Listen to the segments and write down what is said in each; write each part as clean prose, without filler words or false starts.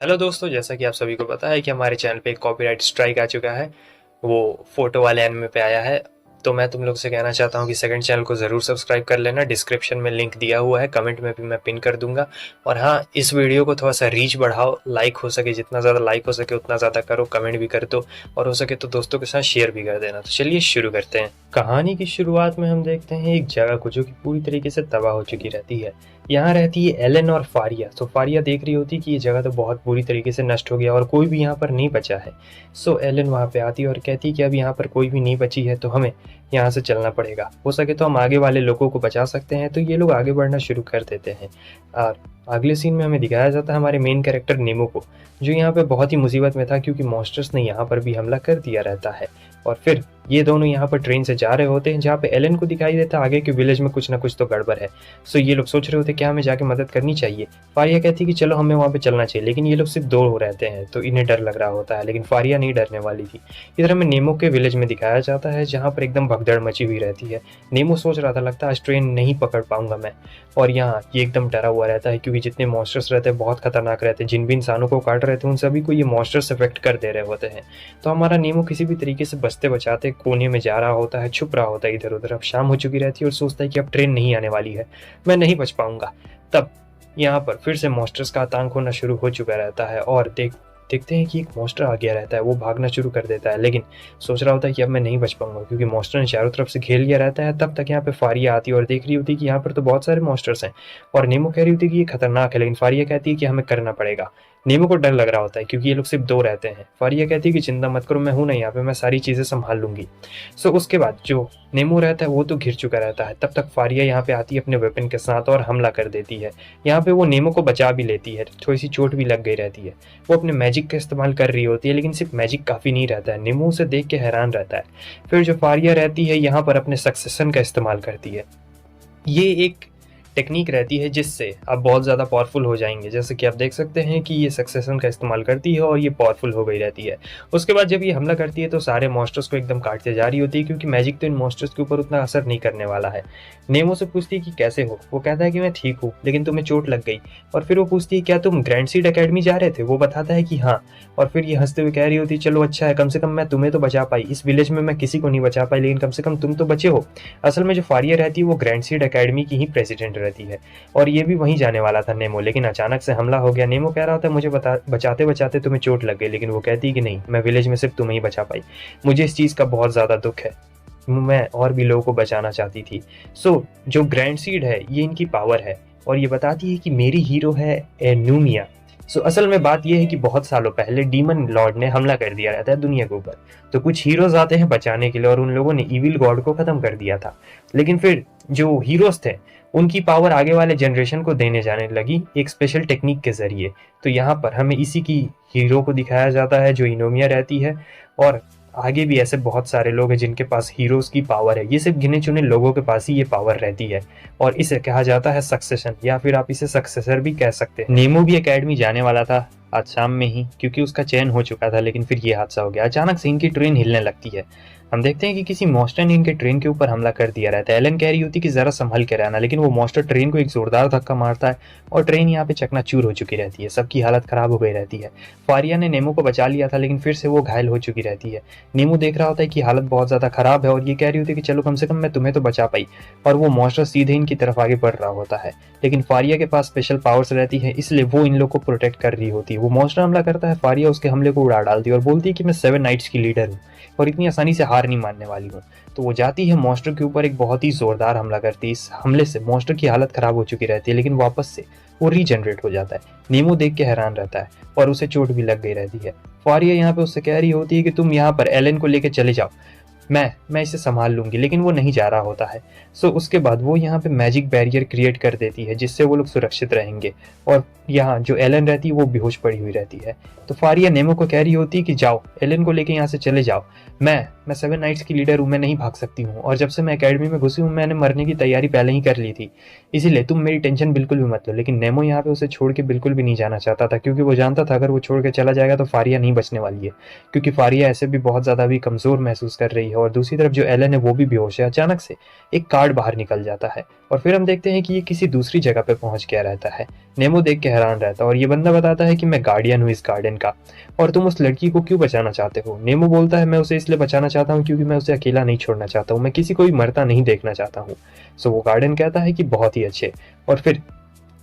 Hello दोस्तों, जैसा कि आप सभी को पता है कि हमारे चैनल पे एक कॉपीराइट स्ट्राइक आ चुका है। वो फोटो वाले एनिमे पे आया है। तो मैं तुम लोग से कहना चाहता हूँ कि सेकंड चैनल को ज़रूर सब्सक्राइब कर लेना। डिस्क्रिप्शन में लिंक दिया हुआ है, कमेंट में भी मैं पिन कर दूंगा। और हाँ, इस वीडियो को थोड़ा सा रीच बढ़ाओ, लाइक हो सके जितना ज़्यादा लाइक हो सके उतना ज़्यादा करो, कमेंट भी कर दो और हो सके तो दोस्तों के साथ शेयर भी कर देना। तो चलिए शुरू करते हैं। कहानी की शुरुआत में हम देखते हैं एक जगह को जो कि पूरी तरीके से तबाह हो चुकी रहती है। यहाँ रहती है एलन और फारिया। तो फारिया देख रही होती कि ये जगह तो बहुत बुरी तरीके से नष्ट हो गया और कोई भी यहाँ पर नहीं बचा है। सो एलन वहाँ पे आती है और कहती है कि अब यहाँ पर कोई भी नहीं बची है तो हमें यहाँ से चलना पड़ेगा। हो सके तो हम आगे वाले लोगों को बचा सकते हैं। तो ये लोग आगे बढ़ना शुरू कर देते हैं। और अगले सीन में हमें दिखाया जाता है हमारे मेन कैरेक्टर नेमो को, जो यहाँ पे बहुत ही मुसीबत में था क्योंकि मॉन्स्टर्स ने यहाँ पर भी हमला कर दिया रहता है। और फिर ये दोनों यहाँ पर ट्रेन से जा रहे होते हैं, जहाँ पे एलन को दिखाई देता है आगे के विलेज में कुछ ना कुछ तो गड़बड़ है। सो ये लोग सोच रहे होते क्या हमें जाके मदद करनी चाहिए। फारिया कहती है कि चलो हमें वहाँ पे चलना चाहिए, लेकिन ये लोग सिर्फ दो हो रहते हैं तो इन्हें डर लग रहा होता है, लेकिन फारिया नहीं डरने वाली थी। इधर हमें नेमो के विलेज में दिखाया जाता है जहाँ पर एकदम भगदड़ मची हुई रहती है। नेमो सोच रहा था लगता है आज ट्रेन नहीं पकड़ पाऊंगा मैं। और यहाँ ये एकदम डरा हुआ रहता है क्योंकि जितने मॉन्स्टर्स रहते हैं बहुत खतरनाक रहते हैं। जिन भी इंसानों को काट रहे थे उन सभी को ये मॉन्स्टर्स अफेक्ट कर दे रहे होते हैं। तो हमारा नेमो किसी भी तरीके से बचते बचाते कोने में जा रहा होता है, छुप रहा होता है इधर उधर। अब शाम हो चुकी रहती है और सोचता है कि अब ट्रेन नहीं आने वाली है, मैं नहीं बच पाऊंगा। तब यहाँ पर फिर से मॉन्स्टर्स का आतंक होना शुरू हो चुका रहता है और देखते हैं कि एक मॉन्स्टर आ गया रहता है। वो भागना शुरू कर देता है, लेकिन सोच रहा होता है कि अब मैं नहीं बच पाऊंगा क्योंकि मॉन्स्टर ने चारों तरफ से घेर लिया रहता है। तब तक यहाँ पे फारिया आती है और देख रही होती है कि यहाँ पर तो बहुत सारे मॉन्स्टर्स हैं। और नेमो कह रही होती है कि ये खतरनाक है, लेकिन फारिया कहती है कि हमें करना पड़ेगा। नेमो को डर लग रहा होता है क्योंकि ये लोग सिर्फ दो रहते हैं। फारिया कहती है कि चिंता मत करो, मैं हूं ना यहाँ पे, मैं सारी चीजें संभाल लूंगी। सो उसके बाद जो नेमो रहता है वो तो घिर चुका रहता है। तब तक फारिया यहाँ पे आती है अपने वेपन के साथ और हमला कर देती है। यहाँ पे वो नेमो को बचा भी लेती है, थोड़ी सी चोट भी लग गई रहती है। वो अपने मैजिक का इस्तेमाल कर रही होती है, लेकिन सिर्फ मैजिक काफ़ी नहीं रहता है। नेमो उसे देख के हैरान रहता है। फिर जो फारिया रहती है यहाँ पर अपने सक्सेशन का इस्तेमाल करती है। ये एक टेक्निक रहती है जिससे आप बहुत ज़्यादा पावरफुल हो जाएंगे। जैसे कि आप देख सकते हैं कि ये सक्सेशन का इस्तेमाल करती है और ये पावरफुल हो गई रहती है। उसके बाद जब ये हमला करती है तो सारे मॉन्स्टर्स को एकदम काटते जा रही होती है क्योंकि मैजिक तो इन मॉन्स्टर्स के ऊपर उतना असर नहीं करने वाला है। नेमो से पूछती है कि कैसे हो। वो कहता है कि मैं ठीक हूँ, लेकिन तुम्हें चोट लग गई। और फिर वो पूछती है क्या तुम ग्रैंड सीड अकेडमी जा रहे थे। वो बताता है कि हाँ। और फिर ये हंसते हुए कह रही होती है चलो अच्छा है, कम से कम मैं तुम्हें तो बचा पाई। इस विलेज में मैं किसी को नहीं बचा पाई, लेकिन कम से कम तुम तो बचे हो। असल में जो फारिया रहती है वो ग्रैंड सीड अकेडमी की ही प्रेसिडेंट रहती है और ये भी वहीं जाने वाला था नेमो, लेकिन अचानक से हमला हो गया। नेमो कह रहा होता है मुझे बचाते बचाते तुम्हें चोट लग गई, लेकिन वो कहती है कि नहीं, मैं विलेज में सिर्फ तुम्हें ही बचा पाई। मुझे इस चीज़ का बहुत ज़्यादा दुख है, मैं और भी लोगों को बचाना चाहती थी। सो जो ग्रैंड सीड है ये इनकी पावर है और ये बताती है कि मेरी हीरो है एनूमिया। सो असल में बात यह है कि बहुत सालों पहले डीमन लॉर्ड ने हमला कर दिया रहता है दुनिया के ऊपर। तो कुछ हीरोज आते हैं बचाने के लिए और उन लोगों ने इविल गॉड को खत्म कर दिया था। लेकिन फिर जो हीरोज थे उनकी पावर आगे वाले जनरेशन को देने जाने लगी एक स्पेशल टेक्निक के जरिए। तो यहाँ पर हमें इसी की हीरो को दिखाया जाता है जो इनोमिया रहती है। और आगे भी ऐसे बहुत सारे लोग हैं जिनके पास हीरोज की पावर है। ये सिर्फ गिने चुने लोगों के पास ही ये पावर रहती है और इसे कहा जाता है सक्सेशन, या फिर आप इसे सक्सेसर भी कह सकते हैं। नेमो भी एकेडमी जाने वाला था आज शाम में ही क्योंकि उसका चयन हो चुका था, लेकिन फिर ये हादसा हो गया। अचानक से इनकी ट्रेन हिलने लगती है। हम देखते हैं कि किसी मॉन्स्टर ने इनके ट्रेन के ऊपर हमला कर दिया रहता है। एलन कह रही होती कि जरा संभल के रहना, लेकिन वो मॉन्स्टर ट्रेन को एक जोरदार धक्का मारता है और ट्रेन यहाँ पे चकनाचूर हो चुकी रहती है। सबकी हालत खराब हो गई रहती है। फारिया ने नेमो को बचा लिया था, लेकिन फिर से वो घायल हो चुकी रहती है। नेमो देख रहा होता है कि हालत बहुत ज्यादा खराब है और ये कह रही होती है कि चलो कम से कम मैं तुम्हें तो बचा पाई। और वो मॉन्स्टर सीधे इनकी तरफ आगे बढ़ रहा होता है, लेकिन फारिया के पास स्पेशल पावर्स रहती है, इसलिए वो इन लोग को प्रोटेक्ट कर रही होती है। वो मॉन्स्टर हमला करता है, फारिया उसके हमले को उड़ा डालती है और बोलती है कि मैं 7 नाइट्स की लीडर हूँ और इतनी आसानी से हार नहीं मानने वाली हूँ। तो वो जाती है मॉन्स्टर के ऊपर, एक बहुत ही जोरदार हमला करती है। इस हमले से मॉन्स्टर की हालत खराब हो चुकी रहती है, लेकिन वापस से वो रीजनरेट हो जाता है। नेमो देख के हैरान रहता है और उसे चोट भी लग गई रहती है। फारिया यहाँ पे उससे कह रही होती है कि तुम यहाँ पर एलन को लेके चले जाओ, मैं इसे संभाल लूंगी, लेकिन वो नहीं जा रहा होता है। सो उसके बाद वो यहाँ पे मैजिक बैरियर क्रिएट कर देती है जिससे वो लोग सुरक्षित रहेंगे। और यहाँ जो एलन रहती है वो बेहोश पड़ी हुई रहती है। तो फारिया नेमो को कह रही होती है कि जाओ एलन को लेके यहाँ से चले जाओ, मैं 7 नाइट्स की लीडर हूँ, मैं नहीं भाग सकती हूँ और जब से मैं एकेडमी में घुसी हूँ मैंने मरने की तैयारी पहले ही कर ली थी, इसीलिए तुम मेरी टेंशन बिल्कुल भी मत लो। लेकिन नेमो यहाँ पे उसे छोड़ के बिल्कुल भी नहीं जाना चाहता था क्योंकि वो जानता था अगर वो छोड़ के चला जाएगा तो फारिया नहीं बचने वाली है, क्योंकि फारिया ऐसे भी बहुत ज़्यादा भी कमज़ोर महसूस कर रही है और दूसरी तरफ जो एलन है वो भी बेहोश है। अचानक से एक कार्ड बाहर निकल जाता है और फिर हम देखते हैं कि ये किसी दूसरी जगह पे पहुंच गया रहता है। नेमो देख के हैरान रहता है और ये बंदा बताता है कि मैं गार्डियन हूँ इस गार्डन का और तुम उस लड़की को क्यों बचाना चाहते हो। नेमो बोलता है मैं उसे इसलिए बचाना चाहता हूँ क्योंकि मैं उसे अकेला नहीं छोड़ना चाहता हूँ, मैं किसी को भी मरता नहीं देखना चाहता हूँ। सो वो गार्डियन कहता है कि बहुत ही अच्छे, और फिर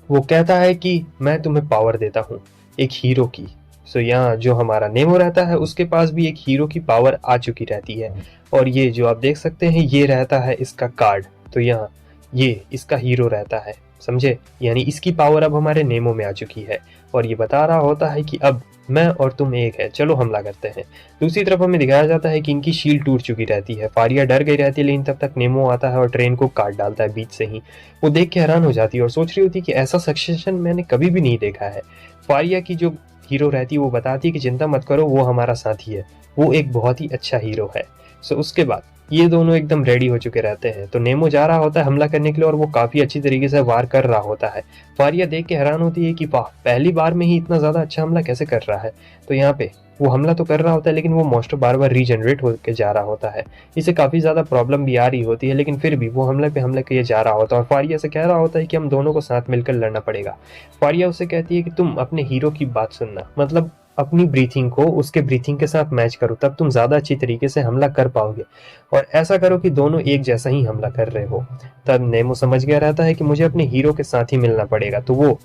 वो कहता है कि मैं तुम्हें पावर देता हूँ एक हीरो की। सो यहाँ जो हमारा नेमो रहता है उसके पास भी एक हीरो की पावर आ चुकी रहती है और ये जो आप देख सकते हैं ये रहता है इसका कार्ड। तो यहाँ ये इसका हीरो रहता है, समझे, यानी इसकी पावर अब हमारे नेमो में आ चुकी है और ये बता रहा होता है कि अब मैं और तुम एक है, चलो हमला करते हैं। दूसरी तरफ हमें दिखाया जाता है कि इनकी शील्ड टूट चुकी रहती है। फारिया डर गई रहती है लेकिन तब तक नेमो आता है और ट्रेन को काट डालता है बीच से ही। वो देख के हैरान हो जाती है और सोच रही होती है कि ऐसा सक्सेशन मैंने कभी भी नहीं देखा है। फारिया की जो हीरो रहती है वो बताती है कि चिंता मत करो, वो हमारा साथी है, वो एक बहुत ही अच्छा हीरो है। सो उसके बाद ये दोनों एकदम रेडी हो चुके रहते हैं। तो नेमो जा रहा होता है हमला करने के लिए और वो काफी अच्छी तरीके से वार कर रहा होता है। फारिया देख के हैरान होती है कि वाह, पहली बार में ही इतना ज्यादा अच्छा हमला कैसे कर रहा है। तो यहाँ पे वो हमला तो कर रहा होता है लेकिन वो मॉन्स्टर बार बार रीजनरेट होकर जा रहा होता है। इसे काफी ज्यादा प्रॉब्लम भी आ रही होती है लेकिन फिर भी वो हमले पे हमले किए जा रहा होता है और फारिया से कह रहा होता है कि हम दोनों को साथ मिलकर लड़ना पड़ेगा। फारिया उसे कहती है कि तुम अपने हीरो की बात सुनना, मतलब अपनी ब्रीथिंग को उसके ब्रीथिंग के साथ मैच करो, तब तुम ज्यादा अच्छी तरीके से हमला कर पाओगे और ऐसा करो कि दोनों एक जैसा ही हमला कर रहे हो। तब नेमो समझ गया रहता है कि मुझे अपने हीरो के साथ ही मिलना पड़ेगा, तो वो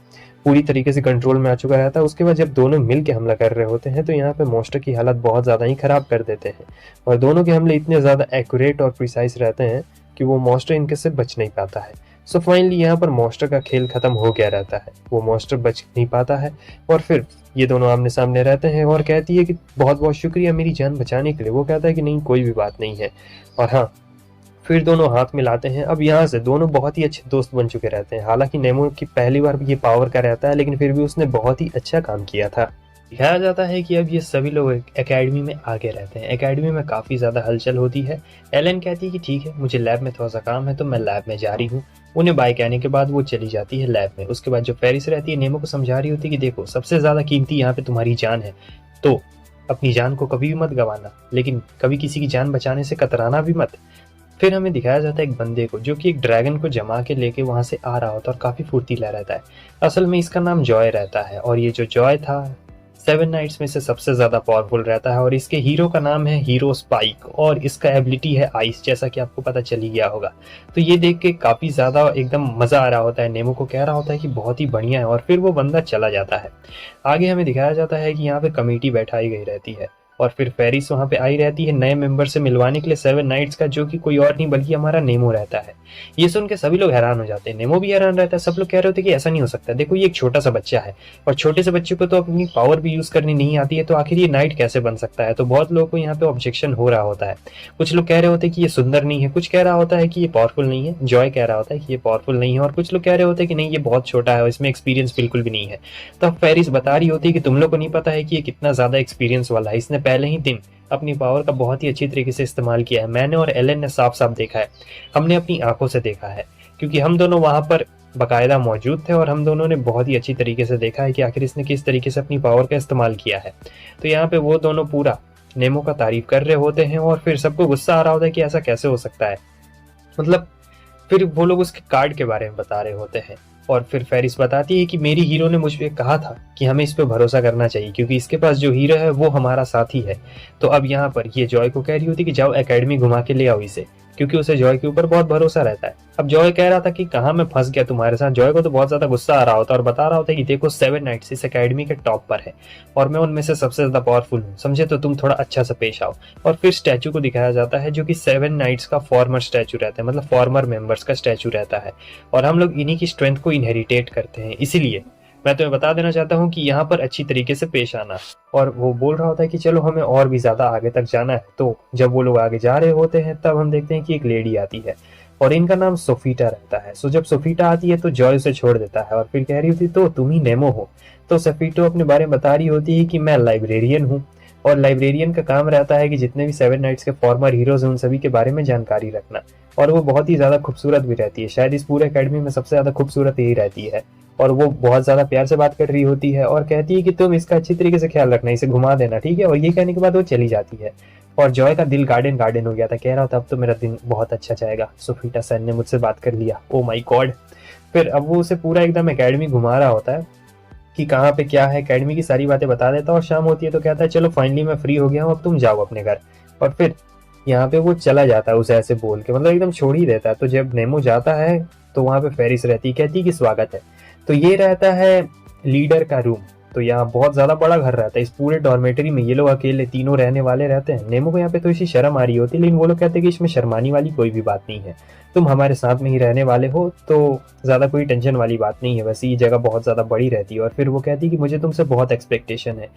पूरी तरीके से कंट्रोल में आ चुका रहता है। उसके बाद जब दोनों मिल के हमला कर रहे होते हैं तो यहाँ पे मॉन्स्टर की हालत बहुत ज्यादा ही खराब कर देते हैं और दोनों के हमले इतने ज्यादा एक्यूरेट और प्रिसाइज रहते हैं कि वो मॉन्स्टर इनके से बच नहीं पाता है। सो फाइनली यहाँ पर मॉन्स्टर का खेल खत्म हो गया रहता है, वो मॉन्स्टर बच नहीं पाता है और फिर ये दोनों आमने सामने रहते हैं और कहती है कि बहुत बहुत शुक्रिया मेरी जान बचाने के लिए। वो कहता है कि नहीं, कोई भी बात नहीं है। और हाँ, फिर दोनों हाथ मिलाते हैं। अब यहाँ से दोनों बहुत ही अच्छे दोस्त बन चुके रहते हैं। हालांकि नेमो की पहली बार ये पावर का रहता है लेकिन फिर भी उसने बहुत ही अच्छा काम किया था। दिखाया जाता है कि अब ये सभी लोग एकेडमी में आगे रहते हैं। एकेडमी में काफ़ी ज़्यादा हलचल होती है। एलन कहती है कि ठीक है, मुझे लैब में थोड़ा सा काम है तो मैं लैब में जा रही हूँ। उन्हें बाय कहने के बाद वो चली जाती है लैब में। उसके बाद जो फेरिस रहती है नेमो को समझा रही होती है कि देखो, सबसे ज़्यादा कीमती यहाँ पे तुम्हारी जान है, तो अपनी जान को कभी भी मत गंवाना, लेकिन कभी किसी की जान बचाने से कतराना भी मत। फिर हमें दिखाया जाता है एक बंदे को जो कि एक ड्रैगन को जमा के लेके वहां से आ रहा होता है और काफी फुर्तीला रहता है। असल में इसका नाम जॉय रहता है और ये जो जॉय था 7 नाइट्स में से सबसे ज्यादा पावरफुल रहता है और इसके हीरो का नाम है हीरो स्पाइक और इसका एबिलिटी है आइस, जैसा कि आपको पता चल ही गया होगा। तो ये देख के काफी ज्यादा एकदम मजा आ रहा होता है। नेमो को कह रहा होता है कि बहुत ही बढ़िया है और फिर वो बंदा चला जाता है। आगे हमें दिखाया जाता है कि यहाँ पे कमेटी बैठाई गई रहती है और फिर फेरिस वहां पे आई रहती है नए मेंबर से मिलवाने के लिए 7 नाइट्स का, जो कि कोई और नहीं बल्कि हमारा नेमो रहता है। ये सुन के सभी लोग हैरान हो जाते हैं, नेमो भी हैरान रहता है। सब लोग कह रहे होते हैं कि ऐसा नहीं हो सकता, देखो ये एक छोटा सा बच्चा है और छोटे से बच्चे को तो अपनी पावर भी यूज करनी नहीं आती है, तो आखिर ये नाइट कैसे बन सकता है। तो बहुत लोगों को यहाँ पे ऑब्जेक्शन हो रहा होता है। कुछ लोग कह रहे होते हैं कि ये सुंदर नहीं है, कुछ कह रहा होता है कि ये पावरफुल नहीं है, जॉय कह रहा होता है कि ये पावरफुल नहीं है और कुछ लोग कह रहे होते हैं कि नहीं, ये बहुत छोटा है और इसमें एक्सपीरियंस बिल्कुल भी नहीं है। तो अब फेरिस बता रही होती है कि तुम लोग को नहीं पता है कि ये कितना ज्यादा एक्सपीरियंस वाला है, इसने पहले ही दिन अपनी पावर का बहुत ही अच्छी तरीके से इस्तेमाल किया है। मैंने और एलन ने साफ साफ देखा है, हमने अपनी आंखों से देखा है, क्योंकि हम दोनों वहां पर बाकायदा मौजूद थे और हम दोनों ने बहुत ही अच्छी तरीके से देखा है कि आखिर इसने किस तरीके से अपनी पावर का इस्तेमाल किया है। तो यहाँ पे वो दोनों पूरा नेमो का तारीफ कर रहे होते हैं और फिर सबको गुस्सा आ रहा होता है कि ऐसा कैसे हो सकता है। मतलब फिर वो लोग उसके कार्ड के बारे में बता रहे होते हैं और फिर फेरिस बताती है कि मेरी हीरो ने मुझ पे कहा था कि हमें इस पे भरोसा करना चाहिए क्योंकि इसके पास जो हीरो है वो हमारा साथी है। तो अब यहाँ पर ये जॉय को कह रही होती कि जाओ एकेडमी घुमा के ले आओ इसे, क्योंकि उसे जॉय के ऊपर बहुत भरोसा रहता है। अब जॉय कह रहा था कि कहाँ मैं फंस गया तुम्हारे साथ। जॉय को तो बहुत ज्यादा गुस्सा आ रहा होता है और बता रहा होता है कि देखो 7 नाइट्स इस एकेडमी के टॉप पर है और मैं उनमें से सबसे ज्यादा पावरफुल हूँ, समझे, तो तुम थोड़ा अच्छा से पेश आओ। और फिर स्टैचू को दिखाया जाता है जो कि 7 नाइट्स का फॉर्मर स्टैचू रहता है, मतलब फॉर्मर मेंबर्स का स्टैचू रहता है और हम लोग इन्हीं की स्ट्रेंथ को इनहेरिटेट करते हैं। इसीलिए मैं तुम्हें बता देना चाहता हूँ कि यहाँ पर अच्छी तरीके से पेश आना। और वो बोल रहा होता है कि चलो हमें और भी ज्यादा आगे तक जाना है। तो जब वो लोग आगे जा रहे होते हैं तब हम देखते हैं कि एक लेडी आती है और इनका नाम सोफीटा रहता है। सो जब सोफीटा आती है तो जॉय उसे छोड़ देता है और फिर कह रही होती तो तुम ही नेमो हो। तो सोफीटो अपने बारे में बता रही होती है कि मैं लाइब्रेरियन हूँ और लाइब्रेरियन का काम रहता है कि जितने भी 7 नाइट्स के फॉर्मर हीरोज हैं उन सभी के बारे में जानकारी रखना। और वो बहुत ही ज्यादा खूबसूरत भी रहती है, शायद इस पूरे एकेडमी में सबसे ज्यादा खूबसूरत यही रहती है। और वो बहुत ज्यादा प्यार से बात कर रही होती है और कहती है कि तुम इसका अच्छी तरीके से ख्याल रखना, इसे घुमा देना, ठीक है। और ये कहने के बाद वो चली जाती है। और जॉय का दिल गार्डन गार्डन हो गया था, कह रहा था अब तो मेरा दिन बहुत अच्छा जाएगा, सोफिटा सन ने मुझसे बात कर लिया, ओ माय गॉड। फिर अब वो उसे पूरा एकदम एकेडमी घुमा रहा होता है कि कहाँ पे क्या है, एकेडमी की सारी बातें बता देता है। और शाम होती है तो कहता है चलो फाइनली मैं फ्री हो गया हूँ, अब तुम जाओ अपने घर। और फिर यहाँ पे वो चला जाता है उसे ऐसे बोल के, मतलब एकदम छोड़ ही देता है। तो जब नेमो जाता है तो वहाँ पे फेरिस रहती, कहती कि स्वागत है। तो ये रहता है लीडर का रूम। तो यहाँ बहुत ज्यादा बड़ा घर रहता है, इस पूरे डॉर्मेटरी में ये लोग अकेले तीनों रहने वाले रहते हैं। नेमो को यहाँ पे तो इसी शर्म आ रही होती है, लेकिन वो लोग कहते हैं कि इसमें शर्माने वाली कोई भी बात नहीं है, तुम हमारे साथ में ही रहने वाले हो तो ज्यादा कोई टेंशन वाली बात नहीं है, वैसे ये जगह बहुत ज्यादा बड़ी रहती है। और फिर वो कहती है कि मुझे तुमसे बहुत एक्सपेक्टेशन है।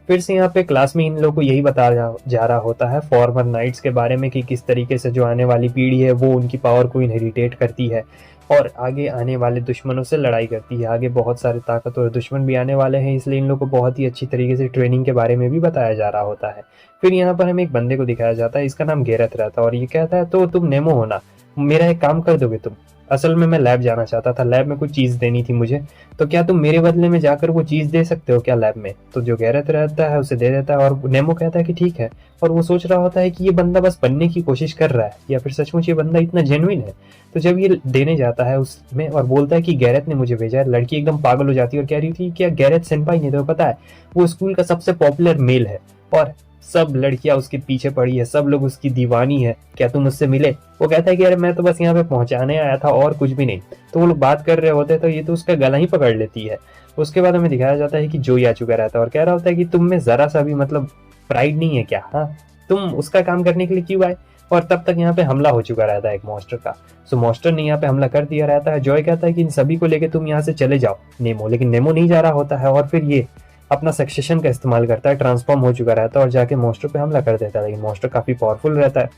फिर से यहाँ पे क्लास में इन लोगों को यही बताया जा रहा होता है फॉर्मर नाइट्स के बारे में कि किस तरीके से जो आने वाली पीढ़ी है वो उनकी पावर को इनहेरिटेट करती है और आगे आने वाले दुश्मनों से लड़ाई करती है। आगे बहुत सारे ताकतवर दुश्मन भी आने वाले हैं, इसलिए इन लोगों को बहुत ही अच्छी तरीके से ट्रेनिंग के बारे में भी बताया जा रहा होता है। फिर यहाँ पर हमें एक बंदे को दिखाया जाता है, इसका नाम गैरेथ रहता है और ये कहता है तो तुम नेमो हो ना, मेरा एक काम कर दोगे तुम? असल में मैं लैब जाना चाहता था, लैब में कुछ चीज देनी थी मुझे, तो क्या तुम मेरे बदले में जाकर वो चीज दे सकते हो क्या लैब में? तो जो गैरेथ रहता है उसे दे देता है और नेमो कहता है कि ठीक है। और वो सोच रहा होता है कि ये बंदा बस बनने की कोशिश कर रहा है या फिर सचमुच ये बंदा इतना जेन्युइन है। तो जब ये देने जाता है उसमें और बोलता है कि गैरेथ ने मुझे भेजा है, लड़की एकदम पागल हो जाती है और कह रही थी क्या गैरेथ सेनपाई नहीं, तो पता है वो स्कूल का सबसे पॉपुलर मेल है और सब लड़कियां उसके पीछे पड़ी है, सब लोग उसकी दीवानी है, क्या तुम उससे मिले? वो कहता है कि अरे मैं तो बस यहाँ पे पहुंचाने आया था और कुछ भी नहीं। तो वो लोग बात कर रहे होते तो ये तो उसका गला ही पकड़ लेती है। उसके बाद हमें दिखाया जाता है कि जोई आ चुका रहता है और कह रहा होता है कि तुम में जरा सा भी मतलब प्राइड नहीं है क्या? हाँ, तुम उसका काम करने के लिए क्यों आए? और तब तक यहाँ पे हमला हो चुका रहता है एक मॉन्स्टर का। सो मॉन्स्टर ने यहाँ पे हमला कर दिया रहता है। जॉय कहता है कि इन सभी को लेके तुम यहाँ से चले जाओ नेमो, लेकिन नेमो नहीं जा रहा होता है और फिर ये अपना सक्सेशन का इस्तेमाल करता है, ट्रांसफॉर्म हो चुका रहता है और जाके मॉन्स्टर पे हमला कर देता है। लेकिन मॉन्स्टर काफी पावरफुल रहता है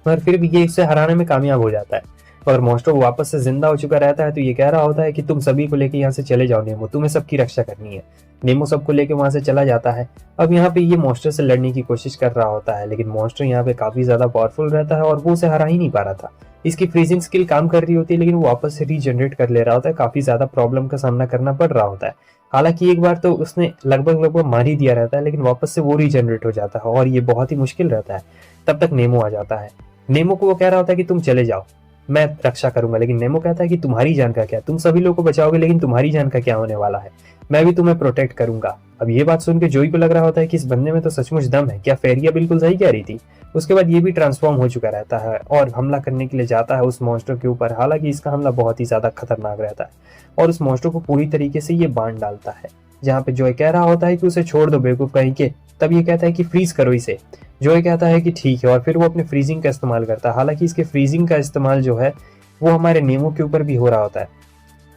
और फिर भी ये इसे हराने में कामयाब हो जाता है और मॉन्स्टर वापस से जिंदा हो चुका रहता है। तो ये कह रहा होता है कि तुम सभी को लेके यहाँ से चले जाओ नेमो, तुम्हें सबकी रक्षा करनी है। नेमो सबको लेके वहां से चला जाता है। अब यहाँ पे ये मॉन्स्टर से लड़ने की कोशिश कर रहा होता है, लेकिन मॉन्स्टर यहाँ पे काफी ज्यादा पावरफुल रहता है और वो उसे हरा ही नहीं पा रहा था। इसकी फ्रीजिंग स्किल काम कर रही होती है, लेकिन वो वापस से रीजनरेट कर ले रहा होता है, काफी ज्यादा प्रॉब्लम का सामना करना पड़ रहा होता है। हालांकि एक बार तो उसने लगभग मार ही दिया रहता है, लेकिन वापस से वो रीजनरेट हो जाता है और ये बहुत ही मुश्किल रहता है। तब तक नेमो आ जाता है। नेमो को वो कह रहा होता है कि तुम चले जाओ, मैं रक्षा करूंगा। लेकिन नेमो कहता है कि तुम्हारी जान का क्या, तुम सभी लोगों को बचाओगे लेकिन तुम्हारी जान का क्या होने वाला है, मैं भी तुम्हें प्रोटेक्ट करूंगा। अब ये बात सुन के जोई को लग रहा होता है कि इस बंदे में तो सचमुच दम है, क्या फेरिया बिल्कुल सही कह रही थी। उसके बाद ये भी ट्रांसफॉर्म हो चुका रहता है और हमला करने के लिए जाता है उस मॉन्स्टर के ऊपर। हालांकि इसका हमला बहुत ही ज्यादा खतरनाक रहता है और उस मॉन्स्टर को पूरी तरीके से ये बांध डालता है। जहाँ पे जॉय कह रहा होता है कि उसे छोड़ दो बेवकूफ कहीं के, तब ये कहता है कि फ्रीज करो इसे। जॉय कहता है कि ठीक है और फिर वो अपने फ्रीजिंग का इस्तेमाल करता है। हालांकि इसके फ्रीजिंग का इस्तेमाल जो है वो हमारे नेमो के ऊपर भी हो रहा होता है।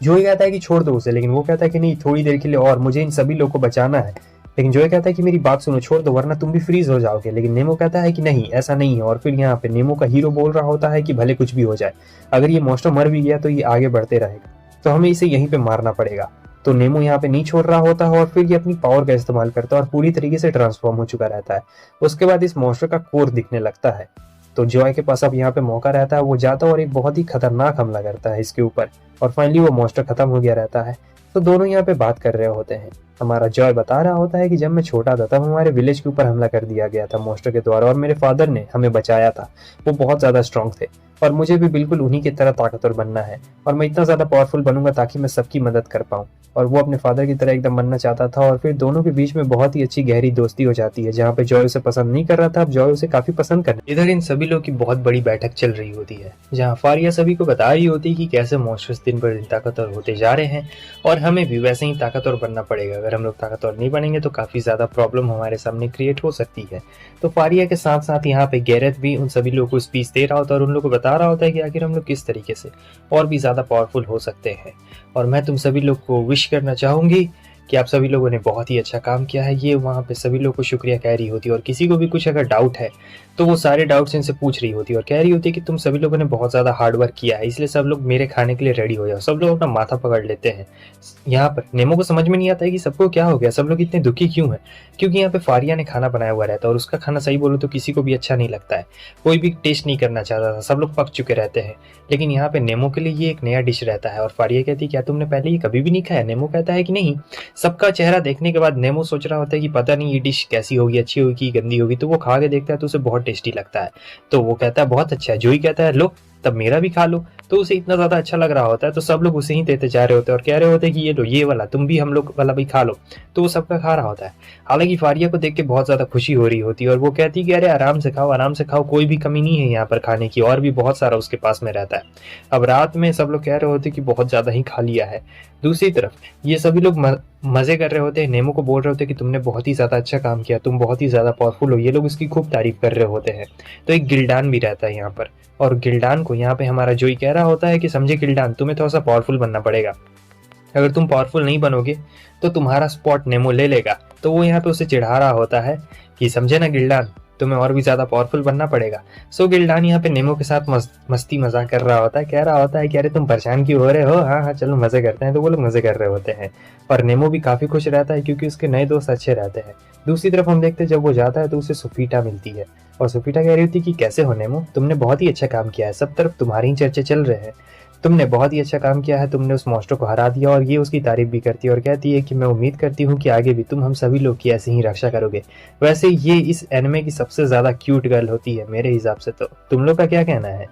जॉय कहता है कि छोड़ दो उसे, लेकिन वो कहता है कि नहीं, थोड़ी देर के लिए और, मुझे इन सभी लोगों को बचाना है। लेकिन जॉय कहता है कि मेरी बात सुनो, छोड़ दो वरना तुम भी फ्रीज हो जाओगे। लेकिन नेमो कहता है कि नहीं, ऐसा नहीं है। और फिर यहाँ पे नेमो का हीरो बोल रहा होता है कि भले कुछ भी हो जाए, अगर ये मॉन्स्टर मर भी गया तो ये आगे बढ़ते रहेगा, तो हमें इसे यहीं पे मारना पड़ेगा। तो नेमो यहाँ पे नहीं छोड़ रहा होता है और फिर ये अपनी पावर का इस्तेमाल करता है और पूरी तरीके से ट्रांसफॉर्म हो चुका रहता है। उसके बाद इस मॉन्स्टर का कोर दिखने लगता है। तो जॉय के पास अब यहाँ पे मौका रहता है, वो जाता है और एक बहुत ही खतरनाक हमला करता है इसके ऊपर और फाइनली वो मॉन्स्टर खत्म हो गया रहता है। तो दोनों यहाँ पे बात कर रहे होते हैं। हमारा जॉय बता रहा होता है कि जब मैं छोटा था तब हमारे विलेज के ऊपर हमला कर दिया गया था मॉन्स्टर के द्वारा और मेरे फादर ने हमें बचाया था। वो बहुत ज्यादा स्ट्रांग थे और मुझे भी बिल्कुल उन्हीं की तरह ताकतवर बनना है और मैं इतना ज्यादा पावरफुल बनूंगा ताकि मैं सबकी मदद कर पाऊं। और वो अपने फादर की तरह एकदम बनना चाहता था और फिर दोनों के बीच में बहुत ही अच्छी गहरी दोस्ती हो जाती है। जहाँ पे जॉय उसे पसंद नहीं कर रहा था, अब जॉय उसे काफी पसंद कर। इधर इन सभी लोग की बहुत बड़ी बैठक चल रही होती है, जहाँ फारिया सभी को बता रही होती है कि कैसे मॉन्स्टर्स दिन पर दिन ताकतवर होते जा रहे हैं और हमें भी वैसे ही ताकतवर बनना पड़ेगा। अगर हम लोग ताकतवर नहीं बनेंगे तो काफी ज्यादा प्रॉब्लम हमारे सामने क्रिएट हो सकती है। तो फारिया के साथ साथ यहाँ पे गैरेथ भी उन सभी लोगों को स्पीच दे रहा होता है और उन लोगों को बता रहा होता है कि आखिर हम लोग किस तरीके से और भी ज्यादा पावरफुल हो सकते हैं। और मैं तुम सभी लोग को विश करना चाहूंगी कि आप सभी लोगों ने बहुत ही अच्छा काम किया है। ये वहाँ पे सभी लोग को शुक्रिया कह रही होती है और किसी को भी कुछ अगर डाउट है तो वो सारे डाउट्स इनसे पूछ रही होती है और कह रही होती है कि तुम सभी लोगों ने बहुत ज़्यादा हार्ड वर्क किया है, इसलिए सब लोग मेरे खाने के लिए रेडी हो जाओ। सब लोग अपना माथा पकड़ लेते हैं। यहाँ पर नेमो को समझ में नहीं आता है कि सबको क्या हो गया, सब लोग इतने दुखी क्यों हैं, क्योंकि यहाँ पे फारिया ने खाना बनाया हुआ रहता है और उसका खाना सही बोलो तो किसी को भी अच्छा नहीं लगता है, कोई भी टेस्ट नहीं करना चाहता था, सब लोग पक चुके रहते हैं। लेकिन यहाँ पे नेमो के लिए ये एक नया डिश रहता है और फारिया कहती है क्या तुमने पहले ये कभी भी नहीं खाया? नेमो कहता है कि नहीं, सबका चेहरा देखने के बाद नेमो सोच रहा होता है कि पता नहीं ये डिश कैसी होगी, अच्छी होगी, गंदी होगी। तो वो खा के देखता है तो उसे बहुत टेस्टी लगता है। तो वो कहता है बहुत अच्छा है। जोई कहता है लो तब मेरा भी खा लो। तो उसे इतना ज़्यादा अच्छा लग रहा होता है तो सब लोग उसे ही देते जा रहे होते हैं और कह रहे होते हैं कि ये लो ये वाला, तुम भी हम लोग वाला भी खा लो। तो वो सबका खा रहा होता है। हालांकि फारिया को देख के बहुत ज़्यादा खुशी हो रही होती है और वो कहती है कि अरे आराम से खाओ, कोई भी कमी नहीं है यहाँ पर खाने की, और भी बहुत सारा उसके पास में रहता है। अब रात में सब लोग कह रहे होते कि बहुत ज़्यादा ही खा लिया है। दूसरी तरफ ये सभी लोग मजे कर रहे होते हैं, नेमो को बोल रहे होते हैं कि तुमने बहुत ही ज़्यादा अच्छा काम किया, तुम बहुत ही ज़्यादा पावरफुल हो। ये लोग उसकी खूब तारीफ कर रहे होते हैं। तो एक गिल्डान भी रहता है यहाँ पर, और गिल्डान को यहाँ पे हमारा जोई कह रहा होता है कि समझे गिल्डान, तुम्हें थोड़ा सा पावरफुल बनना पड़ेगा। अगर तुम पावरफुल नहीं बनोगे तो तुम्हारा स्पॉट नेमो ले लेगा। तो वो यहाँ पे उसे चिढ़ा रहा होता है कि समझे ना गिल्डान, तुम्हें और भी ज़्यादा पावरफुल बनना पड़ेगा। सो गिल्डान यहाँ पे नेमो के साथ मस्ती मजाक कर रहा होता है, कह रहा होता है कि अरे तुम परेशान क्यों हो रहे हो, हाँ हाँ चलो मज़े करते हैं। तो वो लोग मज़े कर रहे होते हैं और नेमो भी काफ़ी खुश रहता है क्योंकि उसके नए दोस्त अच्छे रहते हैं। दूसरी तरफ हम देखते हैं जब वो जाता है तो उसे सुफीटा मिलती है और सुफीटा कह रही होती है कि कैसे हो नेमो, तुमने बहुत ही अच्छा काम किया है, सब तरफ तुम्हारे ही चर्चे चल रहे हैं, तुमने बहुत ही अच्छा काम किया है, तुमने उस मॉन्स्टर को हरा दिया। और ये उसकी तारीफ भी करती है और कहती है कि मैं उम्मीद करती हूँ कि आगे भी तुम हम सभी लोग की ऐसे ही रक्षा करोगे। वैसे ये इस एनिमे की सबसे ज़्यादा क्यूट गर्ल होती है मेरे हिसाब से। तो तुम लोग का क्या कहना है?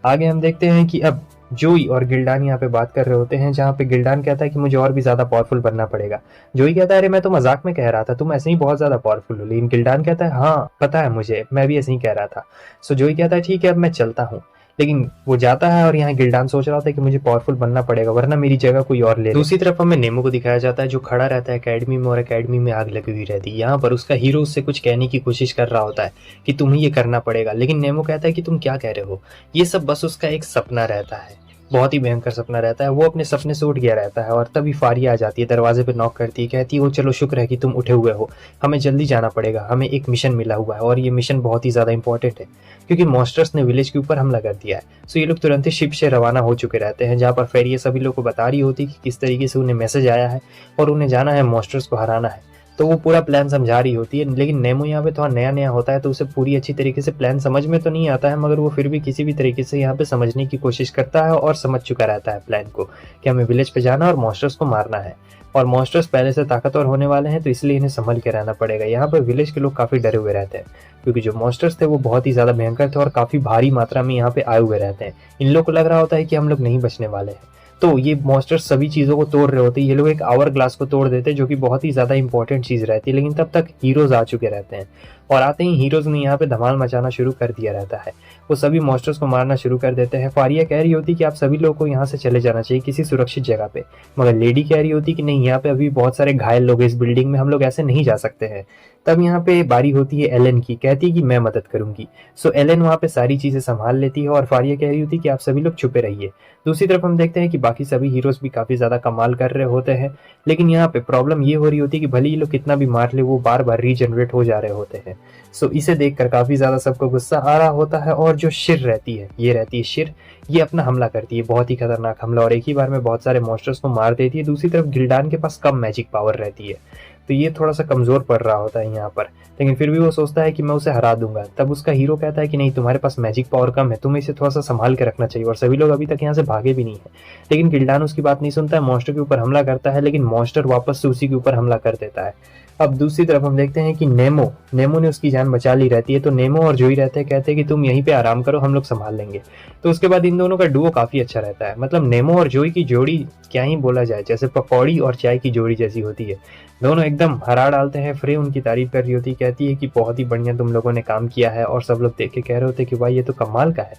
आगे हम देखते हैं कि अब जोई और गिल्डान यहाँ पे बात कर रहे होते हैं, जहाँ पे गिल्डान कहता है कि मुझे और भी ज़्यादा पावरफुल बनना पड़ेगा। जोई कहता है अरे मैं तो मजाक में कह रहा था, तुम ऐसे ही बहुत ज़्यादा पावरफुल हो। लेकिन गिल्डान कहता है हाँ पता है मुझे, मैं भी ऐसे ही कह रहा था। सो जोई कहता है ठीक है अब मैं चलता हूँ। लेकिन वो जाता है और यहाँ गिल्डान सोच रहा होता है कि मुझे पावरफुल बनना पड़ेगा वरना मेरी जगह कोई और ले। दूसरी तरफ हमें नेमो को दिखाया जाता है जो खड़ा रहता है एकेडमी में और एकेडमी में आग लगी हुई रहती है। यहाँ पर उसका हीरो उससे कुछ कहने की कोशिश कर रहा होता है कि तुम्हें ये करना पड़ेगा, लेकिन नेमो कहता है कि तुम क्या कह रहे हो, ये सब बस उसका एक सपना रहता है, बहुत ही भयंकर सपना रहता है। वो अपने सपने से उठ गया रहता है और तभी फारिया आ जाती है, दरवाजे पे नॉक करती है, कहती है वो चलो शुक्र है कि तुम उठे हुए हो, हमें जल्दी जाना पड़ेगा, हमें एक मिशन मिला हुआ है और ये मिशन बहुत ही ज़्यादा इंपॉर्टेंट है क्योंकि मॉन्स्टर्स ने विलेज के ऊपर हमला कर दिया है। सो ये लोग तुरंत ही शिप से रवाना हो चुके रहते हैं, जहाँ पर फेरिया सभी लोग को बता रही होती कि किस तरीके से उन्हें मैसेज आया है और उन्हें जाना है मॉन्स्टर्स को हराना है। तो वो पूरा प्लान समझा रही होती है, लेकिन नेमो यहाँ पे थोड़ा नया नया होता है तो उसे पूरी अच्छी तरीके से प्लान समझ में तो नहीं आता है, मगर वो फिर भी किसी भी तरीके से यहाँ पे समझने की कोशिश करता है और समझ चुका रहता है प्लान को कि हमें विलेज पे जाना और मॉन्स्टर्स को मारना है। और मॉन्स्टर्स पहले से ताकतवर होने वाले हैं तो इसलिए इन्हें संभल के रहना पड़ेगा। यहाँ पर विलेज के लोग काफ़ी डरे हुए रहते हैं क्योंकि जो मॉन्स्टर्स थे वो बहुत ही ज़्यादा भयंकर थे और काफ़ी भारी मात्रा में यहाँ पे आए हुए रहते हैं। इन लोग को लग रहा होता है कि हम लोग नहीं बचने वाले हैं। तो ये मॉन्स्टर्स सभी चीज़ों को तोड़ रहे होते हैं। ये लोग एक आवर ग्लास को तोड़ देते हैं जो कि बहुत ही ज़्यादा इंपॉर्टेंट चीज़ रहती है, लेकिन तब तक हीरोज आ चुके रहते हैं और आते ही हीरोज ने यहाँ पे धमाल मचाना शुरू कर दिया रहता है। वो सभी मॉन्स्टर्स को मारना शुरू कर देते हैं। फारिया कह रही होती कि आप सभी लोगों को यहाँ से चले जाना चाहिए किसी सुरक्षित जगह पे, मगर लेडी कह रही होती कि नहीं, यहाँ पे अभी बहुत सारे घायल लोग हैं इस बिल्डिंग में, हम लोग ऐसे नहीं जा सकते हैं। तब यहाँ पे बारी होती है एलन की, कहती है कि मैं मदद करूंगी। सो एलन वहाँ पे सारी चीज़ें संभाल लेती है और फारिया कह रही होती कि आप सभी लोग छुपे रहिए। दूसरी तरफ हम देखते हैं कि बाकी सभी हीरोज भी काफ़ी ज़्यादा कमाल कर रहे होते हैं, लेकिन यहाँ पे प्रॉब्लम ये हो रही होती है कि भले ये लोग कितना भी मार ले वो बार बार रीजनरेट हो जा रहे होते हैं। सो इसे देखकर काफ़ी ज़्यादा सबको गुस्सा आ रहा होता है और जो शिर रहती है, ये रहती है शिर, ये अपना हमला करती है, बहुत ही खतरनाक हमला, और एक ही बार में बहुत सारे मॉन्स्टर्स को मार देती है। दूसरी तरफ गिल्डान के पास कम मैजिक पावर रहती है तो ये थोड़ा सा कमज़ोर पड़ रहा होता है यहाँ पर, लेकिन फिर भी वो सोचता है कि मैं उसे हरा दूंगा। तब उसका हीरो कहता है कि नहीं, तुम्हारे पास मैजिक पावर कम है, तुम्हें इसे थोड़ा सा संभाल के रखना चाहिए, और सभी लोग अभी तक यहाँ से भागे भी नहीं है। लेकिन गिल्डान उसकी बात नहीं सुनता है, मॉन्स्टर के ऊपर हमला करता है, लेकिन मॉन्स्टर वापस से उसी के ऊपर हमला कर देता है। अब दूसरी तरफ हम देखते हैं कि नेमो ने उसकी जान बचा ली रहती है, तो नेमो और जोई रहते हैं, कहते हैं कि तुम यहीं पे आराम करो, हम लोग संभाल लेंगे। तो उसके बाद इन दोनों का डुओ काफ़ी अच्छा रहता है, मतलब नेमो और जोई की जोड़ी क्या ही बोला जाए, जैसे पकौड़ी और चाय की जोड़ी जैसी होती है। दोनों एकदम हरा डालते हैं। फ्रे उनकी तारीफ कर रही होती है, कहती है कि बहुत ही बढ़िया तुम लोगों ने काम किया है, और सब लोग देख के कह रहे होते हैं कि भाई ये तो कमाल का है,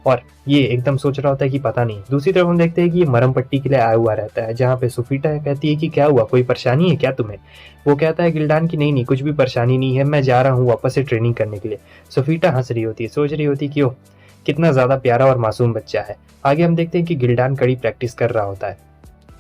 और ये एकदम सोच रहा होता है कि पता नहीं। दूसरी तरफ हम देखते हैं कि ये मरहम पट्टी के लिए आया हुआ रहता है, जहाँ पे सुफीटा कहती है कि क्या हुआ, कोई परेशानी है क्या तुम्हें? वो कहता है गिल्डान की नहीं नहीं, कुछ भी परेशानी नहीं है, मैं जा रहा हूँ वापस से ट्रेनिंग करने के लिए। सुफीटा हंस रही होती है, सोच रही होती है कि ओह कितना ज़्यादा प्यारा और मासूम बच्चा है। आगे हम देखते हैं कि गिल्डान कड़ी प्रैक्टिस कर रहा होता है।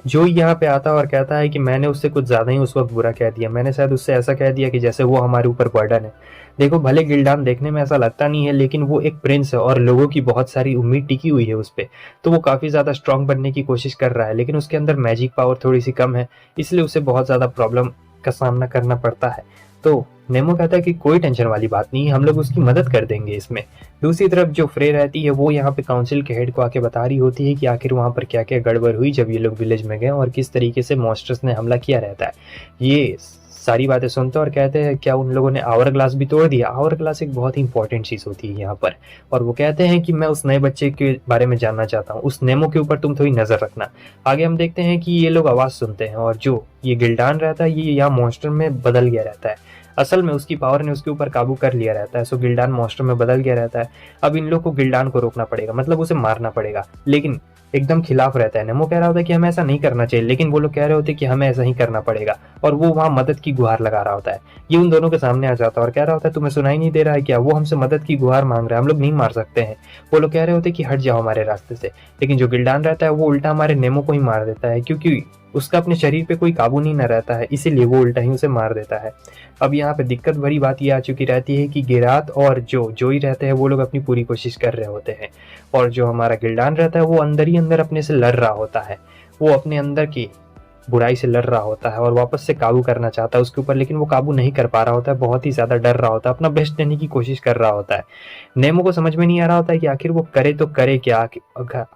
जो यहाँ पे आता है और कहता है कि मैंने उससे कुछ ज़्यादा ही उस वक्त बुरा कह दिया, मैंने शायद उससे ऐसा कह दिया कि जैसे वो हमारे ऊपर बर्डन है। देखो भले गिल्डान देखने में ऐसा लगता नहीं है, लेकिन वो एक प्रिंस है और लोगों की बहुत सारी उम्मीद टिकी हुई है उस पर, तो वो काफ़ी ज़्यादा स्ट्रांग बनने की कोशिश कर रहा है, लेकिन उसके अंदर मैजिक पावर थोड़ी सी कम है, इसलिए उसे बहुत ज़्यादा प्रॉब्लम का सामना करना पड़ता है। तो नेमो कहता है कि कोई टेंशन वाली बात नहीं है, हम लोग उसकी मदद कर देंगे इसमें। दूसरी तरफ जो फ्रे रहती है वो यहाँ पे काउंसिल के हेड को आके बता रही होती है कि आखिर वहाँ पर क्या क्या गड़बड़ हुई जब ये लोग विलेज में गए और किस तरीके से मॉन्स्टर्स ने हमला किया रहता है। ये सारी बातें सुनते और कहते हैं क्या उन लोगों ने आवर ग्लास भी तोड़ दिया। आवर ग्लास एक बहुत ही इंपॉर्टेंट चीज़ होती है यहाँ पर, और वो कहते हैं कि मैं उस नए बच्चे के बारे में जानना चाहता हूँ, उस नेमो के ऊपर तुम थोड़ी नज़र रखना। आगे हम देखते हैं कि ये लोग आवाज़ सुनते हैं और जो ये गिल्डान रहता है ये यहाँ मॉन्स्टर में बदल गया रहता है। असल में उसकी पावर ने उसके ऊपर काबू कर लिया रहता है, सो गिल्डान मॉन्स्टर में बदल गया रहता है। अब इन लोग को गिल्डान को रोकना पड़ेगा, मतलब उसे मारना पड़ेगा, लेकिन एकदम खिलाफ रहता है। नेमो कह रहा होता है कि हमें ऐसा नहीं करना चाहिए, लेकिन वो लोग कह रहे होते हैं कि हमें ऐसा ही करना पड़ेगा, और वो वहाँ मदद की गुहार लगा रहा होता है। ये उन दोनों के सामने आ जाता है और कह रहा होता है तुम्हें सुनाई नहीं दे रहा है क्या, वो हमसे मदद की गुहार मांग रहा है, हम लोग नहीं मार सकते हैं। वो लोग कह रहे होते हैं कि हट जाओ हमारे रास्ते से, लेकिन जो गिल्डान रहता है वो उल्टा हमारे नेमो को ही मार देता है, क्योंकि उसका अपने शरीर पे कोई काबू नहीं न रहता है, इसीलिए वो उल्टा ही उसे मार देता है। अब यहाँ पे दिक्कत भरी बात ये आ चुकी रहती है कि गेरात और जो जोई रहते हैं वो लोग अपनी पूरी कोशिश कर रहे होते हैं, और जो हमारा गिल्डान रहता है वो अंदर ही अंदर अपने से लड़ रहा होता है। वो अपने अंदर की बुराई से लड़ रहा होता है और वापस से काबू करना चाहता है उसके ऊपर, लेकिन वो काबू नहीं कर पा रहा होता है, बहुत ही ज़्यादा डर रहा होता है, अपना बेस्ट देने की कोशिश कर रहा होता है। नेमो को समझ में नहीं आ रहा होता है कि आखिर वो करे तो करे क्या,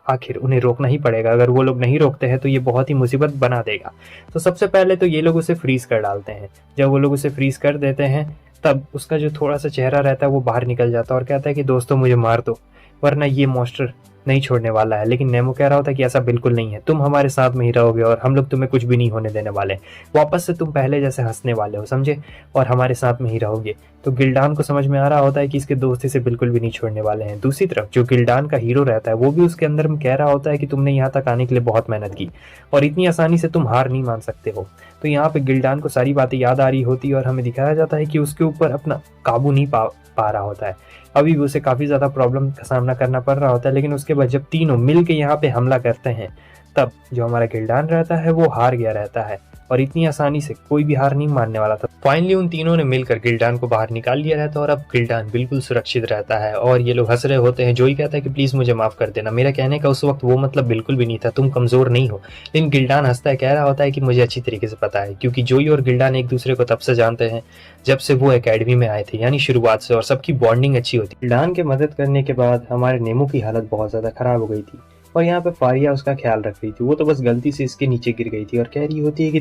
आखिर उन्हें रोकना ही पड़ेगा, अगर वो लोग नहीं रोकते हैं तो ये बहुत ही मुसीबत बना देगा। तो सबसे पहले तो ये लोग उसे फ्रीज कर डालते हैं। जब वो लोग उसे फ्रीज कर देते हैं तब उसका जो थोड़ा सा चेहरा रहता है वो बाहर निकल जाता है और कहता है कि दोस्तों मुझे मार दो, वरना ये मॉन्स्टर नहीं छोड़ने वाला है। लेकिन नेमो कह रहा होता है कि ऐसा बिल्कुल नहीं है, तुम हमारे साथ में ही रहोगे और हम लोग तुम्हें कुछ भी नहीं होने देने वाले, वापस से तुम पहले जैसे हंसने वाले हो, समझे, और हमारे साथ में ही रहोगे। तो गिल्डान को समझ में आ रहा होता है कि इसके दोस्ती से बिल्कुल भी नहीं छोड़ने वाले हैं। दूसरी तरफ जो गिल्डान का हीरो रहता है वो भी उसके अंदर में कह रहा होता है कि तुमने यहाँ तक आने के लिए बहुत मेहनत की और इतनी आसानी से तुम हार नहीं मान सकते हो। तो यहाँ पे गिल्डान को सारी बातें याद आ रही होती है और हमें दिखाया जाता है कि उसके ऊपर अपना काबू नहीं पा रहा होता है। अभी भी उसे काफ़ी ज़्यादा प्रॉब्लम का सामना करना पड़ रहा होता है, लेकिन उसके बाद जब तीनों मिल के यहाँ पे हमला करते हैं तब जो हमारा गिल्डान रहता है वो हार गया रहता है, और इतनी आसानी से कोई भी हार नहीं मानने वाला था। फाइनली उन तीनों ने मिलकर गिल्डान को बाहर निकाल लिया रहता है और अब गिल्डान बिल्कुल सुरक्षित रहता है और ये लोग हंस रहे होते हैं। जोई कहता है कि प्लीज़ मुझे माफ़ कर देना, मेरा कहने का उस वक्त वो मतलब बिल्कुल भी नहीं था, तुम कमज़ोर नहीं हो। लेकिन गिल्डान हंसता है, कह रहा होता है कि मुझे अच्छी तरीके से पता है, क्योंकि जोई और गिल्डान एक दूसरे को तब से जानते हैं जब से वो एकेडमी में आए थे, यानी शुरुआत से, और सबकी बॉन्डिंग अच्छी होती। गिल्डान के मदद करने के बाद हमारे नेमो की हालत बहुत ज़्यादा ख़राब हो गई थी और यहाँ पे फारिया उसका ख्याल रख रही थी। वो तो बस गलती से इसके नीचे गिर गई थी और कह रही होती है कि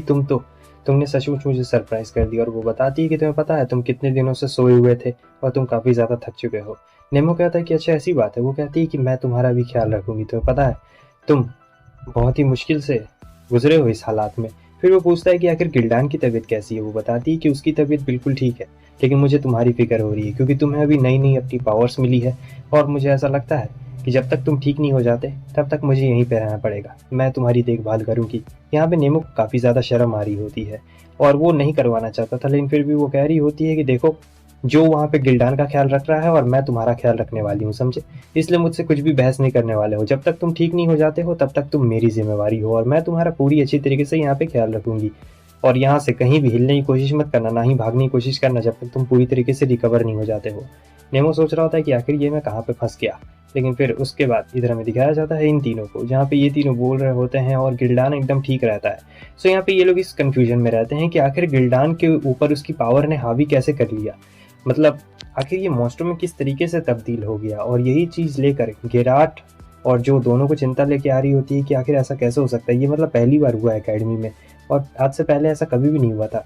तुमने सचमुच मुझे सरप्राइज कर दिया। और वो बताती है कि तुम्हें पता है तुम कितने दिनों से सोए हुए थे और तुम काफ़ी ज़्यादा थक चुके हो। नेमो कहता है कि अच्छा ऐसी बात है। वो कहती है कि मैं तुम्हारा भी ख्याल रखूंगी, तुम्हें पता है तुम बहुत ही मुश्किल से गुजरे हो इस हालात में। फिर वो पूछता है कि आखिर गिल्डान की तबीयत कैसी है। वो बताती है कि उसकी तबीयत बिल्कुल ठीक है, लेकिन मुझे तुम्हारी फिक्र हो रही है क्योंकि तुम्हें अभी नई नई अपनी पावर्स मिली है और मुझे ऐसा लगता है कि जब तक तुम ठीक नहीं हो जाते तब तक मुझे यहीं पे रहना पड़ेगा, मैं तुम्हारी देखभाल करूंगी। यहाँ पे नेमो को काफ़ी ज़्यादा शर्म आ रही होती है और वो नहीं करवाना चाहता था, लेकिन फिर भी वो कह रही होती है कि देखो जो वहाँ पे गिल्डान का ख्याल रख रहा है और मैं तुम्हारा ख्याल रखने वाली हूँ, समझे, इसलिए मुझसे कुछ भी बहस नहीं करने वाले हो। जब तक तुम ठीक नहीं हो जाते हो तब तक तुम मेरी जिम्मेवारी हो और मैं तुम्हारा पूरी अच्छी तरीके से यहाँ पे ख्याल रखूंगी। और यहाँ से कहीं भी हिलने की कोशिश मत करना, ना ही भागने की कोशिश करना जब तक तुम पूरी तरीके से रिकवर नहीं हो जाते हो। नेमो सोच रहा होता है कि आखिर ये मैं कहाँ पे फंस गया, लेकिन फिर उसके बाद इधर हमें दिखाया जाता है इन तीनों को, जहाँ पे ये तीनों बोल रहे होते हैं और गिल्डान एकदम ठीक रहता है। सो यहाँ पे ये लोग इस कंफ्यूजन में रहते हैं कि आखिर गिल्डान के ऊपर उसकी पावर ने हावी कैसे कर लिया, मतलब आखिर ये मॉन्स्टर में किस तरीके से तब्दील हो गया। और यही चीज़ लेकर गेराट और जो दोनों को चिंता लेके आ रही होती है कि आखिर ऐसा कैसे हो सकता है, ये मतलब पहली बार हुआ है एकेडमी में और आज से पहले ऐसा कभी भी नहीं हुआ था।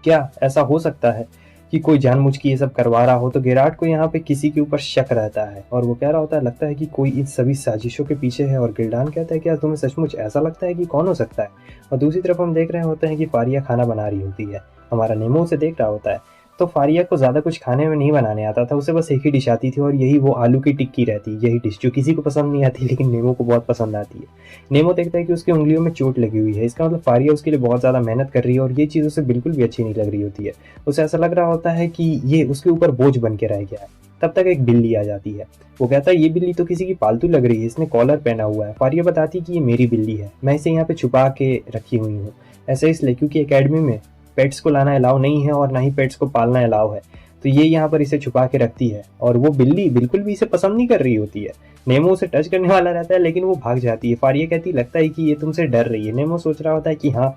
क्या ऐसा हो सकता है कि कोई जानबूझ के ये सब करवा रहा हो। तो गेराट को यहाँ पे किसी के ऊपर शक रहता है और वो कह रहा होता है लगता है कि कोई इन सभी साजिशों के पीछे है। और गिल्डान कहता है क्या तुम्हें सचमुच ऐसा लगता है कि कौन हो सकता है। और दूसरी तरफ हम देख रहे होते हैं कि फारिया खाना बना रही होती है, हमारा नेमो उसे देख रहा होता है। तो फारिया को ज़्यादा कुछ खाने में नहीं बनाने आता था, उसे बस एक ही डिश आती थी और यही वो आलू की टिक्की रहती, यही डिश जो किसी को पसंद नहीं आती लेकिन नेमो को बहुत पसंद आती है। नेमो देखता है कि उसकी उंगलियों में चोट लगी हुई है, इसका मतलब फारिया उसके लिए बहुत ज़्यादा मेहनत कर रही है और ये चीज़ उसे बिल्कुल भी अच्छी नहीं लग रही होती है। उसे ऐसा लग रहा होता है कि ये उसके ऊपर बोझ बन के रह गया है। तब तक एक बिल्ली आ जाती है। वो कहता है ये बिल्ली तो किसी की पालतू लग रही है, इसने कॉलर पहना हुआ है। फारिया बताती कि ये मेरी बिल्ली है, मैं इसे यहाँ पे छुपा के रखी हुई हूँ, ऐसा इसलिए क्योंकि एकेडमी में पेट्स को लाना अलाउ नहीं है और ना ही पेट्स को पालना अलाउ है, तो ये यहाँ पर इसे छुपा के रखती है। और वो बिल्ली बिल्कुल भी इसे पसंद नहीं कर रही होती है। नेमो उसे टच करने वाला रहता है लेकिन वो भाग जाती है। फारिया कहती लगता है कि ये तुमसे डर रही है। नेमो सोच रहा होता है कि हाँ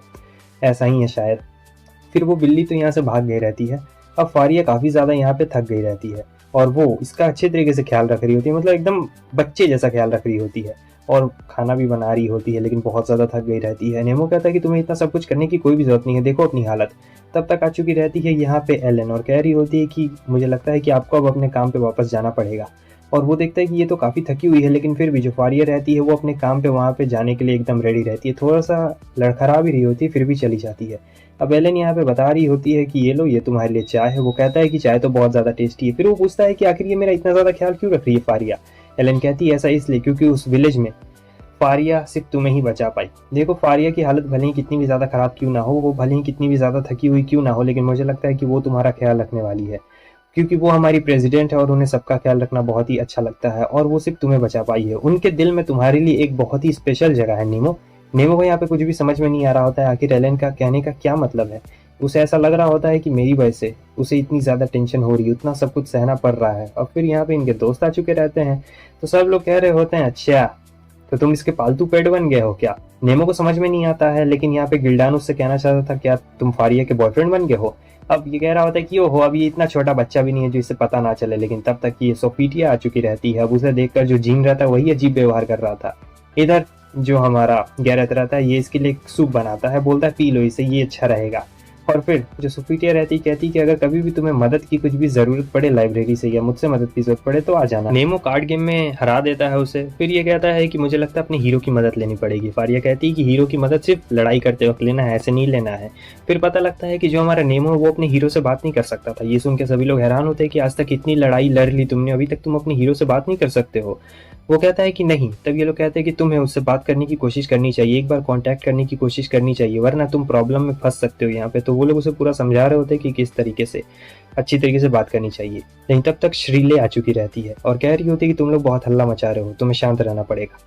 ऐसा ही है शायद। फिर वो बिल्ली तो यहाँ से भाग गई रहती है। अब फारिया काफ़ी ज़्यादा यहाँ पे थक गई रहती है और वो इसका अच्छे तरीके से ख्याल रख रही होती है, मतलब एकदम बच्चे जैसा ख्याल रख रही होती है और खाना भी बना रही होती है, लेकिन बहुत ज़्यादा थक गई रहती है। नेमो कहता है कि तुम्हें इतना सब कुछ करने की कोई भी ज़रूरत नहीं है, देखो अपनी हालत। तब तक आ चुकी रहती है यहाँ पे एलन और कह रही होती है कि मुझे लगता है कि आपको अब अपने काम पे वापस जाना पड़ेगा। और वो देखता है कि ये तो काफ़ी थकी हुई है, लेकिन फिर भी जो फारिया रहती है वो अपने काम पे वहाँ पे जाने के लिए एकदम रेडी रहती है। थोड़ा सा लड़खड़ा भी रही होती है, फिर भी चली जाती है। अब एलन यहाँ पे बता रही होती है कि ये लो, ये तुम्हारे लिए चाय है। वो कहता है कि चाय तो बहुत ज़्यादा टेस्टी है। फिर वो पूछता है कि आखिर ये मेरा इतना ज़्यादा ख्याल क्यों रख रही है फारिया। एलन कहती है ऐसा इसलिए क्योंकि उस विलेज में फारिया सिर्फ तुम्हें ही बचा पाई। देखो फारिया की हालत भले ही कितनी भी ज़्यादा ख़राब क्यों ना हो, वो भले ही कितनी भी ज़्यादा थकी हुई क्यों ना हो, लेकिन मुझे लगता है कि वो तुम्हारा ख्याल रखने वाली है, क्योंकि वो हमारी प्रेसिडेंट है और उन्हें सबका ख्याल रखना बहुत ही अच्छा लगता है और वो सिर्फ तुम्हें बचा पाई है। उनके दिल में तुम्हारे लिए एक बहुत ही स्पेशल जगह है नेमो। नेमो को यहाँ पे कुछ भी समझ में नहीं आ रहा होता है आखिर एलन का कहने का क्या मतलब है। उसे ऐसा लग रहा होता है कि मेरी वजह से उसे इतनी ज़्यादा टेंशन हो रही है, उतना सब कुछ सहना पड़ रहा है। और फिर यहाँ पे इनके दोस्त आ चुके रहते हैं, तो सब लोग कह रहे होते हैं अच्छा तो तुम इसके पालतू पेट बन गए हो क्या। नेमो को समझ में नहीं आता है, लेकिन यहाँ पे गिल्डान उससे कहना चाहता था क्या तुम फारिया के बॉयफ्रेंड बन गए हो। अब ये कह रहा होता है कि ओहो अब ये इतना छोटा बच्चा भी नहीं है जो इसे पता ना चले, लेकिन तब तक ये सोफिटिया आ चुकी रहती है। अब उसे देखकर जो जीन रहता है वही अजीब व्यवहार कर रहा था। इधर जो हमारा गैरेथ रहता है ये इसके लिए सूप बनाता है, बोलता है पी लो इसे, ये अच्छा रहेगा। और फिर जो सोफिटिया रहती कहती कि अगर कभी भी तुम्हें मदद की कुछ भी ज़रूरत पड़े लाइब्रेरी से या मुझसे मदद की ज़रूरत पड़े तो आ जाना। नेमो कार्ड गेम में हरा देता है उसे। फिर ये कहता है कि मुझे लगता है अपने हीरो की मदद लेनी पड़ेगी। फारिया कहती है कि हीरो की मदद सिर्फ लड़ाई करते वक्त लेना है, ऐसे नहीं लेना है। फिर पता लगता है कि जो हमारा नेमो है वो अपने हीरो से बात नहीं कर सकता था। ये सुन के सभी लोग हैरान होते हैं कि आज तक इतनी लड़ाई लड़ ली तुमने, अभी तक तुम अपने हीरो से बात नहीं कर सकते हो। वो कहता है कि नहीं। तब ये लोग कहते हैं कि तुम्हें उससे बात करने की कोशिश करनी चाहिए, एक बार कांटेक्ट करने की कोशिश करनी चाहिए, वरना तुम प्रॉब्लम में फंस सकते हो यहाँ पे। तो वो लोग उसे पूरा समझा रहे होते हैं कि किस तरीके से अच्छी तरीके से बात करनी चाहिए। लेकिन तब तक श्रीले आ चुकी रहती है और कह रही होती है कि तुम लोग बहुत हल्ला मचा रहे हो, तुम्हें शांत रहना पड़ेगा।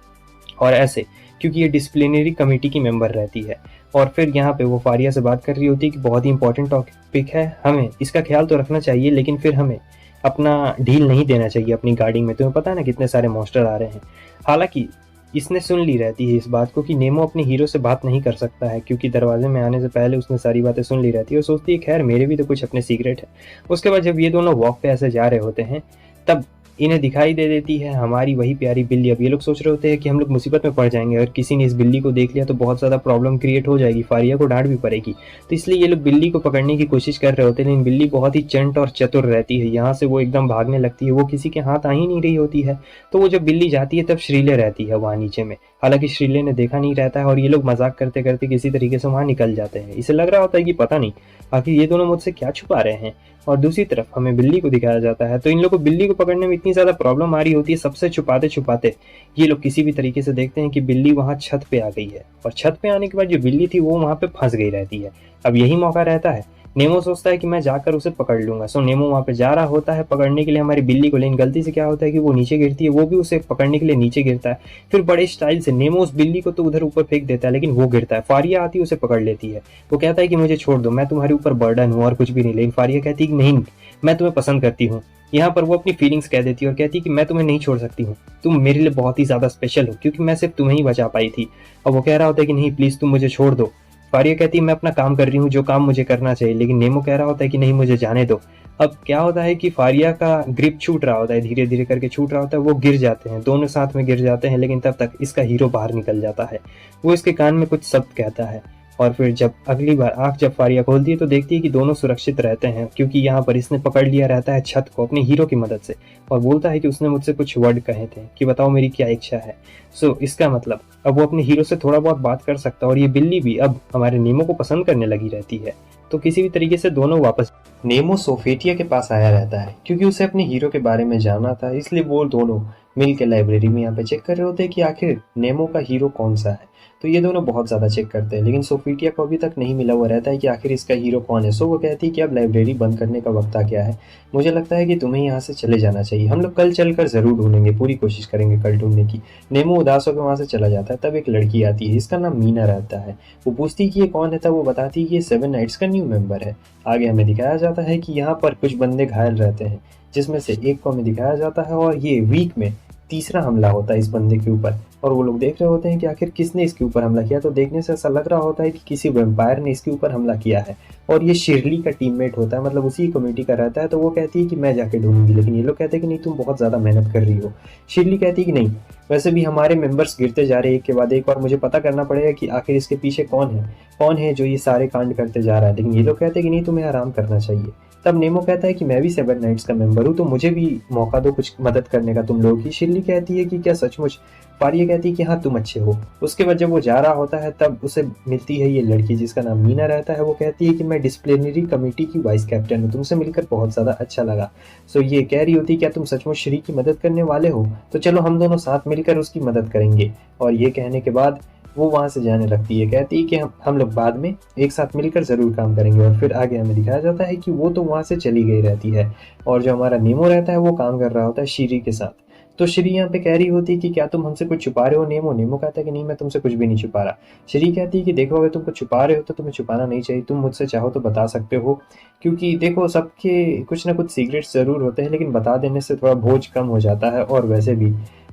और ऐसे क्योंकि ये डिसिप्लिनरी कमेटी की मेंबर रहती है। और फिर यहाँ पे वो फारिया से बात कर रही होती है कि बहुत ही इंपॉर्टेंट टॉपिक है, हमें इसका ख्याल तो रखना चाहिए, लेकिन फिर हमें अपना ढील नहीं देना चाहिए अपनी गार्डिंग में। तुम्हें पता है ना कितने सारे मॉन्स्टर आ रहे हैं। हालांकि इसने सुन ली रहती है इस बात को कि नेमो अपने हीरो से बात नहीं कर सकता है, क्योंकि दरवाजे में आने से पहले उसने सारी बातें सुन ली रहती है और सोचती है खैर मेरे भी तो कुछ अपने सीक्रेट है। उसके बाद जब ये दोनों वॉक पे ऐसे जा रहे होते हैं तब इन्हें दिखाई दे देती है हमारी वही प्यारी बिल्ली। अब ये लोग सोच रहे होते हैं कि हम लोग मुसीबत में पड़ जाएंगे, अगर किसी ने इस बिल्ली को देख लिया तो बहुत ज़्यादा प्रॉब्लम क्रिएट हो जाएगी, फारिया को डांट भी पड़ेगी। तो इसलिए ये लोग बिल्ली को पकड़ने की कोशिश कर रहे होते हैं, लेकिन बिल्ली बहुत ही चंट और चतुर रहती है। यहाँ से वो एकदम भागने लगती है, वो किसी के हाथ आ ही नहीं रही होती है। तो वो जब बिल्ली जाती है तब श्रीले रहती है वहाँ नीचे में, हालांकि श्रीले ने देखा नहीं रहता है और ये लोग मजाक करते करते किसी तरीके से वहाँ निकल जाते हैं। इसे लग रहा होता है कि पता नहीं आखिर ये दोनों मुझसे क्या छुपा रहे हैं। और दूसरी तरफ हमें बिल्ली को दिखाया जाता है, तो इन लोगों को बिल्ली को पकड़ने में इतनी ज़्यादा प्रॉब्लम आ रही होती है, सबसे छुपाते छुपाते ये लोग किसी भी तरीके से देखते हैं कि बिल्ली वहाँ छत पे आ गई है। और छत पे आने के बाद जो बिल्ली थी वो वहाँ पे फंस गई रहती है। अब यही मौका रहता है, नेमो सोचता है कि मैं जाकर उसे पकड़ लूंगा। सो नेमो वहाँ पे जा रहा होता है पकड़ने के लिए हमारी बिल्ली को, लेकिन गलती से क्या होता है कि वो नीचे गिरती है, वो भी उसे पकड़ने के लिए नीचे गिरता है। फिर बड़े स्टाइल से नेमो उस बिल्ली को तो उधर ऊपर फेंक देता है, लेकिन वो गिरता है। फारिया आती है उसे पकड़ लेती है। वो कहता है कि मुझे छोड़ दो, मैं तुम्हारे ऊपर बर्डन हूँ और कुछ भी नहीं। लेकिन फारिया कहती है कि नहीं, मैं तुम्हें पसंद करती हूँ। यहाँ पर वो अपनी फीलिंग्स कह देती है और कहती है कि मैं तुम्हें नहीं छोड़ सकती हूँ, तुम मेरे लिए बहुत ही ज़्यादा स्पेशल हो, क्योंकि मैं सिर्फ तुम्हें ही बचा पाई थी। और वो कह रहा होता है कि नहीं प्लीज़ तुम मुझे छोड़ दो। फारिया कहती है मैं अपना काम कर रही हूँ, जो काम मुझे करना चाहिए। लेकिन नेमो कह रहा होता है कि नहीं मुझे जाने दो। अब क्या होता है कि फारिया का ग्रिप छूट रहा होता है, धीरे धीरे करके छूट रहा होता है, वो गिर जाते हैं, दोनों साथ में गिर जाते हैं। लेकिन तब तक इसका हीरो बाहर निकल जाता है, वो इसके कान में कुछ शब्द कहता है। और फिर जब अगली बार आँख जब फारिया खोलती है तो देखती है कि दोनों सुरक्षित रहते हैं, क्योंकि यहाँ पर इसने पकड़ लिया रहता है छत को अपने हीरो की मदद से। और बोलता है कि उसने मुझसे कुछ वर्ड कहे थे कि बताओ मेरी क्या इच्छा है। सो इसका मतलब अब वो अपने हीरो से थोड़ा बहुत बात कर सकता है। और ये बिल्ली भी अब हमारे नेमो को पसंद करने लगी रहती है। तो किसी भी तरीके से दोनों वापस नेमो सोफेटिया के पास आया रहता है, क्योंकि उसे अपने हीरो के बारे में जानना था। इसलिए वो दोनों मिल के लाइब्रेरी में यहाँ पे चेक कर रहे होते हैं कि आखिर नेमो का हीरो कौन सा है। तो ये दोनों बहुत ज़्यादा चेक करते हैं, लेकिन सोफिटिया को अभी तक नहीं मिला हुआ रहता है कि आखिर इसका हीरो कौन है। सो वो कहती है कि अब लाइब्रेरी बंद करने का वक्त आ गया है, मुझे लगता है कि तुम्हें यहाँ से चले जाना चाहिए, हम लोग कल चल कर ज़रूर ढूंढेंगे, पूरी कोशिश करेंगे कल ढूंढने की। नेमो उदास होकर वहाँ से चला जाता है। तब एक लड़की आती है, इसका नाम मीना रहता है। वो पूछती है कि ये कौन है, तब वो बताती है कि ये 7 नाइट्स का न्यू मेंबर है। आगे हमें दिखाया जाता है कि यहाँ पर कुछ बंदे घायल रहते हैं, जिसमें से एक को हमें दिखाया जाता है और ये वीक में तीसरा हमला होता है इस बंदे के ऊपर। और वो लोग देख रहे होते हैं कि आखिर किसने इसके ऊपर हमला किया। तो देखने से ऐसा लग रहा होता है कि किसी वैम्पायर ने इसके ऊपर हमला किया है, और ये शिरली का टीममेट होता है, मतलब उसी कम्युनिटी का रहता है। तो वो कहती है कि मैं जाके ढूंढूंगी, लेकिन ये लोग कहते हैं कि नहीं, तुम बहुत ज़्यादा मेहनत कर रही हो। शिरली कहती है कि नहीं, वैसे भी हमारे मेंबर्स गिरते जा रहे हैं एक के बाद एक, और मुझे पता करना पड़ेगा कि आखिर इसके पीछे कौन है जो ये सारे कांड करते जा रहा है। लेकिन ये लोग कहते हैं कि नहीं, तुम्हें आराम करना चाहिए। तब नेमो कहता है कि मैं भी 7 नाइट्स का मेंबर हूँ, तो मुझे भी मौका दो कुछ मदद करने का तुम लोगों की। शिरली कहती है कि क्या सचमुच? फारिया कहती है कि हाँ, तुम अच्छे हो। उसके बाद जब वो जा रहा होता है तब उसे मिलती है ये लड़की जिसका नाम मीना रहता है। वो कहती है कि मैं डिसिप्लिनरी कमेटी की वाइस कैप्टन हूँ, तुमसे मिलकर बहुत ज़्यादा अच्छा लगा। सो ये कह रही होती है, क्या तुम सचमुच श्री की मदद करने वाले हो? तो चलो हम दोनों साथ मिलकर उसकी मदद करेंगे। और ये कहने के बाद वो वहाँ से जाने लगती है, कहती है कि हम लोग बाद में एक साथ मिलकर ज़रूर काम करेंगे। और फिर आगे हमें दिखाया जाता है कि वो तो वहाँ से चली गई रहती है, और जो हमारा नेमो रहता है वो काम कर रहा होता है श्री के साथ। तो श्री यहाँ पे कह रही होती है कि क्या तुम हमसे कुछ छुपा रहे हो नेमो? नेमो कहता है कि नहीं, मैं तुमसे कुछ भी नहीं छुपा रहा। श्री कहती है कि देखो, अगर तुम कुछ छुपा रहे हो तो तुम्हें छुपाना नहीं चाहिए, तुम मुझसे चाहो तो बता सकते हो, क्योंकि देखो सबके कुछ ना कुछ सीक्रेट्स ज़रूर होते हैं, लेकिन बता देने से थोड़ा बोझ कम हो जाता है। और वैसे भी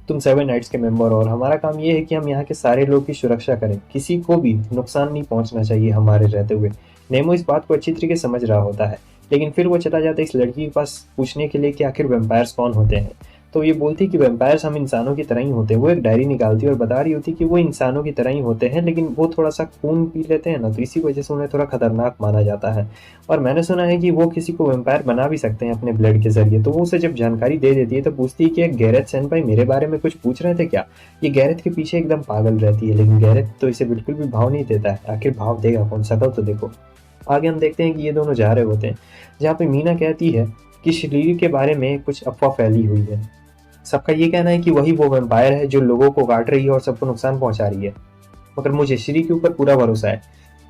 तुम 7 नाइट्स के मेंबर हो, और हमारा काम ये है कि हम यहाँ के सारे लोग की सुरक्षा करें, किसी को भी नुकसान नहीं पहुँचना चाहिए हमारे रहते हुए। नेमो इस बात को अच्छी तरीके से समझ रहा होता है, लेकिन फिर वो चला जाता है इस लड़की के पास पूछने के लिए कि आखिर वेम्पायर्स कौन होते हैं। तो ये बोलती कि वेम्पायर्स हम इंसानों की तरह ही होते हैं। वो एक डायरी निकालती है और बता रही होती कि वो इंसानों की तरह ही होते हैं, लेकिन वो थोड़ा सा खून पी लेते हैं ना, तो इसी वजह से उन्हें थोड़ा खतरनाक माना जाता है। और मैंने सुना है कि वो किसी को वेम्पायर बना भी सकते हैं अपने ब्लड के जरिए। तो वो उसे जब जानकारी दे देती है तो पूछती है कि गैरेथ सेनपाई मेरे बारे में कुछ पूछ रहे थे क्या? ये गैरेथ के पीछे एकदम पागल रहती है, लेकिन गैरेथ तो इसे बिल्कुल भी भाव नहीं देता है। आखिर भाव देगा कौन? शकल तो देखो। आगे हम देखते हैं कि ये दोनों जा रहे होते हैं, जहाँ पे मीना कहती है कि शरीर के बारे में कुछ अफवाह फैली हुई है। सबका ये कहना है कि वही वो वैम्पायर है जो लोगों को काट रही है और सबको नुकसान पहुंचा रही है, मगर मुझे श्री के ऊपर पूरा भरोसा है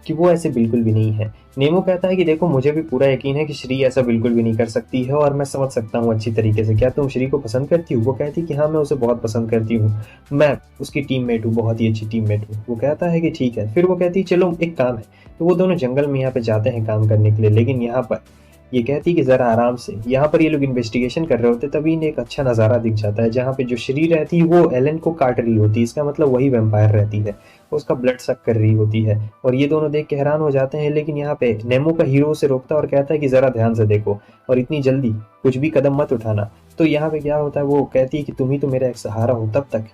कि वो ऐसे बिल्कुल भी नहीं है। नेमो कहता है कि देखो, मुझे भी पूरा यकीन है कि श्री ऐसा बिल्कुल भी नहीं कर सकती है, और मैं समझ सकता हूँ अच्छी तरीके से। क्या तुम श्री को पसंद करती हो? वो कहती है कि हाँ, मैं उसे बहुत पसंद करती हूँ, मैं उसकी टीममेट हूँ, बहुत ही अच्छी टीममेट हूँ। वो कहता है कि ठीक है। फिर वो कहती है चलो एक काम है। तो वो दोनों जंगल में यहाँ पे जाते हैं काम करने के लिए, लेकिन यहाँ पर ये कहती कि ज़रा आराम से। यहाँ पर ये लोग इन्वेस्टिगेशन कर रहे होते, तभी इन्हें एक अच्छा नज़ारा दिख जाता है, जहाँ पे जो श्री रहती है वो एलन को काट रही होती है। इसका मतलब वही वैम्पायर रहती है, उसका ब्लड सक कर रही होती है। और ये दोनों देख के हैरान हो जाते हैं, लेकिन यहाँ पे नेमो का हीरो उसे रोकता है और कहता है कि ज़रा ध्यान से देखो, और इतनी जल्दी कुछ भी कदम मत उठाना। तो यहाँ पे क्या होता है, वो कहती है कि तुम ही तो मेरा एक सहारा हो। तब तक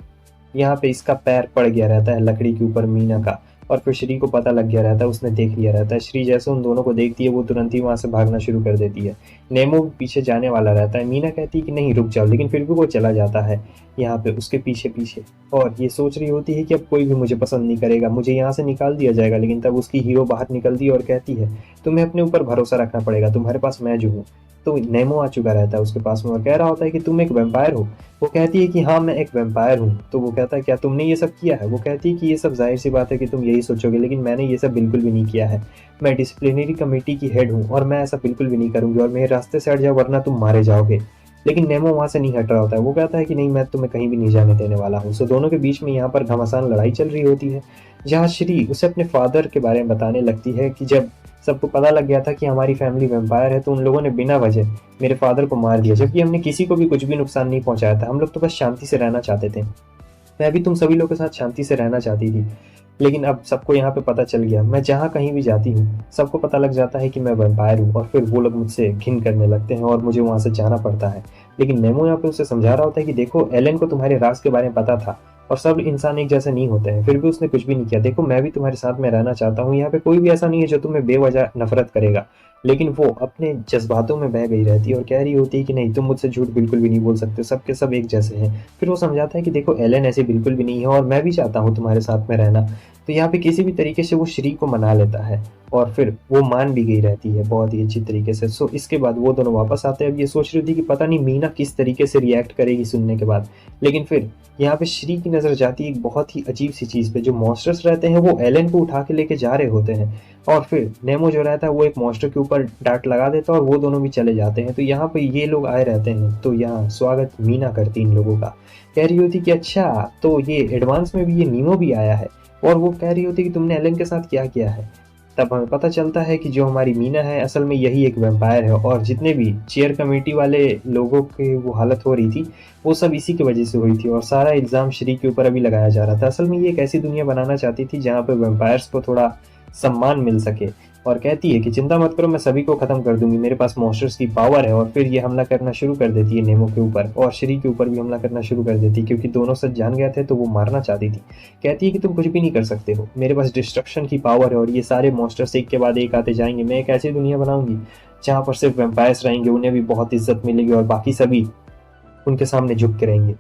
यहाँ पे इसका पैर पड़ गया रहता है लकड़ी के ऊपर, मीना का, और फिर श्री को पता लग गया रहता है, उसने देख लिया रहता है। श्री जैसे उन दोनों को देखती है वो तुरंत ही वहाँ से भागना शुरू कर देती है। नेमो भी पीछे जाने वाला रहता है। मीना कहती है कि नहीं, रुक जाओ, लेकिन फिर भी वो चला जाता है यहाँ पे उसके पीछे पीछे, और ये सोच रही होती है कि अब कोई भी मुझे पसंद नहीं करेगा, मुझे यहाँ से निकाल दिया जाएगा। लेकिन तब उसकी हीरो बाहर निकलती है और कहती है तुम्हें अपने ऊपर भरोसा रखना पड़ेगा, तुम्हारे पास मैं जो हूँ। तो नेमो आ चुका रहता है उसके पास में और कह रहा होता है कि तुम एक वैम्पायर हो। वो कहती है कि हाँ, मैं एक वैम्पायर हूँ। तो वो कहता है क्या तुमने ये सब किया है? वो कहती है कि ये सब जाहिर सी बात है कि तुम यही सोचोगे, लेकिन मैंने ये सब बिल्कुल भी नहीं किया है। मैं डिसिप्लिनरी कमेटी की हेड हूँ और मैं ऐसा बिल्कुल भी नहीं करूँगी, और मेरे रास्ते से हट जाओ वरना तुम मारे जाओगे। लेकिन नेमो वहाँ से नहीं हट रहा होता है। वो कहता है कि नहीं, मैं तुम्हें कहीं भी नहीं जाने देने वाला हूँ। सो दोनों के बीच में यहाँ पर घमासान लड़ाई चल रही होती है, जहाँ श्री उसे अपने फादर के बारे में बताने लगती है कि जब सबको पता लग गया था कि हमारी फैमिली वैम्पायर है, तो उन लोगों ने बिना वजह मेरे फादर को मार दिया, जबकि हमने किसी को भी कुछ भी नुकसान नहीं पहुंचाया था। हम लोग तो बस शांति से रहना चाहते थे। मैं भी तुम सभी लोगों के साथ शांति से रहना चाहती थी, लेकिन अब सबको यहाँ पे पता चल गया। मैं जहाँ कहीं भी जाती हूँ सबको पता लग जाता है कि मैं वैम्पायर हूँ, और फिर वो लोग मुझसे घिन करने लगते हैं और मुझे वहाँ से जाना पड़ता है। लेकिन नेमो यहाँ पे उसे समझा रहा होता है कि देखो, एलन को तुम्हारे राज के बारे में पता था, और सब इंसान एक जैसे नहीं होते हैं, फिर भी उसने कुछ भी नहीं किया। देखो, मैं भी तुम्हारे साथ में रहना चाहता हूँ, यहाँ पे कोई भी ऐसा नहीं है जो तुम्हें बेवजह नफरत करेगा। लेकिन वो अपने जज्बातों में बह गई रहती है और कह रही होती है कि नहीं, तुम मुझसे झूठ बिल्कुल भी नहीं बोल सकते, सबके सब एक जैसे हैं। फिर वो समझाता है कि देखो, एलन ऐसे बिल्कुल भी नहीं है, और मैं भी चाहता हूँ तुम्हारे साथ में रहना। तो यहाँ पे किसी भी तरीके से वो श्री को मना लेता है, और फिर वो मान भी गई रहती है बहुत ही अच्छी तरीके से। सो इसके बाद वो दोनों वापस आते हैं। अब ये सोच रही थी कि पता नहीं मीना किस तरीके से रिएक्ट करेगी सुनने के बाद, लेकिन फिर यहाँ पे श्री की नज़र जाती है एक बहुत ही अजीब सी चीज़ पे। जो मॉन्स्टर्स रहते हैं वो एलन को उठा के लेके जा रहे होते हैं, और फिर नेमो जो रहता है वो एक मॉन्स्टर के ऊपर डांट लगा देता है और वो दोनों भी चले जाते हैं। तो यहाँ पे ये लोग आए रहते हैं, तो यहाँ स्वागत मीना करती इन लोगों का। कह रही होती कि अच्छा, तो ये एडवांस में भी ये नीमो भी आया है, और वो कह रही होती कि तुमने एलन के साथ क्या किया है। तब हमें पता चलता है कि जो हमारी मीना है असल में यही एक वैम्पायर है, और जितने भी चेयर कमेटी वाले लोगों की वो हालत हो रही थी वो सब इसी की वजह से हुई थी, और सारा इल्ज़ाम श्री के ऊपर अभी लगाया जा रहा था। असल में ये एक ऐसी दुनिया बनाना चाहती थी जहाँ पे वैम्पायर्स को थोड़ा सम्मान मिल सके, और कहती है कि चिंता मत करो, मैं सभी को खत्म कर दूंगी, मेरे पास मॉन्स्टर्स की पावर है। और फिर ये हमला करना शुरू कर देती है नेमो के ऊपर, और श्री के ऊपर भी हमला करना शुरू कर देती है, क्योंकि दोनों सच जान गए थे तो वो मारना चाहती थी। कहती है कि तुम कुछ भी नहीं कर सकते हो, मेरे पास डिस्ट्रक्शन की पावर है और ये सारे मॉन्स्टर्स एक के बाद एक आते जाएंगे। मैं एक ऐसी दुनिया बनाऊंगी जहाँ पर सिर्फ वैम्पायर्स रहेंगे, उन्हें भी बहुत इज्जत मिलेगी और बाकी सभी उनके सामने झुक के रहेंगे।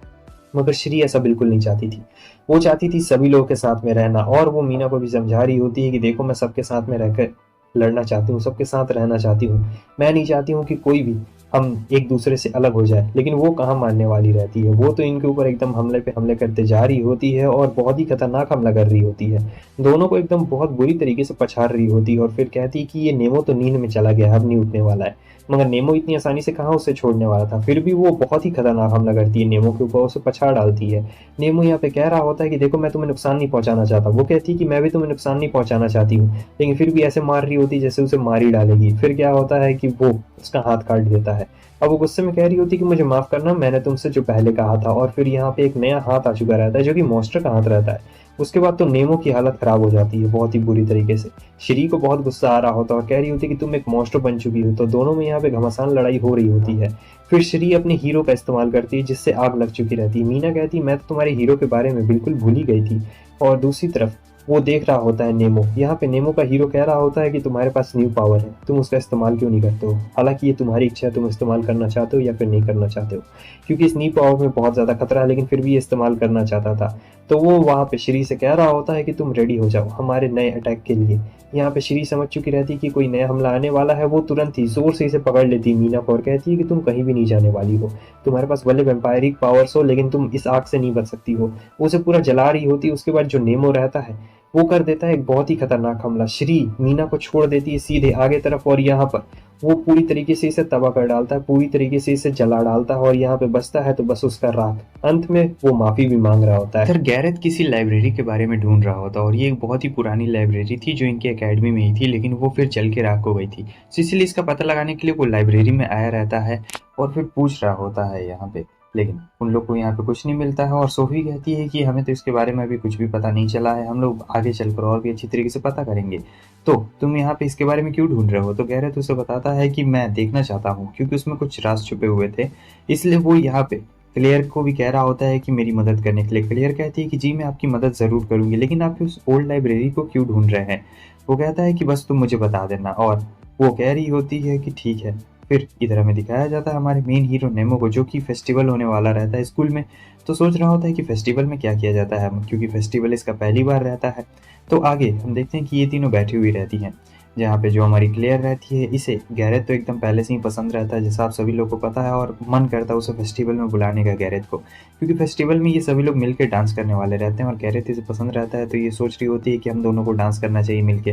मगर श्री ऐसा बिल्कुल नहीं चाहती थी। वो चाहती थी सभी लोगों के साथ में रहना, और वो मीना को भी समझा रही होती है कि देखो मैं सबके साथ में रहकर लड़ना चाहती हूँ, सबके साथ रहना चाहती हूँ, मैं नहीं चाहती हूँ कि कोई भी हम एक दूसरे से अलग हो जाए। लेकिन वो कहाँ मानने वाली रहती है, वो तो इनके ऊपर एकदम हमले पे हमले करते जा रही होती है और बहुत ही खतरनाक हमला कर रही होती है, दोनों को एकदम बहुत बुरी तरीके से पछाड़ रही होती है। और फिर कहती है कि ये नेमो तो नींद में चला गया, अब नहीं उठने वाला है। मगर नेमो इतनी आसानी से कहाँ उसे छोड़ने वाला था, फिर भी वो बहुत ही खतरनाक हमला करती है नेमो के ऊपर, उसे पछाड़ डालती है। नेमो यहाँ पे कह रहा होता है कि देखो मैं तुम्हें नुकसान नहीं पहुंचाना चाहता, वो कहती है कि मैं भी तुम्हें नुकसान नहीं पहुंचाना चाहती हूँ, लेकिन फिर भी ऐसे मार रही होती जैसे उसे मार ही डालेगी। फिर क्या होता है कि वो उसका हाथ काट देता है। अब वो गुस्से में कह रही होती कि मुझे माफ करना, मैंने तुमसे जो पहले कहा था। और फिर यहाँ पे एक नया हाथ आ चुका रहता है जो कि मॉन्स्टर का हाथ रहता है। उसके बाद तो नेमो की हालत खराब हो जाती है बहुत ही बुरी तरीके से। श्री को बहुत गुस्सा आ रहा होता है और कह रही होती कि तुम एक मॉन्स्टर बन चुकी हो, तो दोनों में यहाँ पे घमासान लड़ाई हो रही होती है। फिर श्री अपने हीरो का इस्तेमाल करती है जिससे आग लग चुकी रहती है। मीना कहती है मैं तो तुम्हारे हीरो के बारे में बिल्कुल भूल ही गई थी। और दूसरी तरफ वो देख रहा होता है नेमो, यहाँ पे नेमो का हीरो कह रहा होता है कि तुम्हारे पास न्यू पावर है, तुम उसका इस्तेमाल क्यों नहीं करते हो। हालांकि ये तुम्हारी इच्छा है, तुम इस्तेमाल करना चाहते हो या फिर नहीं करना चाहते हो, क्योंकि इस न्यू पावर में बहुत ज़्यादा खतरा है, लेकिन फिर भी ये इस्तेमाल करना चाहता था। तो वो वहाँ पे श्री से कह रहा होता है कि तुम रेडी हो जाओ हमारे नए अटैक के लिए। यहाँ पे श्री समझ चुकी रहती कि कोई नया हमला आने वाला है, वो तुरंत ही जोर से इसे पकड़ लेती मीना को और कहती है कि तुम कहीं भी नहीं जाने वाली हो, तुम्हारे पास भले वैम्पायरिक पावर्स हो लेकिन तुम इस आग से नहीं बच सकती हो। वो उसे पूरा जला रही होती है। उसके बाद जो नेमो रहता है वो कर देता है एक बहुत ही खतरनाक हमला। श्री मीना को छोड़ देती है सीधे आगे तरफ, और यहाँ पर वो पूरी तरीके से इसे तबाह कर डालता है, पूरी तरीके से इसे जला डालता है, और यहाँ पे बचता है तो बस उसका राख। अंत में वो माफी भी मांग रहा होता है। फिर गैरेथ किसी लाइब्रेरी के बारे में ढूंढ रहा होता है, और ये एक बहुत ही पुरानी लाइब्रेरी थी जो इनकी एकेडमी में ही थी, लेकिन वो फिर जल के राख हो गई थी। इसलिए इसका पता लगाने के लिए वो लाइब्रेरी में आया रहता है और फिर पूछ रहा होता है यहाँ पे, लेकिन उन लोग को यहाँ पे कुछ नहीं मिलता है। और सोफी कहती है कि हमें तो इसके बारे में अभी कुछ भी पता नहीं चला है, हम लोग आगे चलकर और भी अच्छी तरीके से पता करेंगे, तो तुम यहाँ पे इसके बारे में क्यों ढूंढ रहे हो। तो गैरेथ उसे बताता है कि मैं देखना चाहता हूँ, क्योंकि उसमें कुछ राज छुपे हुए थे, इसलिए वो यहाँ पे क्लियर को भी कह रहा होता है कि मेरी मदद करने के लिए। क्लियर कहती है कि जी मैं आपकी मदद ज़रूर करूँगी, लेकिन आप उस ओल्ड लाइब्रेरी को क्यों ढूंढ रहे हैं। वो कहता है कि बस तुम मुझे बता देना, और वो कह रही होती है कि ठीक है। फिर इधर हमें दिखाया जाता है हमारे मेन हीरो नेमो को, जो कि फेस्टिवल होने वाला रहता है स्कूल में। तो सोच रहा होता है कि फेस्टिवल में क्या किया जाता है, क्योंकि फेस्टिवल इसका पहली बार रहता है। तो आगे हम देखते हैं कि ये तीनों बैठी हुई रहती हैं, जहाँ पे जो हमारी क्लियर रहती है, इसे गैरेथ तो एकदम पहले से ही पसंद रहता है जैसा आप सभी लोग को पता है, और मन करता है उसे फेस्टिवल में बुलाने का गैरेथ को, क्योंकि फेस्टिवल में ये सभी लोग मिलकर डांस करने वाले रहते हैं और गैरेथ इसे पसंद रहता है। तो ये सोच रही होती है कि हम दोनों को डांस करना चाहिए मिलके।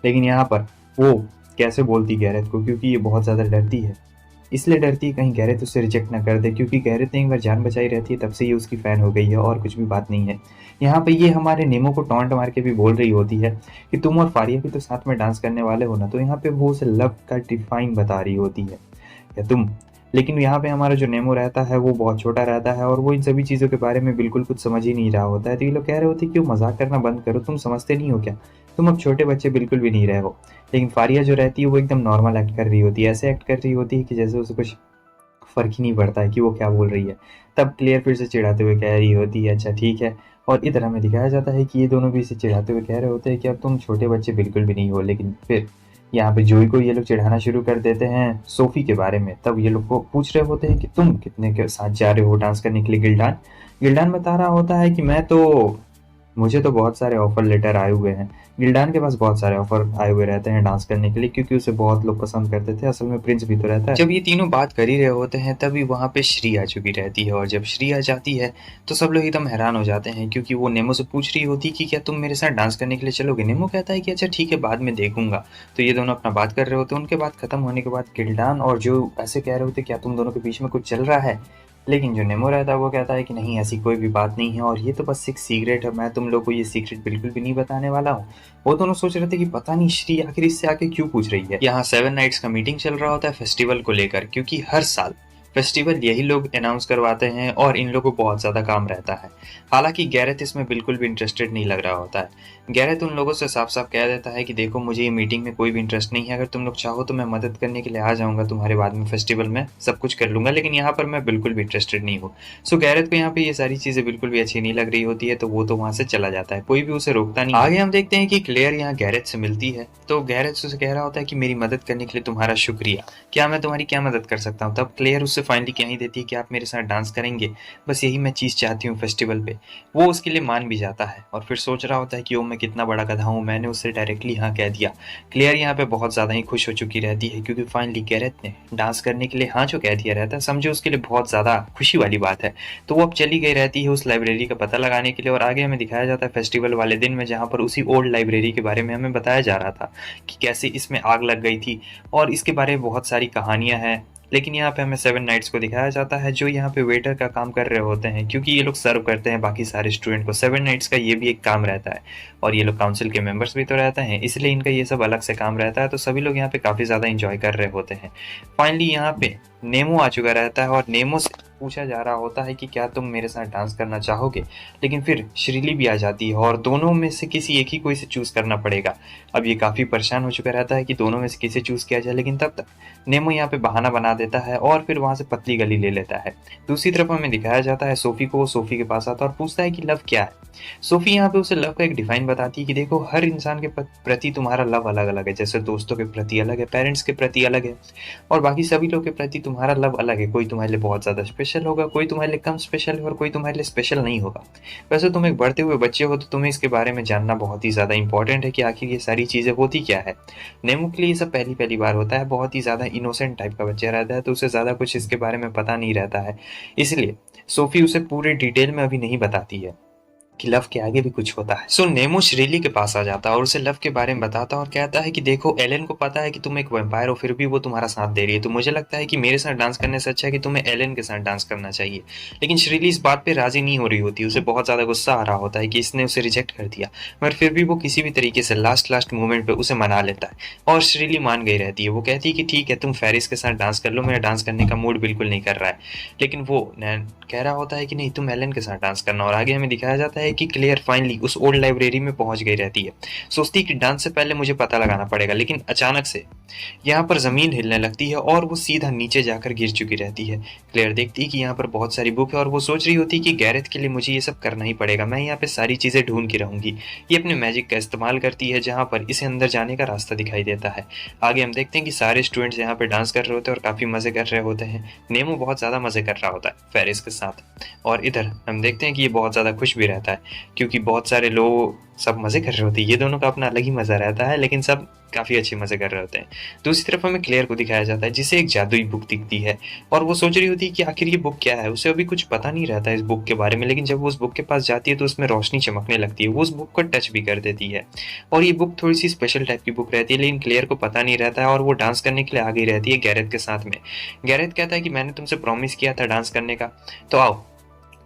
लेकिन यहाँ पर वो कैसे बोलती गैरेथ को, क्योंकि ये बहुत ज़्यादा डरती है, इसलिए डरती है कहीं गैरेथ उससे रिजेक्ट ना कर दे, क्योंकि गैरेथ ने एक बार जान बचाई रहती है, तब से ये उसकी फ़ैन हो गई है और कुछ भी बात नहीं है। यहाँ पे ये हमारे नेमो को टॉन्ट मार के भी बोल रही होती है कि तुम और फारिया भी तो साथ में डांस करने वाले हो ना। तो यहाँ पे वो उसे लव का डिफाइन बता रही होती है या तुम। लेकिन यहाँ पे हमारा जो नेमो रहता है वो बहुत छोटा रहता है और वो इन सभी चीज़ों के बारे में बिल्कुल कुछ समझ ही नहीं रहा होता है। तो ये लोग कह रहे होते हैं कि मजाक करना बंद करो, तुम समझते नहीं हो क्या, तुम अब छोटे बच्चे बिल्कुल भी नहीं रहे हो। लेकिन फारिया जो रहती है वो एकदम नॉर्मल एक्ट कर रही होती है, ऐसे एक्ट कर रही होती है कि जैसे उसे कुछ फ़र्क ही नहीं पड़ता है कि वो क्या बोल रही है। तब क्लियर फिर से चिढ़ाते हुए कह रही होती है अच्छा ठीक है। और इधर हमें दिखाया जाता है कि ये दोनों भी इसे चिढ़ाते हुए कह रहे होते हैं कि अब तुम छोटे बच्चे बिल्कुल भी नहीं हो। लेकिन फिर यहाँ पे जोई को ये लोग चिढ़ाना शुरू कर देते हैं सोफ़ी के बारे में। तब ये लोग को पूछ रहे होते हैं कि तुम कितने के साथ जा रहे हो डांस करने के लिए। गिल्डान बता रहा होता है कि मुझे तो बहुत सारे ऑफर लेटर आए हुए हैं। गिल्डान के पास बहुत सारे ऑफर आए हुए रहते हैं डांस करने के लिए, क्योंकि उसे बहुत लोग पसंद करते थे। असल में प्रिंस भी तो रहता है। जब ये तीनों बात कर ही रहे होते हैं तभी वहाँ पे श्री आ चुकी रहती है, और जब श्री आ जाती है तो सब लोग एकदम हैरान हो जाते हैं, क्योंकि वो नेमो से पूछ रही होती कि क्या तुम मेरे साथ डांस करने के लिए चलोगे। नेमो कहता है कि अच्छा ठीक है बाद में देखूंगा। तो ये दोनों अपना बात कर रहे होते हैं। उनके बात खत्म होने के बाद गिल्डान और जो ऐसे कह रहे होते क्या तुम दोनों के बीच में कुछ चल रहा है। लेकिन जो नेमो रहता है वो कहता है कि नहीं, ऐसी कोई भी बात नहीं है और ये तो बस एक सीक्रेट है, मैं तुम लोग को ये सीक्रेट बिल्कुल भी नहीं बताने वाला हूँ। वो दोनों सोच रहे थे कि पता नहीं श्री आखिर इससे आके क्यों पूछ रही है। यहाँ 7 नाइट्स का मीटिंग चल रहा होता है फेस्टिवल को लेकर, क्योंकि हर साल फेस्टिवल यही लोग अनाउंस करवाते हैं और इन लोगों को बहुत ज़्यादा काम रहता है। हालांकि गैरेथ इसमें बिल्कुल भी इंटरेस्टेड नहीं लग रहा होता है। गैरेथ उन लोगों से साफ साफ कह देता है कि देखो, मुझे ये मीटिंग में कोई भी इंटरेस्ट नहीं है, अगर तुम लोग चाहो तो मैं मदद करने के लिए आ जाऊंगा तुम्हारे बाद में फेस्टिवल में, सब कुछ कर लूंगा, लेकिन यहाँ पर मैं बिल्कुल भी इंटरेस्टेड नहीं हूँ। सो गैरेथ को यहाँ पे ये सारी चीज़ें बिल्कुल भी अच्छी नहीं लग रही होती है, तो वो तो वहाँ से चला जाता है, कोई भी उसे रोकता नहीं। आगे हम देखते हैं कि क्लेयर यहाँ गैरेथ से मिलती है, तो गैरेथ उसे कह रहा होता है कि मेरी मदद करने के लिए तुम्हारा शुक्रिया, क्या मैं तुम्हारी क्या मदद कर सकता हूँ। तब क्लेयर उससे फाइनली कह ही देती है कि आप मेरे साथ डांस करेंगे, बस यही मैं चीज़ चाहती हूँ फेस्टिवल पे। वो उसके लिए मान भी जाता है और फिर सोच रहा होता है कि ओ मैं कितना बड़ा गधा हूँ, मैंने उससे डायरेक्टली हाँ कह दिया। क्लियर यहाँ पे बहुत ज़्यादा ही खुश हो चुकी रहती है, क्योंकि फाइनली गैरेथ ने डांस करने के लिए हाँ जो कह दिया रहता है, समझो उसके लिए बहुत ज़्यादा खुशी वाली बात है। तो वो अब चली गई रहती है उस लाइब्रेरी का पता लगाने के लिए, और आगे हमें दिखाया जाता है फेस्टिवल वाले दिन में, जहाँ पर उसी ओल्ड लाइब्रेरी के बारे में हमें बताया जा रहा था कि कैसे इसमें आग लग गई थी, और इसके बारे में बहुत सारी कहानियाँ हैं। लेकिन यहाँ पे हमें 7 नाइट्स को दिखाया जाता है, जो यहाँ पे वेटर का काम कर रहे होते हैं, क्योंकि ये लोग सर्व करते हैं बाकी सारे स्टूडेंट को। 7 नाइट्स का ये भी एक काम रहता है, और ये लोग काउंसिल के मेंबर्स भी तो रहते हैं, इसलिए इनका ये सब अलग से काम रहता है। तो सभी लोग यहाँ पे काफ़ी ज़्यादा इंजॉय कर रहे होते हैं। फाइनली यहाँ पे नेमो आ चुका रहता है, और नेमो से पूछा जा रहा होता है कि क्या तुम मेरे साथ डांस करना चाहोगे। लेकिन फिर श्रीली भी आ जाती है, और दोनों में से किसी एक ही कोई से चूज़ करना पड़ेगा। अब ये काफ़ी परेशान हो चुका रहता है कि दोनों में से किसे चूज़ किया जाए, लेकिन तब तक नेमो यहाँ पे बहाना बना देता है और फिर वहाँ से पतली गली ले लेता है। दूसरी तरफ हमें दिखाया जाता है सोफ़ी को। सोफ़ी के पास आता है और पूछता है कि लव क्या है। सोफ़ी यहाँ पे उसे लव का एक डिफाइन बताती है कि देखो, हर इंसान के प्रति तुम्हारा लव अलग अलग है, जैसे दोस्तों के प्रति अलग है, पेरेंट्स के प्रति अलग है, और बाकी सभी लोग के प्रति तुम्हारा लव अलग है। कोई तुम्हारे लिए बहुत ज़्यादा स्पेशल होगा, कोई तुम्हारे लिए कम स्पेशल है, और कोई तुम्हारे लिए स्पेशल नहीं होगा। वैसे तुम एक बढ़ते हुए बच्चे हो, तो तुम्हें इसके बारे में जानना बहुत ही ज़्यादा इंपॉर्टेंट है कि आखिर ये सारी चीज़ें होती क्या है। नेमो के लिए ये सब पहली पहली बार होता है, बहुत ही ज़्यादा इनोसेंट टाइप का बच्चा रहता है, तो उसे ज़्यादा कुछ इसके बारे में पता नहीं रहता है, इसलिए सोफ़ी उसे पूरे डिटेल में अभी नहीं बताती है कि लव के आगे भी कुछ होता है। सो नेमो श्रीली के पास आ जाता है और उसे लव के बारे में बताता है, और कहता है कि देखो, एलन को पता है कि तुम एक वैम्पायर हो, फिर भी वो तुम्हारा साथ दे रही है, तो मुझे लगता है कि मेरे साथ डांस करने से अच्छा है कि तुम्हें एलन के साथ डांस करना चाहिए। लेकिन श्रीली इस बात पे राजी नहीं हो रही होती, उसे बहुत ज़्यादा गुस्सा आ रहा होता है कि इसने उसे रिजेक्ट कर दिया, मगर फिर भी वो किसी भी तरीके से लास्ट मोमेंट पे उसे मना लेता है, और श्रीली मान गई रहती है। वो कहती है कि ठीक है, तुम फेरिस के साथ डांस कर लो, मेरा डांस करने का मूड बिल्कुल नहीं कर रहा है। लेकिन वो कह रहा होता है कि नहीं, तुम एलन के साथ डांस करना। और आगे हमें दिखाया जाता है कि क्लेयर फाइनली उस ओल्ड लाइब्रेरी में पहुंच गई रहती है। सोचती है कि डांस से पहले मुझे पता लगाना पड़ेगा, लेकिन अचानक से यहाँ पर जमीन हिलने लगती है और वो सीधा नीचे जाकर गिर चुकी रहती है। क्लेयर देखती है कि यहाँ पर बहुत सारी बुक है, और वो सोच रही होती है कि गैरेथ के लिए मुझे ये सब करना ही पड़ेगा, मैं यहाँ पे सारी चीज़ें ढूंढ के रहूंगी। ये अपने मैजिक का इस्तेमाल करती है, जहाँ पर इसे अंदर जाने का रास्ता दिखाई देता है। आगे हम देखते हैं कि सारे स्टूडेंट्स यहाँ पे डांस कर रहे होते हैं और काफ़ी मज़े कर रहे होते हैं। नेमो बहुत ज़्यादा मज़े कर रहा होता है फेरिस के साथ, और इधर हम देखते हैं कि ये बहुत ज़्यादा खुश भी रहता है, क्योंकि बहुत सारे लोग सब मज़े कर रहे होते हैं। ये दोनों का अपना अलग ही मज़ा रहता है, लेकिन सब काफ़ी अच्छे मज़े कर रहे होते हैं। दूसरी तरफ हमें क्लेयर को दिखाया जाता है, जिसे एक जादुई बुक दिखती है, और वो सोच रही होती है कि आखिर ये बुक क्या है। उसे अभी कुछ पता नहीं रहता है इस बुक के बारे में, लेकिन जब वो उस बुक के पास जाती है तो उसमें रोशनी चमकने लगती है। वो उस बुक को टच भी कर देती है, और ये बुक थोड़ी सी स्पेशल टाइप की बुक रहती है, लेकिन क्लेयर को पता नहीं रहता है, और वो डांस करने के लिए आ गई रहती है गैरेथ के साथ में। गैरेथ कहता है कि मैंने तुमसे प्रॉमिस किया था डांस करने का, तो आओ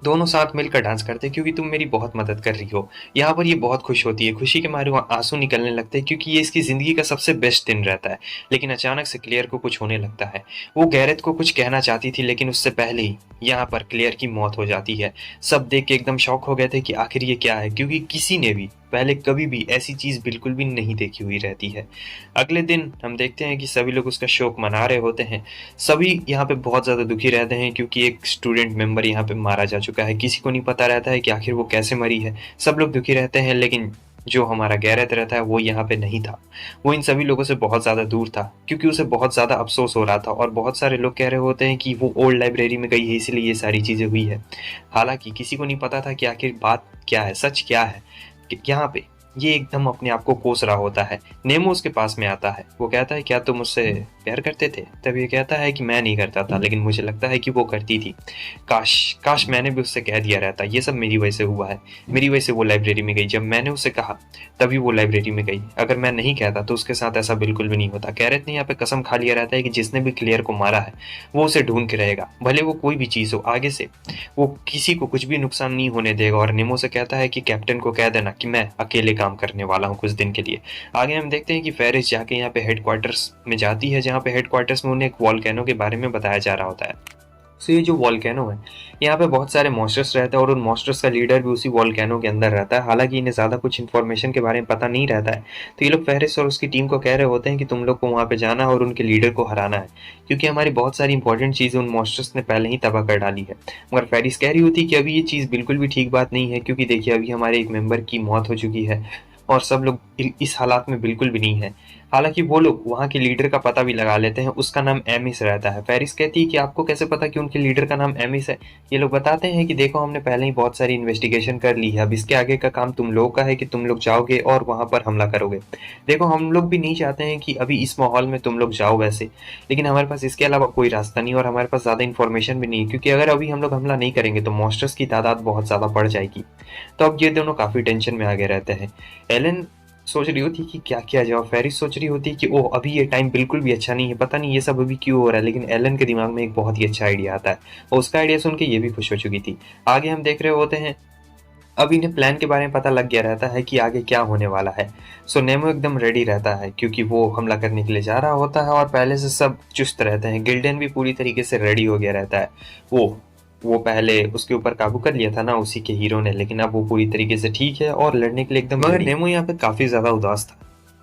दोनों साथ मिलकर डांस करते हैं, क्योंकि तुम मेरी बहुत मदद कर रही हो। यहाँ पर ये बहुत खुश होती है, खुशी के मारे आंसू निकलने लगते हैं, क्योंकि ये इसकी ज़िंदगी का सबसे बेस्ट दिन रहता है। लेकिन अचानक से क्लेयर को कुछ होने लगता है। वो गैरेथ को कुछ कहना चाहती थी, लेकिन उससे पहले ही यहाँ पर क्लेयर की मौत हो जाती है। सब देख के एकदम शॉक हो गए थे कि आखिर ये क्या है, क्योंकि किसी ने भी पहले कभी भी ऐसी चीज़ बिल्कुल भी नहीं देखी हुई रहती है। अगले दिन हम देखते हैं कि सभी लोग उसका शोक मना रहे होते हैं। सभी यहाँ पे बहुत ज़्यादा दुखी रहते हैं, क्योंकि एक स्टूडेंट मेंबर यहाँ पे मारा जा चुका है। किसी को नहीं पता रहता है कि आखिर वो कैसे मरी है। सब लोग दुखी रहते हैं, लेकिन जो हमारा गैरेथ रहता है वो यहाँ पे नहीं था। वो इन सभी लोगों से बहुत ज़्यादा दूर था, क्योंकि उसे बहुत ज़्यादा अफसोस हो रहा था, और बहुत सारे लोग कह रहे होते हैं कि वो ओल्ड लाइब्रेरी में गई है, इसलिए ये सारी चीज़ें हुई है। हालांकि किसी को नहीं पता था कि आखिर बात क्या है, सच क्या है। यहाँ पे ये एकदम अपने आप को कोस रहा होता है। नेमो उसके पास में आता है, वो कहता है क्या तुम मुझसे प्यार करते थे? तब ये कहता है कि मैं नहीं करता था, लेकिन मुझे लगता है कि वो करती थी। काश काश मैंने भी उससे कह दिया रहता। ये सब मेरी वजह से हुआ है। मेरी वजह से वो लाइब्रेरी में गई। जब मैंने उससे कहा तभी वो लाइब्रेरी में गई। अगर मैं नहीं कहता तो उसके साथ ऐसा बिल्कुल भी नहीं होता। कैरेट ने यहाँ पे कसम खा लिया रहता है कि जिसने भी क्लियर को मारा है वो उसे ढूंढ के रहेगा, भले वो कोई भी चीज़ हो। आगे से वो किसी को कुछ भी नुकसान नहीं होने देगा। और नेमो से कहता है कि कैप्टन को कह देना कि मैं अकेले काम करने वाला हूँ कुछ दिन के लिए। आगे हम देखते हैं कि फेरिस जाके यहाँ पे हेडक्वार्टर्स में जाती है, जहाँ पे हेडक्वार्टर्स में उन्हें एक वॉल्केनो के बारे में बताया जा रहा होता है। तो ये जो वॉल्केनो है, यहाँ पे बहुत सारे मॉन्स्टर्स रहते हैं और उन मॉन्स्टर्स का लीडर भी उसी वॉल्केनो के अंदर रहता है। हालांकि इन्हें ज़्यादा कुछ इन्फॉर्मेशन के बारे में पता नहीं रहता है। तो ये लोग फेरिस और उसकी टीम को कह रहे होते हैं कि तुम लोग को वहाँ पे जाना और उनके लीडर को हराना है, क्योंकि हमारी बहुत सारी इंपॉर्टेंट चीज़ें उन मॉन्स्टर्स ने पहले ही तबाह कर डाली है। मगर फेरिस कह रही होती कि अभी ये चीज़ बिल्कुल भी ठीक बात नहीं है, क्योंकि देखिए अभी हमारे एक मेंबर की मौत हो चुकी है और सब लोग इस हालात में बिल्कुल भी नहीं है। हालांकि वो लोग वहाँ के लीडर का पता भी लगा लेते हैं, उसका नाम एमिस रहता है। फेरिस कहती है कि आपको कैसे पता कि उनके लीडर का नाम एमिस है? ये लोग बताते हैं कि देखो हमने पहले ही बहुत सारी इन्वेस्टिगेशन कर ली है, अब इसके आगे का काम तुम लोगों का है कि तुम लोग जाओगे और वहाँ पर हमला करोगे। देखो हम लोग भी नहीं चाहते हैं कि अभी इस माहौल में तुम लोग जाओ वैसे, लेकिन हमारे पास इसके अलावा कोई रास्ता नहीं और हमारे पास ज़्यादा इन्फॉर्मेशन भी नहीं है, क्योंकि अगर अभी हम लोग हमला नहीं करेंगे तो मॉन्स्टर्स की तादाद बहुत ज़्यादा बढ़ जाएगी। तो अब ये दोनों काफ़ी टेंशन में आगे रहते हैं। एलन सोच रही होती कि क्या किया जाए, फेरिस सोच रही होती कि ओह अभी ये टाइम बिल्कुल भी अच्छा नहीं है, पता नहीं ये सब अभी क्यों हो रहा है। लेकिन एलन के दिमाग में एक बहुत ही अच्छा आइडिया आता है और उसका आइडिया सुन के ये भी खुश हो चुकी थी। आगे हम देख रहे होते हैं, अब इन्हें प्लान के बारे में पता लग गया रहता है कि आगे क्या होने वाला है। सो नेमो एकदम रेडी रहता है क्योंकि वो हमला करने के लिए जा रहा होता है और पहले से सब चुस्त रहते हैं। गिल्डन भी पूरी तरीके से रेडी हो गया रहता है। वो पहले उसके ऊपर काबू कर लिया था ना उसी के हीरो ने, लेकिन अब वो पूरी तरीके से ठीक है और लड़ने के लिए एकदम। मगर नेमो यहाँ पे काफी ज्यादा उदास था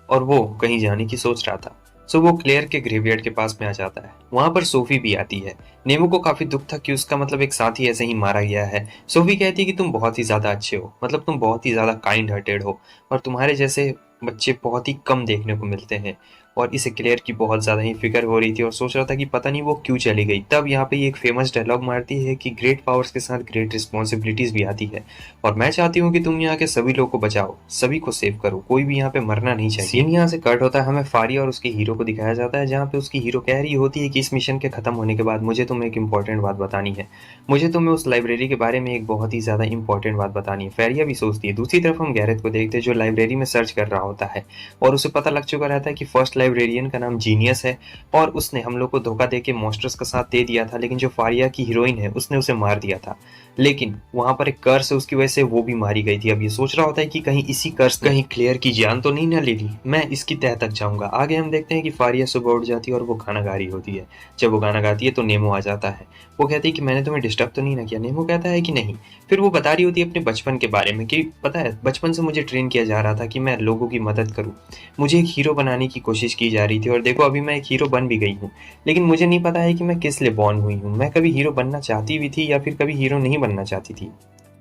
और वो कहीं जाने की सोच रहा था। सो वो क्लेयर के ग्रेवयार्ड के पास में आ जाता है। वहां पर सोफी भी आती है। नेमो को काफी दुख था कि उसका मतलब एक साथी ऐसे ही मारा गया है। सोफी कहती है कि तुम बहुत ही ज्यादा अच्छे हो, मतलब तुम बहुत ही ज्यादा काइंड हार्टेड हो और तुम्हारे जैसे बच्चे बहुत ही कम देखने को मिलते हैं। और इसे क्लेयर की बहुत ज्यादा ही फिक्र हो रही थी और सोच रहा था कि पता नहीं वो क्यों चली गई। तब यहाँ पे एक फेमस डायलॉग मारती है कि ग्रेट पावर्स के साथ ग्रेट रिस्पॉन्सिबिलिटीज भी आती है और मैं चाहती हूँ कि तुम यहाँ के सभी लोगों को बचाओ, सभी को सेव करो, कोई भी यहाँ पे मरना नहीं चाहिए। सीन यहाँ से कट होता है, हमें फारिया और उसके हीरो को दिखाया जाता है, जहाँ पे उसकी हीरो कह रही होती है कि इस मिशन के खत्म होने के बाद मुझे तुम्हें एक इंपॉर्टेंट बात बतानी है, मुझे तुम्हें उस लाइब्रेरी के बारे में एक बहुत ही ज्यादा इंपॉर्टेंट बात बतानी है। फेरिया भी सोचती है। दूसरी तरफ हम गैरेथ को देखते हैं जो लाइब्रेरी में सर्च कर रहा होता है और उसे पता लग चुका रहता है कि फर्स्ट लाइब्रेरियन का नाम जीनियस है और उसने हम लोग को धोखा देके मॉन्स्टर्स का साथ दे दिया था, लेकिन जो फारिया की हीरोइन है उसने उसे मार दिया था। लेकिन वहां पर एक कर्स है, उसकी वजह से वो भी मारी गई थी। अब ये सोच रहा होता है कि कहीं इसी कर्स कहीं क्लियर की जान तो नहीं ना ले ली, मैं इसकी तह तक जाऊंगा। आगे हम देखते हैं कि फारिया सुबह उठ जाती है और वो गाना गा रही होती है। जब वो गाना गाती है तो नेमो आ जाता है। वो कहती है कि मैंने तुम्हें डिस्टर्ब तो नहीं ना किया? नेमो कहता है कि नहीं। फिर वो बता रही होती है अपने बचपन के बारे में कि पता है बचपन से मुझे ट्रेन किया जा रहा था कि मैं लोगों की मदद करूं, मुझे एक हीरो बनाने की कोशिश की जा रही थी और देखो अभी मैं एक हीरो बन भी गई हूँ। लेकिन मुझे नहीं पता है कि मैं किस लिए बॉर्न हुई हूँ, मैं कभी हीरो बनना चाहती भी थी या फिर कभी हीरो नहीं बनना चाहती थी,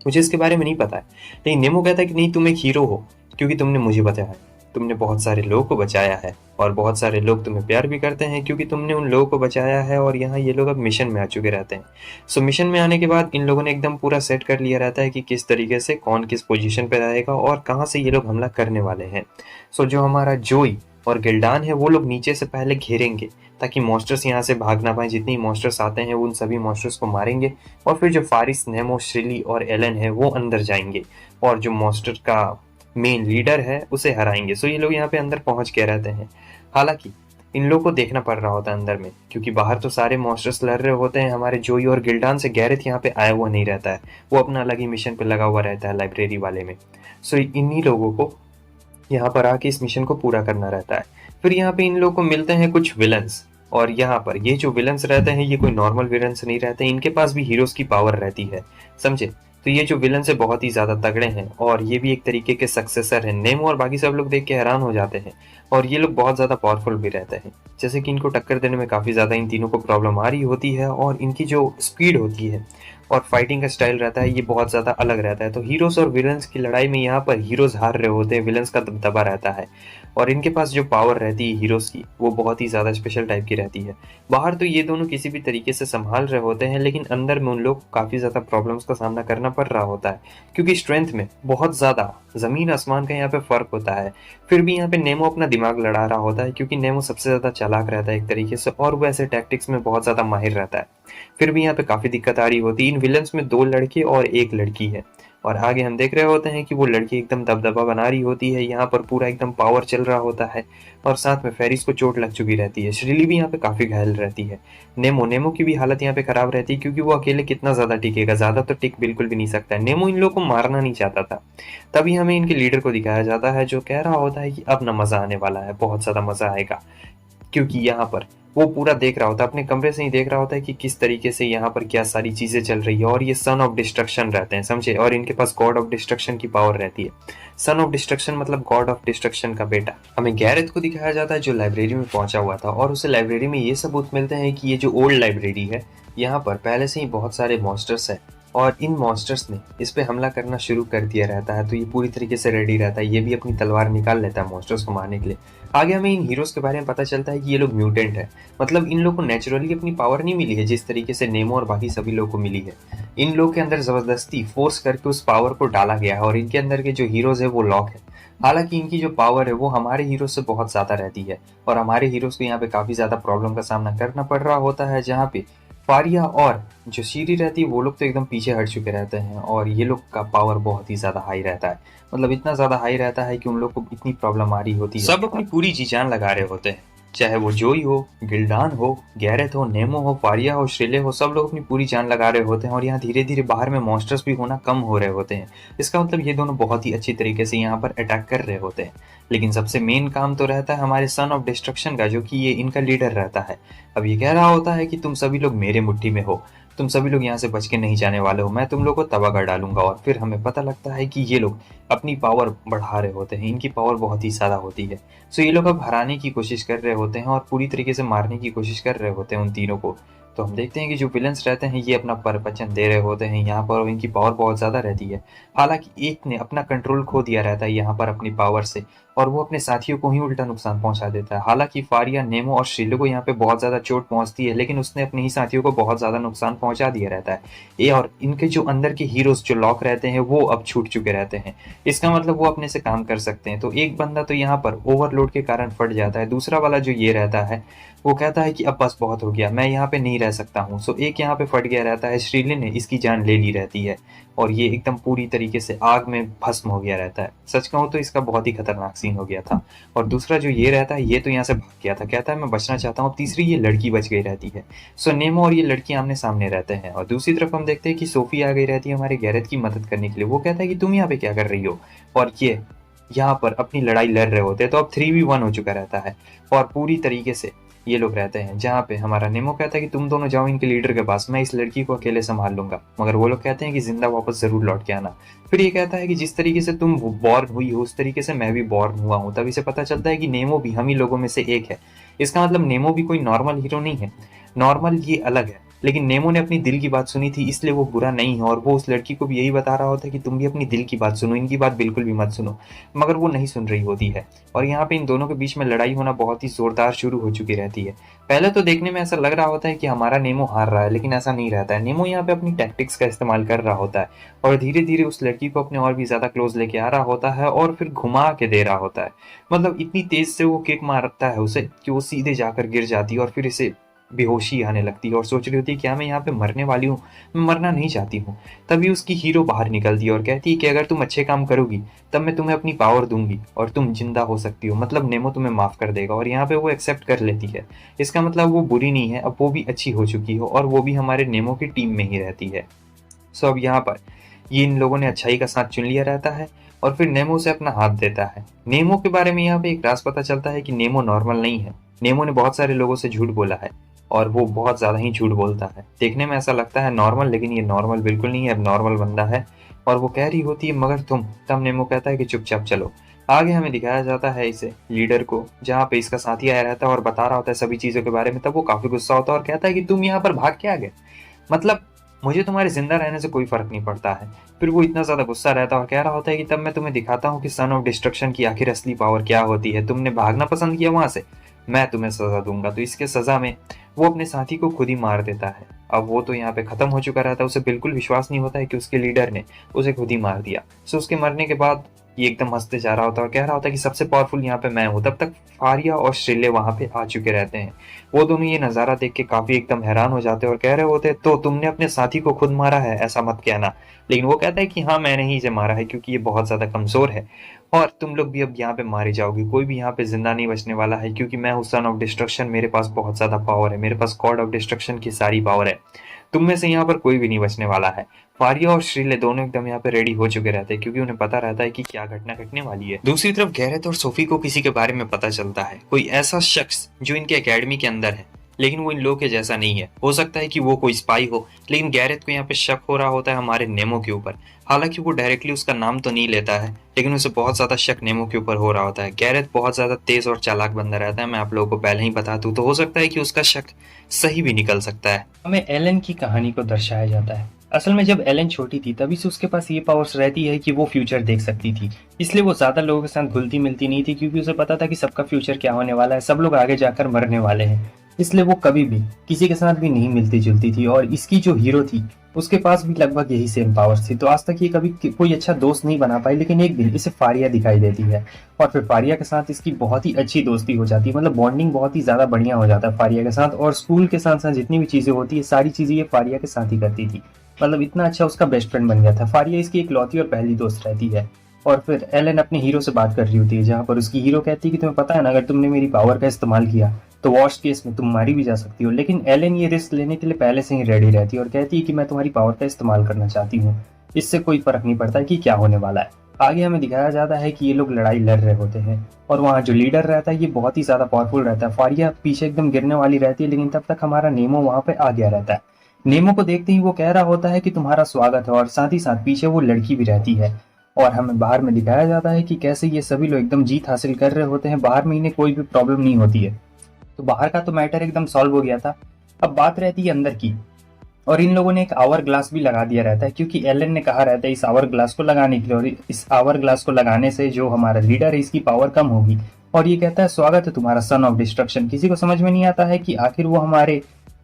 मुझे इसके बारे में नहीं पता है। लेकिन नेमो कहता है कि नहीं तुम एक हीरो हो क्योंकि तुमने मुझे बताया है, तुमने बहुत सारे लोगों को बचाया है और बहुत सारे लोग तुम्हें प्यार भी करते हैं क्योंकि तुमने उन लोगों को बचाया है। और यहाँ ये लोग अब मिशन में आ चुके रहते हैं। सो मिशन में आने के बाद इन लोगों ने एकदम पूरा सेट कर लिया रहता है कि किस तरीके से कौन किस पोजीशन पे रहेगा और कहाँ से ये लोग हमला करने वाले हैं। सो जो हमारा जोई और गिल्डान है वो लोग नीचे से पहले घेरेंगे ताकि मॉन्स्टर्स यहाँ से भाग ना पाए। जितनी मॉन्स्टर्स आते हैं उन सभी मॉन्स्टर्स को मारेंगे और फिर जो फारिस, नेमो, श्रिली और एलन है वो अंदर जाएंगे और जो मॉन्स्टर का मेन लीडर है उसे हराएंगे। सो ये लोग यहाँ पे अंदर पहुंच के रहते हैं। हालांकि इन लोग को देखना पड़ रहा होता है अंदर में, क्योंकि बाहर तो सारे मॉन्स्टर्स लड़ रहे होते हैं हमारे जोई और गिल्डान से। गैरेथ यहाँ पे आया हुआ नहीं रहता है, वो अपना अलग ही मिशन पे लगा हुआ रहता है लाइब्रेरी वाले में। सो इन्हीं लोगों को यहाँ पर आके इस मिशन को पूरा करना रहता है। फिर यहाँ पे इन लोगों को मिलते हैं कुछ विलन्स और यहाँ पर ये जो विलन्स रहते हैं ये कोई नॉर्मल विलन्स नहीं रहते, इनके पास भी हीरोज की पावर रहती है, समझे। तो ये जो विलन से बहुत ही ज्यादा तगड़े हैं और ये भी एक तरीके के सक्सेसर हैं। नेमो और बाकी सब लोग देख के हैरान हो जाते हैं और ये लोग बहुत ज्यादा पावरफुल भी रहते हैं, जैसे कि इनको टक्कर देने में काफी ज्यादा इन तीनों को प्रॉब्लम आ रही होती है और इनकी जो स्पीड होती है और फाइटिंग का स्टाइल रहता है ये बहुत ज़्यादा अलग रहता है। तो हीरोज़ और विलन्स की लड़ाई में यहाँ पर हीरोज़ हार रहे होते हैं, विलन्स का दबदबा रहता है और इनके पास जो पावर रहती है हीरोज़ की वो बहुत ही ज़्यादा स्पेशल टाइप की रहती है। बाहर तो ये दोनों किसी भी तरीके से संभाल रहे होते हैं, लेकिन अंदर में उन लोग को काफ़ी ज़्यादा प्रॉब्लम्स का सामना करना पड़ रहा होता है, क्योंकि स्ट्रेंथ में बहुत ज़्यादा ज़मीन आसमान का यहाँ पे फ़र्क होता है। फिर भी यहाँ पे नेमो अपना दिमाग लड़ा रहा होता है, क्योंकि नेमो सबसे ज़्यादा चालाक रहता है एक तरीके से और वो ऐसे टैक्टिक्स में बहुत ज़्यादा माहिर रहता है। फिर भी यहाँ पे काफ़ी दिक्कत आ रही होती है। इन विलन्स में 2 लड़के और 1 लड़की है और आगे हम देख रहे होते हैं कि वो लड़की एकदम दबदबा बना रही होती है, यहाँ पर पूरा एकदम पावर चल रहा होता है और साथ में फेरिस को चोट लग चुकी रहती है। श्रीली भी यहाँ पे काफ़ी घायल रहती है। नेमो की भी हालत यहाँ पे खराब रहती है, क्योंकि वो अकेले कितना ज़्यादा टिकेगा, ज़्यादा तो टिक बिल्कुल भी नहीं सकता है। नेमो इन लोगों को मारना नहीं चाहता था। तभी हमें इनके लीडर को दिखाया जाता है, जो कह रहा होता है कि अब ना मज़ा आने वाला है, बहुत ज़्यादा मज़ा आएगा। क्योंकि यहाँ पर वो पूरा देख रहा होता है, अपने कमरे से ही देख रहा होता है कि किस तरीके से यहाँ पर क्या सारी चीज़ें चल रही है और ये सन ऑफ डिस्ट्रक्शन रहते हैं, समझे, और इनके पास गॉड ऑफ डिस्ट्रक्शन की पावर रहती है। सन ऑफ डिस्ट्रक्शन मतलब गॉड ऑफ डिस्ट्रक्शन का बेटा। हमें गैरेथ को दिखाया जाता है जो लाइब्रेरी में पहुंचा हुआ था और उसे लाइब्रेरी में ये सबूत मिलते हैं कि ये जो ओल्ड लाइब्रेरी है यहाँ पर पहले से ही बहुत सारे मॉन्स्टर्स हैं और इन मॉन्स्टर्स ने इस पे हमला करना शुरू कर दिया रहता है। तो ये पूरी तरीके से रेडी रहता है, ये भी अपनी तलवार निकाल लेता है मॉन्स्टर्स को मारने के लिए। आगे हमें इन हीरोज़ के बारे में पता चलता है कि ये लोग म्यूटेंट है, मतलब इन लोग को नेचुरली अपनी पावर नहीं मिली है जिस तरीके से नेमो और बाकी सभी लोगों को मिली है। इन लोग के अंदर ज़बरदस्ती फोर्स करके उस पावर को डाला गया है और इनके अंदर के जो हीरोज़ है वो लॉक है। हालांकि इनकी जो पावर है वो हमारे हीरोज़ से बहुत ज़्यादा रहती है और हमारे हीरोज़ को यहाँ पे काफ़ी ज़्यादा प्रॉब्लम का सामना करना पड़ रहा होता है, जहाँ पे फारिया और जो शीरी रहती है वो लोग तो एकदम पीछे हट चुके रहते हैं और ये लोग का पावर बहुत ही ज़्यादा हाई रहता है, मतलब इतना ज़्यादा हाई रहता है कि उन लोग को इतनी प्रॉब्लम आ रही होती है। सब अपनी पूरी जी जान लगा रहे होते हैं, चाहे वो जोई हो, गिल्डान हो, गैरेथ हो, नेमो हो, फारिया हो, श्रेले हो, सब लोग अपनी पूरी जान लगा रहे होते हैं और यहाँ धीरे धीरे बाहर में मॉन्स्टर्स भी होना कम हो रहे होते हैं। इसका मतलब ये दोनों बहुत ही अच्छी तरीके से यहाँ पर अटैक कर रहे होते हैं। लेकिन सबसे मेन काम तो रहता है हमारे सन ऑफ डिस्ट्रक्शन का, जो कि ये इनका लीडर रहता है। अब ये कह रहा होता है कि तुम सभी लोग मेरे मुट्ठी में हो, तुम सभी लोग यहाँ से बच के नहीं जाने वाले हो, मैं तुम लोग को तबाह कर डालूंगा। और फिर हमें पता लगता है कि ये लोग अपनी पावर बढ़ा रहे होते हैं, इनकी पावर बहुत ही ज़्यादा होती है। सो ये लोग अब हराने की कोशिश कर रहे होते हैं और पूरी तरीके से मारने की कोशिश कर रहे होते हैं उन तीनों को। तो हम देखते हैं कि जो विलन्स रहते हैं ये अपना प्रवचन दे रहे होते हैं यहाँ पर और इनकी पावर बहुत ज़्यादा रहती है। हालांकि एक ने अपना कंट्रोल खो दिया रहता है यहाँ पर अपनी पावर से और वो अपने साथियों को ही उल्टा नुकसान पहुंचा देता है। हालांकि फारिया, नेमो और श्रीलो को यहाँ पे बहुत ज़्यादा चोट पहुंचती है, लेकिन उसने अपने ही साथियों को बहुत ज़्यादा नुकसान पहुंचा दिया रहता है। ये और इनके जो अंदर के हीरोज जो लॉक रहते हैं वो अब छूट चुके रहते हैं। इसका मतलब वो अपने से काम कर सकते हैं। तो एक बंदा तो यहाँ पर ओवरलोड के कारण फट जाता है, दूसरा वाला जो ये रहता है वो कहता है कि अब बस बहुत हो गया, मैं यहाँ पे नहीं रह सकता हूँ। सो एक यहाँ पे फट गया रहता है, श्रीले ने इसकी जान ले ली रहती है और ये एकदम पूरी तरीके से आग में भस्म हो गया रहता है। सच कहूँ तो इसका बहुत ही खतरनाक सीन हो गया था। और दूसरा जो ये रहता है ये तो यहाँ से भाग गया था, कहता है मैं बचना चाहता हूँ। तीसरी ये लड़की बच गई रहती है। सो नेमो और ये लड़की आमने सामने रहते हैं और दूसरी तरफ हम देखते हैं कि सोफी आ गई रहती है हमारे गैरेथ की मदद करने के लिए। वो कहता है कि तुम यहाँ पे क्या कर रही हो, और ये यहाँ पर अपनी लड़ाई लड़ रहे होते हैं। तो अब 3v1 हो चुका रहता है और पूरी तरीके से ये लोग रहते हैं, जहाँ पे हमारा नेमो कहता है कि तुम दोनों जाओ इनके लीडर के पास, मैं इस लड़की को अकेले संभाल लूंगा। मगर वो लोग कहते हैं कि जिंदा वापस जरूर लौट के आना। फिर ये कहता है कि जिस तरीके से तुम बॉर्न हुई हो उस तरीके से मैं भी बॉर्न हुआ हूँ। तभी से पता चलता है कि नेमो भी हम ही लोगों में से एक है। इसका मतलब नेमो भी कोई नॉर्मल हीरो नहीं है, नॉर्मल ये अलग है। लेकिन नेमो ने अपनी दिल की बात सुनी थी, इसलिए वो बुरा नहीं है और वो उस लड़की को भी यही बता रहा होता है कि तुम भी अपनी दिल की बात सुनो, इनकी बात बिल्कुल भी मत सुनो। मगर वो नहीं सुन रही होती है और यहाँ पे इन दोनों के बीच में लड़ाई होना बहुत ही जोरदार शुरू हो चुकी रहती है। पहले तो देखने में ऐसा लग रहा होता है कि हमारा नेमो हार रहा है, लेकिन ऐसा नहीं रहता है। नेमो यहाँ पे अपनी टैक्टिक्स का इस्तेमाल कर रहा होता है और धीरे धीरे उस लड़की को अपने और भी ज्यादा क्लोज लेके आ रहा होता है और फिर घुमा के दे रहा होता है। मतलब इतनी तेज से वो किक मारता है उसे कि वो सीधे जाकर गिर जाती है और फिर इसे बेहोशी आने लगती है और सोच रही होती है क्या मैं यहाँ पे मरने वाली हूँ, मैं मरना नहीं चाहती हूँ। तभी उसकी हीरो बाहर निकलती है और कहती है कि अगर तुम अच्छे काम करोगी तब मैं तुम्हें अपनी पावर दूंगी और तुम जिंदा हो सकती हो, मतलब नेमो तुम्हें माफ कर देगा। और यहाँ पे वो एक्सेप्ट कर लेती है। इसका मतलब वो बुरी नहीं है, अब वो भी अच्छी हो चुकी हो और वो भी हमारे नेमो की टीम में ही रहती है। सो अब यहाँ पर ये इन लोगों ने अच्छाई का साथ चुन लिया रहता है और फिर नेमो से अपना हाथ देता है। नेमो के बारे में यहाँ पे एक राज पता चलता है कि नेमो नॉर्मल नहीं है। नेमो ने बहुत सारे लोगों से झूठ बोला है और वो बहुत ज़्यादा ही झूठ बोलता है। देखने में ऐसा लगता है नॉर्मल, लेकिन ये नॉर्मल बिल्कुल नहीं है, अब नॉर्मल बंदा है। और वो कह रही होती है मगर तुम, तब नेमो कहता है कि चुपचाप चलो। आगे हमें दिखाया जाता है इसे लीडर को, जहाँ पे इसका साथी आया रहता है और बता रहा होता है सभी चीज़ों के बारे में। तब वो काफ़ी गुस्सा होता है और कहता है कि तुम यहाँ पर भाग के आ गए, मतलब मुझे तुम्हारे जिंदा रहने से कोई फर्क नहीं पड़ता है। फिर वो इतना ज्यादा गुस्सा रहता है और कह रहा होता है कि तब मैं तुम्हें दिखाता हूँ कि सन ऑफ डिस्ट्रक्शन की आखिर असली पावर क्या होती है। तुमने भागना पसंद किया वहां से, मैं तुम्हें सजा दूंगा। तो इसके सजा में वो अपने साथी को खुद ही मार देता है। अब वो तो यहाँ पे खत्म हो चुका रहता है, उसे बिल्कुल विश्वास नहीं होता है कि उसके लीडर ने उसे खुद ही मार दिया। सो उसके मरने के बाद ये एकदम हंसते जा रहा होता है और कह रहा होता है कि सबसे पावरफुल यहाँ पे मैं हूँ। तब तक फारिया और श्रीले वहां पे आ चुके रहते हैं। वो दोनों ये नजारा देख के काफी एकदम हैरान हो जाते हैं और कह रहे होते हैं, तो तुमने अपने साथी को खुद मारा है, ऐसा मत कहना। लेकिन वो कहता है कि हाँ, मैंने ही इसे मारा है क्योंकि ये बहुत ज्यादा कमजोर है और तुम लोग भी अब यहाँ पे मारे जाओगे। कोई भी यहाँ पे जिंदा नहीं बचने वाला है क्योंकि मैं हूँ सन ऑफ डिस्ट्रक्शन। मेरे पास बहुत ज्यादा पावर है, मेरे पास गॉड ऑफ डिस्ट्रक्शन की सारी पावर है। तुम में से यहाँ पर कोई भी नहीं बचने वाला है। फारिया और श्रीले दोनों एकदम यहाँ पे रेडी हो चुके रहते हैं क्योंकि उन्हें पता रहता है कि क्या घटना घटने वाली है। दूसरी तरफ गैरेथ और सोफी को किसी के बारे में पता चलता है, कोई ऐसा शख्स जो इनके एकेडमी के अंदर है, लेकिन वो इन लोगों के जैसा नहीं है। हो सकता है कि वो कोई स्पाई हो, लेकिन गैरेथ को यहाँ पे शक हो रहा होता है हमारे नेमो के ऊपर। हालांकि वो डायरेक्टली उसका नाम तो नहीं लेता है, लेकिन उसे बहुत ज्यादा शक नेमो के ऊपर हो रहा होता है। गैरेथ बहुत ज्यादा तेज और चालाक बंदा रहता है, मैं आप लोगों को पहले ही बता दूं, तो हो सकता है कि उसका शक सही भी निकल सकता है। हमें एलन की कहानी को दर्शाया जाता है। असल में जब एलन छोटी थी तभी से उसके पास ये पावर्स रहती है कि वो फ्यूचर देख सकती थी, इसलिए वो ज्यादा लोगों के साथ घुलती मिलती नहीं थी क्योंकि उसे पता था कि सबका फ्यूचर क्या होने वाला है, सब लोग आगे जाकर मरने वाले हैं। इसलिए वो कभी भी किसी के साथ भी नहीं मिलती जुलती थी और इसकी जो हीरो थी उसके पास भी लगभग यही सेम पावर्स थी। तो आज तक ये कभी कोई अच्छा दोस्त नहीं बना पाई, लेकिन एक दिन इसे फारिया दिखाई देती है और फिर फारिया के साथ इसकी बहुत ही अच्छी दोस्ती हो जाती है। मतलब बॉन्डिंग बहुत ही ज्यादा बढ़िया हो जाता है फारिया के साथ, और स्कूल के साथ साथ जितनी भी चीजें होती है सारी चीजें ये फारिया के साथ ही करती थी। मतलब इतना अच्छा उसका बेस्ट फ्रेंड बन गया था। फारिया इसकी इकलौती और पहली दोस्त रहती है। और फिर एलन अपने हीरो से बात कर रही होती है जहाँ पर उसकी हीरो कहती है कि तुम्हें पता है ना, अगर तुमने मेरी पावर का इस्तेमाल किया तो वर्स्ट केस में तुम मारी भी जा सकती हो। लेकिन एलन ये रिस्क लेने के लिए पहले से ही रेडी रहती है और कहती है कि मैं तुम्हारी पावर का इस्तेमाल करना चाहती हूँ, इससे कोई फर्क नहीं पड़ता कि क्या होने वाला है। आगे हमें दिखाया जाता है कि ये लोग लड़ाई लड़ रहे होते हैं और वहाँ जो लीडर रहता है ये बहुत ही ज्यादा पावरफुल रहता है। फारिया पीछे एकदम गिरने वाली रहती है, लेकिन तब तक हमारा नेमो वहाँ पे आ गया रहता है। नेमो को देखते ही वो कह रहा होता है कि तुम्हारा स्वागत है, और साथ ही साथ पीछे वो लड़की भी रहती है। और हमें बाहर में दिखाया जाता है कि कैसे ये सभी लोग एकदम जीत हासिल कर रहे होते हैं। बाहर में इन्हें कोई भी प्रॉब्लम नहीं होती है। तो बाहर का तो मैटर एकदम सॉल्व हो गया था। अब बात रहती है अंदर की, और इन लोगों ने एक आवर ग्लास भी लगा दिया रहता है क्योंकि एलन ने कहा रहता है इस आवर ग्लास को लगाने के लिए, और इस आवर ग्लास को लगाने से जो हमारा लीडर है इसकी पावर कम होगी। और ये कहता है स्वागत है तुम्हारा सन ऑफ डिस्ट्रक्शन। किसी को समझ में नहीं आता है कि आखिर वो हमारे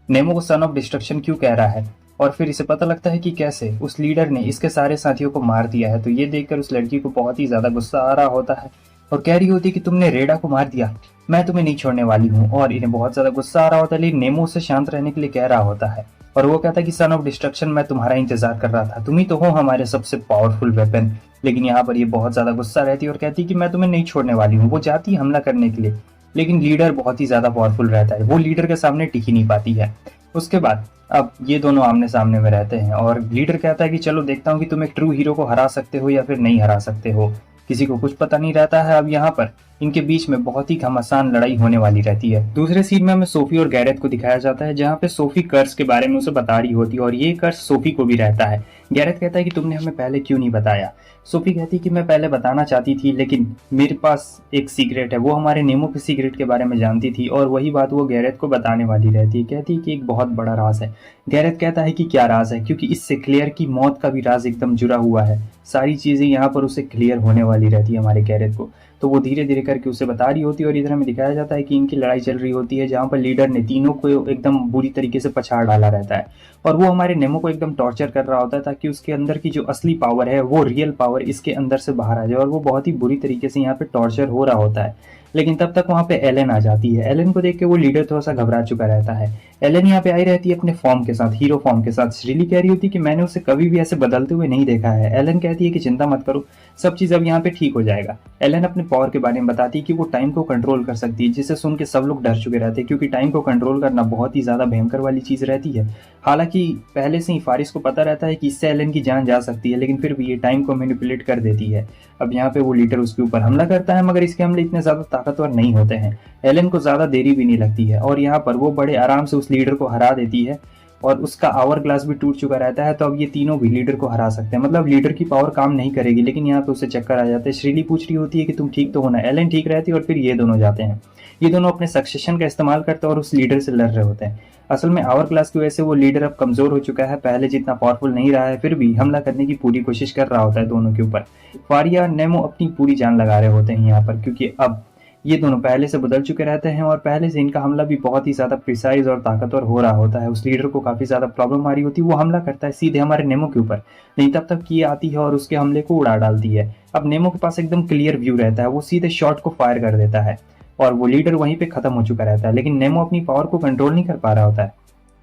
नेमो को सन ऑफ डिस्ट्रक्शन क्यों कह रहा है। और फिर इसे पता लगता है कि कैसे उस लीडर ने इसके सारे साथियों को मार दिया है। तो ये देखकर उस लड़की को बहुत ही ज्यादा गुस्सा आ रहा होता है और कह रही होती है कि तुमने रेडा को मार दिया, मैं तुम्हें नहीं छोड़ने वाली हूँ। और इन्हें बहुत ज्यादा गुस्सा आ रहा होता है, लेकिन नेमो उससे शांत रहने के लिए कह रहा होता है और वो कहता है कि सन ऑफ डिस्ट्रक्शन मैं तुम्हारा इंतजार कर रहा था, तुम ही तो हो हमारे सबसे पावरफुल वेपन। लेकिन यहाँ पर ये बहुत ज्यादा गुस्सा रहती है और कहती है कि मैं तुम्हें नहीं छोड़ने वाली हूँ। वो जाती है हमला करने के लिए, लेकिन लीडर बहुत ही ज्यादा पावरफुल रहता है, वो लीडर के सामने टिक ही नहीं पाती है। उसके बाद अब ये दोनों आमने सामने में रहते हैं और लीडर कहता है कि चलो देखता हूँ कि तुम एक ट्रू हीरो को हरा सकते हो या फिर नहीं हरा सकते हो। किसी को कुछ पता नहीं रहता है। अब यहाँ पर इनके बीच में बहुत ही घमासान लड़ाई होने वाली रहती है। दूसरे सीन में हमें सोफी और गैरेथ को दिखाया जाता है जहाँ पे सोफी कर्स के बारे में उसे बता रही होती है और ये कर्स सोफी को भी रहता है। गैरेथ कहता है कि तुमने हमें पहले क्यों नहीं बताया। सोफी कहती है कि मैं पहले बताना चाहती थी, लेकिन मेरे पास एक सीक्रेट है। वो हमारे नेमो के सीक्रेट के बारे में जानती थी और वही बात वो गैरेथ को बताने वाली रहती है। कहती है कि एक बहुत बड़ा राज है। गैरेथ कहता है कि क्या राज है, क्योंकि इससे क्लेयर की मौत का भी राज एकदम जुड़ा हुआ है। सारी चीजें यहाँ पर उसे क्लियर होने वाली रहती है हमारे गैरेथ को। तो वो धीरे धीरे करके उसे बता रही होती है और इधर हमें दिखाया जाता है कि इनकी लड़ाई चल रही होती है जहाँ पर लीडर ने तीनों को एकदम बुरी तरीके से पछाड़ डाला रहता है और वो हमारे नेमो को एकदम टॉर्चर कर रहा होता है ताकि उसके अंदर की जो असली पावर है, वो रियल पावर इसके अंदर से बाहर आ जाए। और वो बहुत ही बुरी तरीके से यहाँ पे टॉर्चर हो रहा होता है। लेकिन तब तक वहाँ पे एलन आ जाती है। एलन को देख के वो लीडर थोड़ा सा घबरा चुका रहता है। एलन यहाँ पे आई रहती है अपने फॉर्म के साथ, हीरो फॉर्म के साथ। श्रीली कह रही होती है कि मैंने उसे कभी भी ऐसे बदलते हुए नहीं देखा है। एलन कहती है कि चिंता मत करो, सब चीज अब यहाँ पे ठीक हो जाएगा। एलन अपने पावर के बारे में बताती है कि वो टाइम को कंट्रोल कर सकती है, जिसे सुन के सब लोग डर चुके रहते हैं क्योंकि टाइम को कंट्रोल करना बहुत ही ज्यादा भयंकर वाली चीज रहती है। हालांकि पहले से ही फारिस को पता रहता है कि इससे एलन की जान जा सकती है, लेकिन फिर भी ये टाइम को मैनिपुलेट कर देती है। अब यहाँ पे वो लीडर उसके ऊपर हमला करता है, मगर इसके हमले इतने ज्यादा ताकतवर नहीं होते हैं। एलन को ज्यादा देरी भी नहीं लगती है और यहाँ पर वो बड़े आराम से उस लीडर को हरा देती है और उसका आवर ग्लास भी टूट चुका रहता है, तो अब ये तीनों भी लीडर को हरा सकते हैं। मतलब लीडर की पावर काम नहीं करेगी, लेकिन यहाँ पे उसे चक्कर आ जाते हैं। श्रीली पूछ रही होती है कि तुम ठीक तो हो ना, एलन ठीक रहती है और फिर ये दोनों जाते हैं। ये दोनों अपने सक्सेशन का इस्तेमाल करते हैं और उस लीडर से लड़ रहे होते हैं। असल में आवर क्लास की वजह से वो लीडर अब कमजोर हो चुका है, पहले जितना पावरफुल नहीं रहा है, फिर भी हमला करने की पूरी कोशिश कर रहा होता है दोनों के ऊपर। फारिया और नेमो अपनी पूरी जान लगा रहे होते हैं यहाँ पर, क्योंकि अब ये दोनों पहले से बदल चुके रहते हैं और पहले से इनका हमला भी बहुत ही ज्यादा प्रिसाइज और ताकतवर हो रहा होता है। उस लीडर को काफी ज्यादा प्रॉब्लम आ रही होती है, वो हमला करता है सीधे हमारे नेमो के ऊपर, नहीं तब तक ये आती है और उसके हमले को उड़ा डालती है। अब नेमो के पास एकदम क्लियर व्यू रहता है, वो सीधे शॉट को फायर कर देता है और वो लीडर वहीं पे खत्म हो चुका रहता है। लेकिन नेमो अपनी पावर को कंट्रोल नहीं कर पा रहा होता है।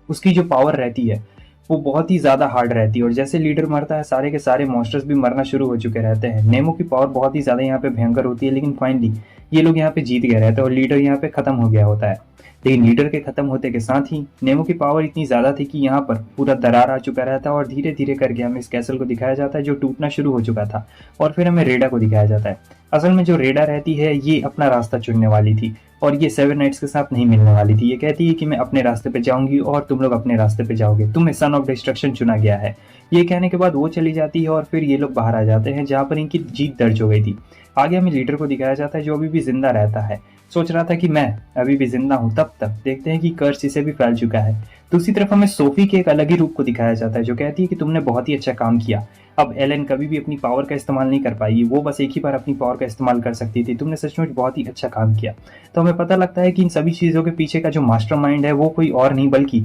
उसकी जो पावर रहती है वो बहुत ही ज्यादा हार्ड रहती है और जैसे लीडर मरता है सारे के सारे मॉन्स्टर्स भी मरना शुरू हो चुके रहते हैं। नेमो की पावर बहुत ही ज्यादा यहाँ पे भयंकर होती है, लेकिन फाइनली ये लोग यहाँ पे जीत गए रहते हैं और लीडर यहाँ पे खत्म हो गया होता है। लेकिन लीडर के खत्म होते के साथ ही नेमो की पावर इतनी ज्यादा थी कि यहाँ पर पूरा दरार आ चुका रहता है और धीरे धीरे करके हमें इस कैसल को दिखाया जाता है जो टूटना शुरू हो चुका था, और फिर हमें रेडा को दिखाया जाता है। असल में जो रेडा रहती है ये अपना रास्ता चुनने वाली थी और ये सेवन नाइट्स के साथ नहीं मिलने वाली थी। ये कहती है कि मैं अपने रास्ते पे जाऊंगी और तुम लोग अपने रास्ते पे जाओगे, तुम्हें सन ऑफ डिस्ट्रक्शन चुना गया है। ये कहने के बाद वो चली जाती है और फिर ये लोग बाहर आ जाते हैं जहाँ पर इनकी जीत दर्ज हो गई थी। आगे हमें लीडर को दिखाया जाता है जो अभी भी जिंदा रहता है, सोच रहा था कि मैं अभी भी जिंदा हूँ। तब तक देखते हैं कि कर्स इसे भी फैल चुका है। दूसरी तरफ हमें सोफी के एक अलग ही रूप को दिखाया जाता है जो कहती है कि तुमने बहुत ही अच्छा काम किया। अब एलन कभी भी अपनी पावर का इस्तेमाल नहीं कर पाएगी, वो बस एक ही बार अपनी पावर का इस्तेमाल कर सकती थी। तुमने सचमुच बहुत ही अच्छा काम किया। तो हमें पता लगता है कि इन सभी चीजों के पीछे का जो मास्टरमाइंड है वो कोई और नहीं बल्कि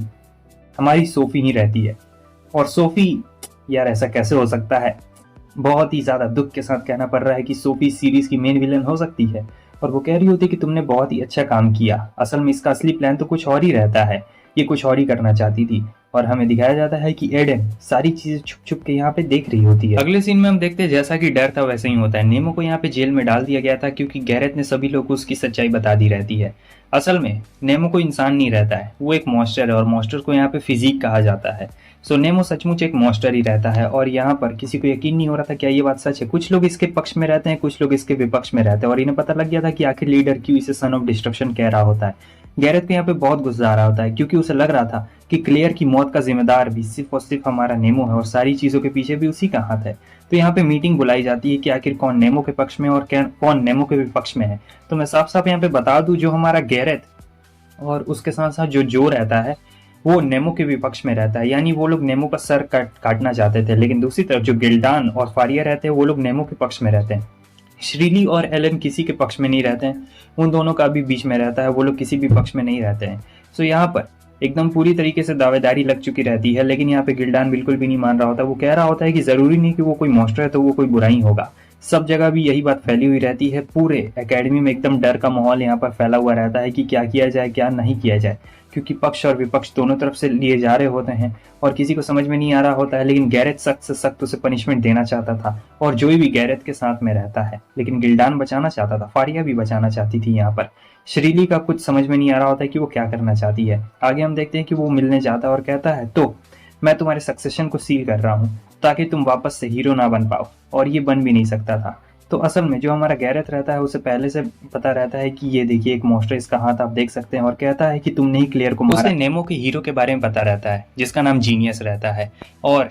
हमारी सोफी ही रहती है। और सोफी, यार ऐसा कैसे हो सकता है, बहुत ही ज्यादा दुख के साथ कहना पड़ रहा है कि सोफी सीरीज की मेन विलन हो सकती है। और वो कह रही होती है कि तुमने बहुत ही अच्छा काम किया। असल में इसका असली प्लान तो कुछ और ही रहता है, ये कुछ और ही करना चाहती थी। और हमें दिखाया जाता है कि एडन सारी चीजें छुप छुप के यहाँ पे देख रही होती है। अगले सीन में हम देखते हैं जैसा कि डर था वैसा ही होता है। नेमो को यहाँ पे जेल में डाल दिया गया था क्योंकि गैरेथ ने सभी लोग को उसकी सच्चाई बता दी रहती है। असल में नेमो को इंसान नहीं रहता है, वो एक मॉन्स्टर है और मॉन्स्टर को यहाँ पे फिजिक कहा जाता है। सो नेमो सचमुच एक मॉन्स्टर ही रहता है और यहाँ पर किसी को यकीन नहीं हो रहा था क्या ये बात सच है। कुछ लोग इसके पक्ष में रहते हैं, कुछ लोग इसके विपक्ष में रहते हैं और इन्हें पता लग गया था कि आखिर लीडर क्यों इसे सन ऑफ डिस्ट्रक्शन कह रहा होता है। गैरेथ को यहाँ पे बहुत गुस्सा आ रहा होता है क्योंकि उसे लग रहा था कि क्लेयर की मौत का जिम्मेदार भी सिर्फ और सिर्फ हमारा नेमो है और सारी चीजों के पीछे भी उसी का हाथ है। तो यहाँ पे मीटिंग बुलाई जाती है कि आखिर कौन नेमो के पक्ष में और कौन नेमो के विपक्ष में है। तो मैं साफ साफ यहाँ पे बता दूं, जो हमारा गैरेथ और उसके साथ साथ जो रहता है वो नेमो के विपक्ष में रहता है, यानी वो लोग नेमो का सर काटना चाहते थे। लेकिन दूसरी तरफ जो गिल्डान और फारिया रहते हैं वो लोग नेमो के पक्ष में रहते हैं। श्रीली और एलन किसी के पक्ष में नहीं रहते हैं, उन दोनों का भी बीच में रहता है, वो लोग किसी भी पक्ष में नहीं रहते हैं। सो यहाँ पर एकदम पूरी तरीके से दावेदारी लग चुकी रहती है। लेकिन यहाँ पे गिल्डान बिल्कुल भी नहीं मान रहा होता, वो कह रहा होता है कि जरूरी नहीं कि वो कोई मॉन्स्टर है तो वो कोई बुरा ही होगा। सब जगह भी यही बात फैली हुई रहती है, पूरे एकेडमी में एकदम डर का माहौल यहाँ पर फैला हुआ रहता है कि क्या किया जाए क्या नहीं किया जाए, क्योंकि पक्ष और विपक्ष दोनों तरफ से लिए जा रहे होते हैं और किसी को समझ में नहीं आ रहा होता है। लेकिन गैरेथ सख्त से सख्त उसे पनिशमेंट देना चाहता था और जोई भी गैरेथ के साथ में रहता है, लेकिन गिल्डान बचाना चाहता था, फारिया भी बचाना चाहती थी। यहाँ पर श्रीली का कुछ समझ में नहीं आ रहा होता है कि वो क्या करना चाहती है। आगे हम देखते हैं कि वो मिलने जाता है और कहता है तो मैं तुम्हारे सक्सेशन को सील कर रहा हूँ ताकि तुम वापस से हीरो ना बन पाओ, और ये बन भी नहीं सकता था। तो असल में जो हमारा गैरेथ रहता है उसे पहले से पता रहता है कि ये देखिए एक मॉन्स्टर इसका हाथ आप देख सकते हैं, और कहता है कि तुमने ही क्लियर को मारा। उसे नेमो के हीरो के बारे में पता रहता है जिसका नाम जीनियस रहता है और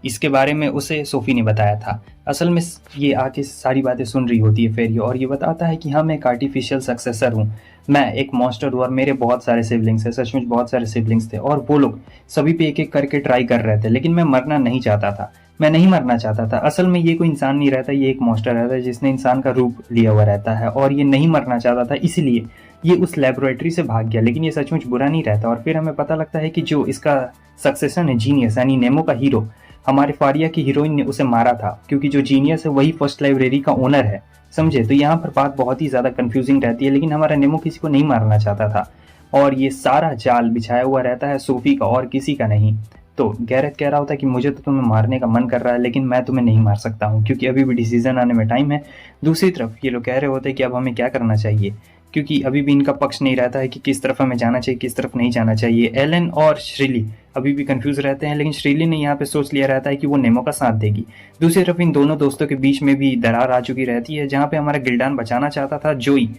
इसके बारे में उसे सोफी ने बताया था। असल में ये आके सारी बातें सुन रही होती है फेरियो और ये बताता है कि हाँ मैं एक आर्टिफिशियल सक्सेसर हूँ, मैं एक मॉन्स्टर हूँ और मेरे बहुत सारे सिबलिंग्स हैं। सचमुच बहुत सारे सिबलिंग्स थे और वो लोग सभी पे एक एक करके ट्राई कर रहे थे, लेकिन मैं मरना नहीं चाहता था, मैं नहीं मरना चाहता था। असल में ये कोई इंसान नहीं रहता, ये एक मॉन्स्टर रहता है जिसने इंसान का रूप लिया हुआ रहता है और ये नहीं मरना चाहता था, इसलिए ये उस लेबोरेटरी से भाग गया। लेकिन ये सचमुच बुरा नहीं रहता और फिर हमें पता लगता है कि जो इसका सक्सेसर है जीनियस यानी नेमो का हीरो, हमारे फारिया की हीरोइन ने उसे मारा था क्योंकि जो जीनियस है वही फर्स्ट लाइब्रेरी का ओनर है, समझे। तो यहाँ पर बात बहुत ही ज्यादा कंफ्यूजिंग रहती है, लेकिन हमारा नेमो किसी को नहीं मारना चाहता था और ये सारा जाल बिछाया हुआ रहता है सोफी का और किसी का नहीं। तो गैरेथ कह रहा होता है कि मुझे तो तुम्हें मारने का मन कर रहा है लेकिन मैं तुम्हें नहीं मार सकता हूँ क्योंकि अभी भी डिसीजन आने में टाइम है। दूसरी तरफ ये लोग कह रहे होते हैं कि अब हमें क्या करना चाहिए, क्योंकि अभी भी इनका पक्ष नहीं रहता है कि किस तरफ हमें जाना चाहिए किस तरफ नहीं जाना चाहिए। एलन और श्रीली अभी भी कंफ्यूज रहते हैं, लेकिन श्रीली ने यहाँ पे सोच लिया रहता है कि वो नेमो का साथ देगी। दूसरी तरफ इन दोनों दोस्तों के बीच में भी दरार आ चुकी रहती है, जहाँ पे हमारा गिल्डान बचाना चाहता था, जोई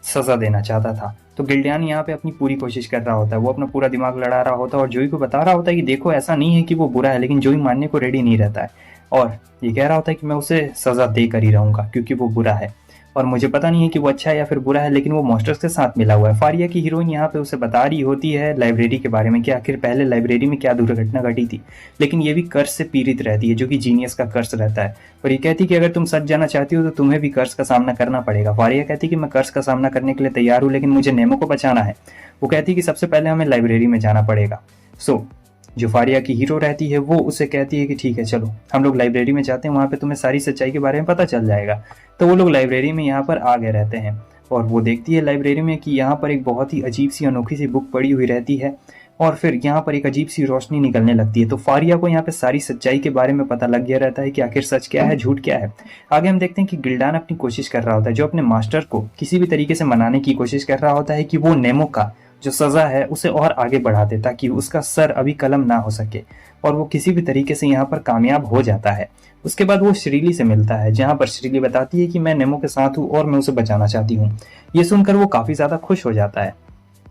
सजा देना चाहता था। तो गिल्डियान यहाँ पे अपनी पूरी कोशिश कर रहा होता है, वो अपना पूरा दिमाग लड़ा रहा होता है और जोई को बता रहा होता है कि देखो ऐसा नहीं है कि वो बुरा है, लेकिन जोई मानने को रेडी नहीं रहता है और ये कह रहा होता है कि मैं उसे सज़ा दे कर ही रहूँगा क्योंकि वो बुरा है और मुझे पता नहीं है कि वो अच्छा है या फिर बुरा है, लेकिन वो मॉन्स्टर्स के साथ मिला हुआ है। फारिया की हीरोइन यहाँ पे उसे बता रही होती है लाइब्रेरी के बारे में कि आखिर पहले लाइब्रेरी में क्या दुर्घटना घटी थी, लेकिन ये भी कर्ज से पीड़ित रहती है जो कि जीनियस का कर्ज रहता है। और ये कहती है कि अगर तुम सच जाना चाहती हो तो तुम्हें भी कर्ज का सामना करना पड़ेगा। फारिया कहती है कि मैं कर्ज का सामना करने के लिए तैयार हूँ, लेकिन मुझे नेमो को बचाना है। वो कहती है कि सबसे पहले हमें लाइब्रेरी में जाना पड़ेगा। जो फारिया की हीरो रहती है वो उसे कहती है कि ठीक है चलो हम लोग लाइब्रेरी में जाते हैं, वहाँ पे तुम्हें सारी सच्चाई के बारे में पता चल जाएगा। तो वो लोग लाइब्रेरी में यहाँ पर आ गए रहते हैं और वो देखती है लाइब्रेरी में कि यहाँ पर एक बहुत ही अजीब सी अनोखी सी बुक पड़ी हुई रहती है और फिर यहाँ पर एक अजीब सी रोशनी निकलने लगती है। तो फारिया को यहाँ पे सारी सच्चाई के बारे में पता लग गया रहता है कि आखिर सच क्या है झूठ क्या है। आगे हम देखते हैं कि गिल्डान अपनी कोशिश कर रहा होता है, जो अपने मास्टर को किसी भी तरीके से मनाने की कोशिश कर रहा होता है कि वो नेमो का जो सज़ा है उसे और आगे बढ़ा दे ताकि उसका सर अभी कलम ना हो सके, और वो किसी भी तरीके से यहाँ पर कामयाब हो जाता है। उसके बाद वो श्रीली से मिलता है, जहाँ पर श्रीली बताती है कि मैं नेमो के साथ हूँ और मैं उसे बचाना चाहती हूँ। ये सुनकर वो काफ़ी ज़्यादा खुश हो जाता है।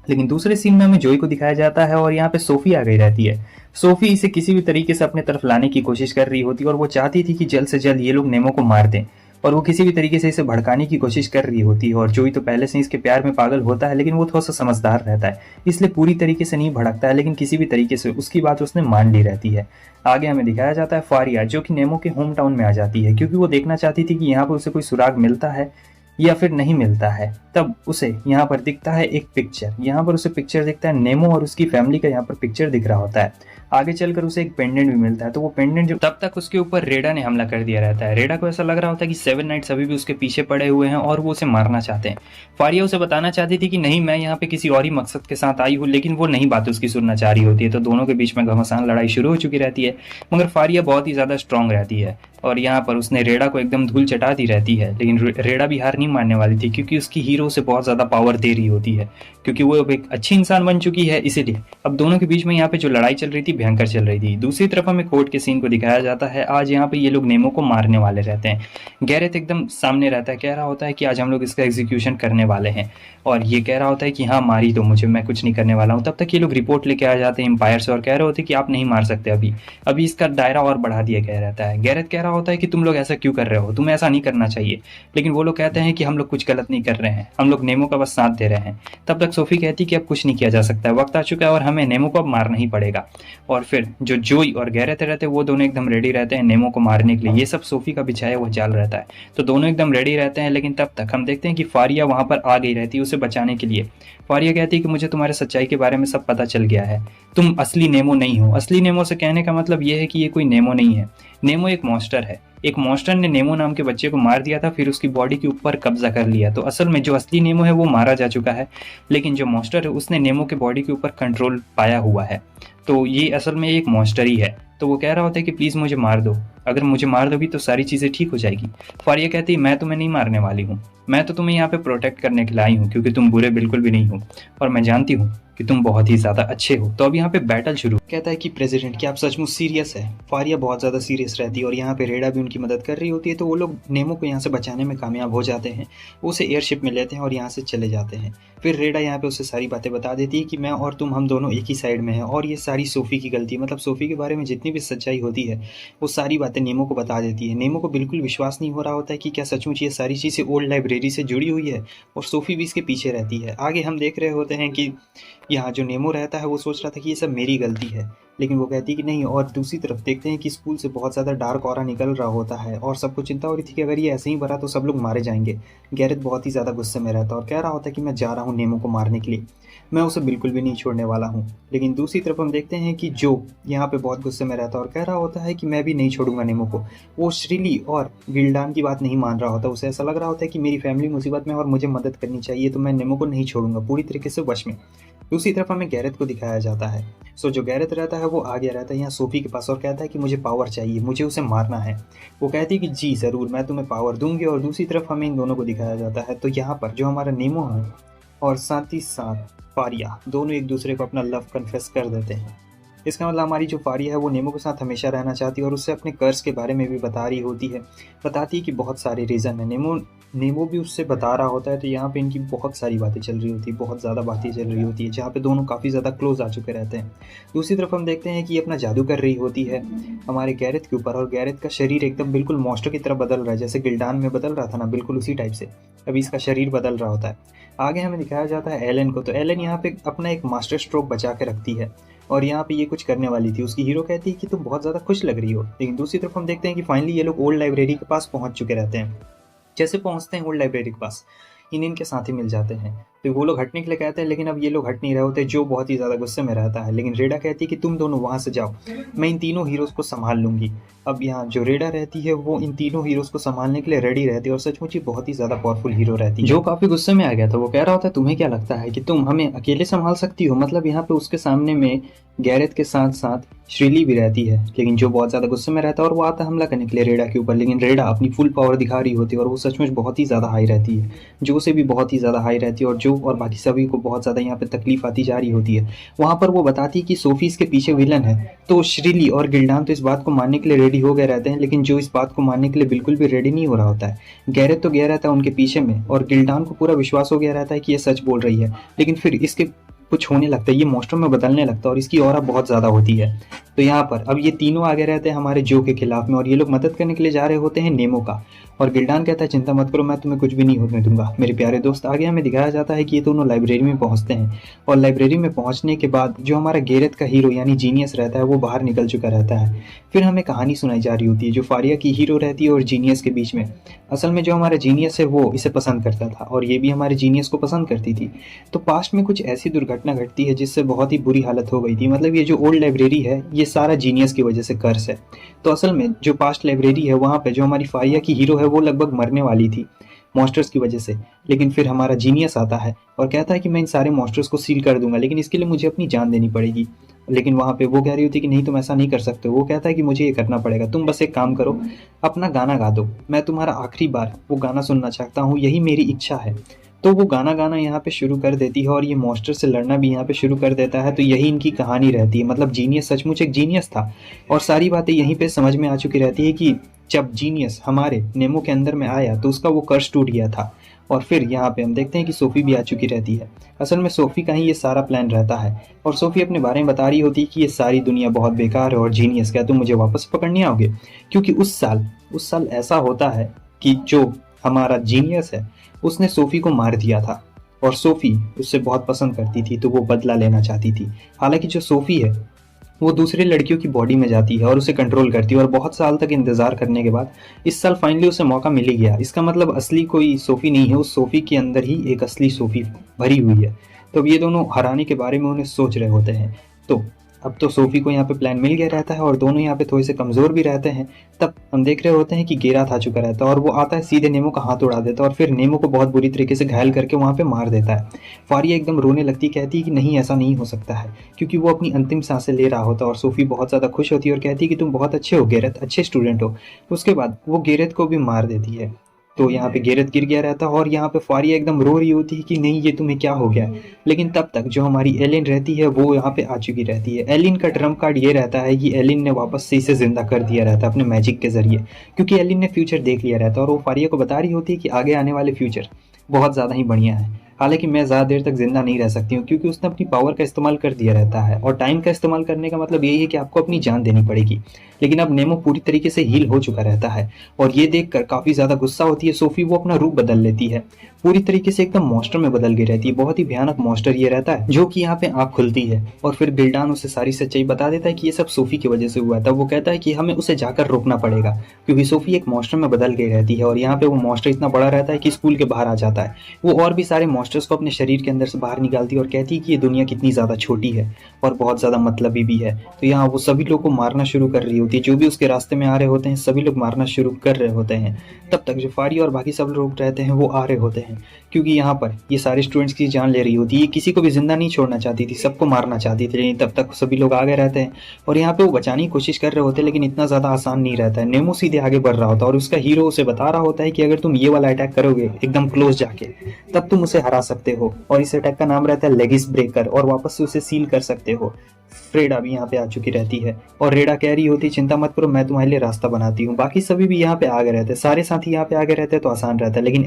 लेकिन दूसरे सीन में हमें जोई को दिखाया जाता है और यहाँ पे सोफी आ गई रहती है। सोफी इसे किसी भी तरीके से अपने तरफ लाने की कोशिश कर रही होती है और वो चाहती थी कि जल्द से जल्द ये लोग नेमो को मार दें, और वो किसी भी तरीके से इसे भड़काने की कोशिश कर रही होती है। और जोई तो पहले से इसके प्यार में पागल होता है, लेकिन वो थोड़ा सा समझदार रहता है, इसलिए पूरी तरीके से नहीं भड़कता है, लेकिन किसी भी तरीके से उसकी बात उसने मान ली रहती है। आगे हमें दिखाया जाता है फारिया, जो कि नेमो के होम टाउन में आ जाती है क्योंकि वो देखना चाहती थी कि यहाँ पर उसे कोई सुराग मिलता है या फिर नहीं मिलता है। तब उसे यहाँ पर दिखता है एक पिक्चर, यहाँ पर उसे पिक्चर दिखता है नेमो और उसकी फैमिली का यहाँ पर पिक्चर दिख रहा होता है। आगे चलकर उसे एक पेंडेंट भी मिलता है, तो वो पेंडेंट जो तब तक उसके ऊपर रेडा ने हमला कर दिया रहता है। रेडा को ऐसा लग रहा होता है कि 7 नाइट्स अभी भी उसके पीछे पड़े हुए हैं और वो उसे मारना चाहते हैं। फारिया उसे बताना चाहती थी कि नहीं, मैं यहाँ पे किसी और ही मकसद के साथ आई हूँ, लेकिन वो नहीं बात उसकी सुनना चाह रही होती है। तो दोनों के बीच में घमासान लड़ाई शुरू हो चुकी रहती है, मगर फारिया बहुत ही ज़्यादा स्ट्रांग रहती है और यहाँ पर उसने रेडा को एकदम धूल चटा दी रहती है। लेकिन रेडा भी हार नहीं मानने वाली थी क्योंकि उसकी हीरो से बहुत ज़्यादा पावर दे रही होती है, क्योंकि वो अब एक अच्छी इंसान बन चुकी है। इसीलिए अब दोनों के बीच में यहाँ पे जो लड़ाई चल रही थी भयंकर चल रही थी। दूसरी तरफ हमें कोर्ट के सीन को दिखाया जाता है। आज यहाँ पे ये लोग नेमो को मारने वाले रहते हैं। गैरेथ एकदम सामने रहता है, कह रहा होता है कि आज हम लोग इसका एग्जीक्यूशन करने वाले हैं, और ये कह रहा होता है कि हाँ मारी तो मुझे, मैं कुछ नहीं करने वाला हूँ। तब तक ये लोग रिपोर्ट लेके आ जाते हैं एम्पायर से और कह रहे होते हैं कि आप नहीं मार सकते, अभी इसका दायरा और बढ़ा दिया गया रहता है। गैरेथ कह रहा होता है कि तुम लोग ऐसा क्यों कर रहे हो, तुम्हें ऐसा नहीं करना चाहिए, लेकिन वो लोग कहते हैं कि हम लोग कुछ गलत नहीं कर रहे हैं, हम लोग नेमो का बस साथ दे रहे हैं। तब तक सोफी कहती कि अब कुछ नहीं किया जा सकता है, वक्त आ चुका है और हमें नेमो को अब मारना ही पड़ेगा। और फिर जो जोई और गैरेथ रहते हैं वो दोनों एकदम रेडी रहते हैं नेमो को मारने के लिए। ये सब सोफी का बिछाया हुआ जाल रहता है, तो दोनों एकदम रेडी रहते हैं। लेकिन तब तक हम देखते हैं कि फारिया वहां पर आ गई रहती है उसे बचाने के लिए। फारिया कहती है कि मुझे तुम्हारे सच्चाई के बारे में सब पता चल गया है, तुम असली नेमो नहीं हो। असली नेमो से कहने का मतलब ये है कि ये कोई नेमो नहीं है, नेमो एक मॉन्स्टर है। एक मॉन्स्टर ने नेमो नाम के बच्चे को मार दिया था, फिर उसकी बॉडी के ऊपर कब्जा कर लिया। तो असल में जो असली नेमो है वो मारा जा चुका है, लेकिन जो मॉन्स्टर है उसने नेमो के बॉडी के ऊपर कंट्रोल पाया हुआ है। तो ये असल में एक मॉन्स्टर ही है। तो वो कह रहा होता है कि प्लीज़ मुझे मार दो, अगर मुझे मार दोगी तो सारी चीज़ें ठीक हो जाएगी। फारिया कहती है मैं तुम्हें नहीं मारने वाली हूँ, मैं तो तुम्हें यहाँ पे प्रोटेक्ट करने के लिए आई हूँ, क्योंकि तुम बुरे बिल्कुल भी नहीं हो और मैं जानती हूँ कि तुम बहुत ही ज़्यादा अच्छे हो। तो अब यहाँ पे बैटल शुरू कहता है कि प्रेसिडेंट क्या आप सचमुच सीरियस है। फारिया बहुत ज़्यादा सीरियस रहती है और यहाँ पे रेडा भी उनकी मदद कर रही होती है। तो वो लोग नेमो को यहाँ से बचाने में कामयाब हो जाते हैं, वो उसे एयरशिप में लेते हैं और यहाँ से चले जाते हैं। फिर रेडा यहाँ पे उसे सारी बातें बता देती है कि मैं और तुम हम दोनों एक ही साइड में हैं और ये सारी सोफ़ी की गलती है। मतलब सोफ़ी के बारे में जितनी भी सच्चाई होती है वो सारी बातें नेमो को बता देती है। नेमो को बिल्कुल विश्वास नहीं हो रहा होता है कि क्या सचमुच ये सारी चीज़ें ओल्ड लाइब्रेरी से जुड़ी हुई है, और सोफ़ी भी इसके पीछे रहती है। आगे हम देख रहे होते हैं कि यहाँ जो नेमो रहता है वो सोच रहा था कि ये सब मेरी गलती है, लेकिन वो कहती कि नहीं। और दूसरी तरफ देखते हैं कि स्कूल से बहुत ज़्यादा डार्क ऑरा निकल रहा होता है और सबको चिंता हो रही थी कि अगर ये ऐसे ही बढ़ा तो सब लोग मारे जाएंगे। गैरेथ बहुत ही ज़्यादा गुस्से में रहता है और कह रहा होता है कि मैं जा रहा हूँ नेमो को मारने के लिए, मैं उसे बिल्कुल भी नहीं छोड़ने वाला हूँ। लेकिन दूसरी तरफ हम देखते हैं कि जो यहाँ पे बहुत गुस्से में रहता है और कह रहा होता है कि मैं भी नहीं छोड़ूंगा नेमो को। वो श्रीली और गिल्डान की बात नहीं मान रहा होता, उसे ऐसा लग रहा होता है कि मेरी फैमिली मुसीबत में और मुझे मदद करनी चाहिए, तो मैं नेमो को नहीं छोड़ूंगा, पूरी तरीके से वश में। दूसरी तरफ हमें गैरेथ को दिखाया जाता है। जो गैरेथ रहता है वो आ गया रहता है यहाँ सोफ़ी के पास और कहता है कि मुझे पावर चाहिए, मुझे उसे मारना है। वो कहती है कि जी ज़रूर, मैं तुम्हें पावर दूंगी। और दूसरी तरफ हमें इन दोनों को दिखाया जाता है। तो यहाँ पर जो हमारा नेमो है और साथ ही साथ फारिया दोनों एक दूसरे को अपना लव कन्फेस कर देते हैं। इसका मतलब हमारी जो फारिया है वो नेमो के साथ हमेशा रहना चाहती है और उससे अपने कर्ज के बारे में भी बता रही होती है। बताती है कि बहुत सारे रीज़न है, नेमो भी उससे बता रहा होता है। तो यहाँ पे इनकी बहुत सारी बातें चल रही होती है, बहुत ज़्यादा बातें चल रही होती है, जहाँ पे दोनों काफ़ी ज़्यादा क्लोज आ चुके रहते हैं। दूसरी तरफ हम देखते हैं कि ये अपना जादू कर रही होती है हमारे गैरेथ के ऊपर, और गैरेथ का शरीर एकदम बिल्कुल मॉन्स्टर की तरह बदल रहा है, जैसे गिल्डान में बदल रहा था ना, बिल्कुल उसी टाइप से अभी इसका शरीर बदल रहा होता है। आगे हमें दिखाया जाता है एलन को। तो एलन यहाँ पे अपना एक मास्टर स्ट्रोक बचा के रखती है और यहाँ पे ये कुछ करने वाली थी। उसकी हीरो कहती है कि तुम बहुत ज़्यादा खुश लग रही हो। लेकिन दूसरी तरफ हम देखते हैं कि फाइनली ये लोग ओल्ड लाइब्रेरी के पास पहुंच चुके रहते हैं। जैसे पहुंचते हैं ओल्ड लाइब्रेरी के पास, इनके साथी मिल जाते हैं। तो वो लोग हटने के लिए कहते हैं, लेकिन अब ये लोग हट नहीं रहे होते। जो बहुत ही ज़्यादा गुस्से में रहता है, लेकिन रेडा कहती है कि तुम दोनों वहाँ से जाओ, मैं इन तीनों हीरोज़ को संभाल लूँगी। अब यहाँ जो रेडा रहती है वो इन तीनों हीरोज़ को संभालने के लिए रेडी रहती है और सचमुच ही बहुत ही ज़्यादा पावरफुल हीरो रहती है। जो काफ़ी गुस्से में आ गया था, वो कह रहा होता है तुम्हें क्या लगता है कि तुम हमें अकेले संभाल सकती हो? मतलब यहाँ पे उसके सामने में गैरेथ के साथ साथ श्रीली भी रहती है। लेकिन जो बहुत ज़्यादा गुस्से में रहता है और वो आता है हमला करने के लिए रेडा के ऊपर, लेकिन रेडा अपनी फुल पावर दिखा रही होती है और वो सचमुच बहुत ही ज़्यादा हाई रहती है, जो से भी बहुत ही ज़्यादा हाई रहती है और जो और बाकी सभी को बहुत ज़्यादा यहाँ पे तकलीफ आती जा रही होती है। वहाँ पर वो बताती है कि सोफी इसके पीछे विलन है। तो श्रीली और गिल्डान तो इस बात को मानने के लिए रेडी हो गए रहते हैं, लेकिन जो इस बात को मानने के लिए बिल्कुल भी रेडी नहीं हो रहा होता है, गैरेथ तो गया रहता है उनके पीछे में, और गिल्डान को पूरा विश्वास हो गया रहता है कि ये सच बोल रही है। लेकिन फिर इसके कुछ होने लगता है, ये मॉन्स्टर में बदलने लगता है और इसकी ऑरा बहुत ज़्यादा होती है। तो यहाँ पर अब ये तीनों आगे रहते हैं हमारे जो के खिलाफ में, और ये लोग मदद करने के लिए जा रहे होते हैं नेमो का। और गिल्डान कहता है चिंता मत करो, मैं तुम्हें कुछ भी नहीं होने दूंगा मेरे प्यारे दोस्त। आगे हमें दिखाया जाता है कि ये दोनों लाइब्रेरी में पहुंचते हैं, और लाइब्रेरी में पहुंचने के बाद जो हमारा गैरेथ का हीरो यानी जीनियस रहता है वो बाहर निकल चुका रहता है। फिर हमें कहानी सुनाई जा रही होती है जो फारिया की हीरो रहती है और जीनियस के बीच में। असल में जो हमारा जीनियस है वो इसे पसंद करता था और ये भी हमारे जीनियस को पसंद करती थी। तो पास्ट में कुछ ऐसी दुर्घटना घटती है जिससे बहुत ही बुरी हालत हो गई थी। मतलब ये जो ओल्ड लाइब्रेरी है ये सारा जीनियस की वजह से कर्स है। तो असल में जो पास्ट लाइब्रेरी है वहाँ पे जो हमारी फारिया की हीरो है वो लगभग मरने वाली थी मॉन्स्टर्स की वजह से। लेकिन फिर हमारा जीनियस आता है और कहता है कि मैं इन सारे मॉन्स्टर्स को सील कर दूंगा, लेकिन इसके लिए मुझे अपनी जान देनी पड़ेगी। लेकिन वहाँ पे वो कह रही होती है कि नहीं तुम ऐसा नहीं कर सकते। वो कहता है कि मुझे ये करना पड़ेगा, तुम बस एक काम करो, अपना गाना गा दो, मैं तुम्हारा आखिरी बार वो गाना सुनना चाहता हूँ, यही मेरी इच्छा है। तो वो गाना गाना यहाँ पे शुरू कर देती है और ये मॉन्स्टर से लड़ना भी यहाँ पे शुरू कर देता है। तो यही इनकी कहानी रहती है। मतलब जीनियस सचमुच एक जीनियस था और सारी बातें यहीं पे समझ में आ चुकी रहती है कि जब जीनियस हमारे नेमो के अंदर में आया तो उसका वो कर्स टूट गया था। और फिर यहाँ पे हम देखते हैं कि सोफ़ी भी आ चुकी रहती है। असल में सोफ़ी का ही ये सारा प्लान रहता है और सोफ़ी अपने बारे में बता रही होती है कि ये सारी दुनिया बहुत बेकार है और जीनियस क्या तुम मुझे वापस पकड़ने आओगे? क्योंकि उस साल ऐसा होता है कि जो हमारा जीनियस है उसने सोफ़ी को मार दिया था और सोफ़ी उससे बहुत पसंद करती थी, तो वो बदला लेना चाहती थी। हालांकि जो सोफ़ी है वो दूसरी लड़कियों की बॉडी में जाती है और उसे कंट्रोल करती है और बहुत साल तक इंतजार करने के बाद इस साल फाइनली उसे मौका मिल ही गया। इसका मतलब असली कोई सोफ़ी नहीं है, उस सोफ़ी के अंदर ही एक असली सोफ़ी भरी हुई है। तो अब ये दोनों हराने के बारे में उन्हें सोच रहे होते हैं। तो अब तो सोफ़ी को यहाँ पे प्लान मिल गया रहता है और दोनों यहाँ पे थोड़े से कमज़ोर भी रहते हैं। तब हम देख रहे होते हैं कि गेराथ आ चुका रहता है और वो आता है सीधे नेमो का हाथ उड़ा देता है और फिर नेमो को बहुत बुरी तरीके से घायल करके वहाँ पे मार देता है। फारिया एकदम रोने लगती, कहती है कि नहीं ऐसा नहीं हो सकता है, क्योंकि वो अपनी अंतिम सांसें ले रहा होता है। और सोफ़ी बहुत ज़्यादा खुश होती है और कहती है कि तुम बहुत अच्छे हो गेरेथ, अच्छे स्टूडेंट हो। उसके बाद वो गेरेथ को भी मार देती है। तो यहाँ पे गेरेथ गिर गया रहता है और यहाँ पे फारिया एकदम रो रही होती है कि नहीं ये तुम्हें क्या हो गया है। लेकिन तब तक जो हमारी एलिन रहती है वो यहाँ पे आ चुकी रहती है। एलिन का ट्रम्प कार्ड ये रहता है कि एलिन ने वापस से इसे जिंदा कर दिया रहता है अपने मैजिक के जरिए, क्योंकि एलिन ने फ्यूचर देख लिया रहता है और वो फारिया को बता रही होती है कि आगे आने वाले फ्यूचर बहुत ज़्यादा ही बढ़िया है। हालांकि मैं ज़्यादा देर तक जिंदा नहीं रह सकती हूँ, क्योंकि उसने अपनी पावर का इस्तेमाल कर दिया रहता है और टाइम का इस्तेमाल करने का मतलब यही है कि आपको अपनी जान देनी पड़ेगी। लेकिन अब नेमो पूरी तरीके से हील हो चुका रहता है और ये देखकर काफ़ी ज़्यादा गुस्सा होती है सोफ़ी। वो अपना रूप बदल लेती है, पूरी तरीके से एकदम मॉन्स्टर में बदल गई रहती है। बहुत ही भयानक मॉन्स्टर ये रहता है, जो कि यहाँ पे आँख खुलती है और फिर गिल्डान उसे सारी सच्चाई बता देता है कि ये सब सोफ़ी की वजह से हुआ था। वो कहता है कि हमें उसे जाकर रोकना पड़ेगा, क्योंकि सोफ़ी एक मॉन्स्टर में बदल गई रहती है और यहाँ पे वो मॉन्स्टर इतना बड़ा रहता है कि स्कूल के बाहर आ जाता है। वो और भी सारे मॉन्स्टर्स को अपने शरीर के अंदर से बाहर निकालती है और कहती है कि ये दुनिया कितनी ज़्यादा छोटी है और बहुत ज़्यादा मतलबी भी है। तो यहाँ वो सभी लोग को मारना शुरू कर रही होती है, जो भी उसके रास्ते में आ रहे होते हैं सभी लोग मारना शुरू कर रहे होते हैं। तब तक जो फारिया और बाकी सब लोग रहते हैं वो आ रहे होते हैं, क्योंकि यहाँ पर ये सारे स्टूडेंट्स की जान ले रही होती है। ये किसी को भी जिंदा नहीं छोड़ना चाहती थी, सबको मारना चाहती थी। लेकिन तब तक सभी लोग आगे रहते हैं और यहाँ पे वो बचाने की कोशिश कर रहे होते हैं, लेकिन इतना ज़्यादा आसान नहीं रहता है। नेमो सीधे आगे बढ़ रहा होता है और उसका हीरो उसे बता रहा होता है कि अगर तुम ये वाला अटैक करोगे एकदम क्लोज जाके, तब तुम उसे हरा सकते हो और इस अटैक का नाम रहता है लेगिस ब्रेकर और वापस से उसे सील कर सकते हो। फ्रेडा भी यहाँ पे आ चुकी रहती है और रेडा कह रही होती चिंता मत करो, मैं तुम्हारे लिए रास्ता बनाती हूँ। बाकी सभी भी यहाँ पे आगे रहते हैं, सारे साथी यहाँ पे आगे रहते हैं तो आसान रहता है, लेकिन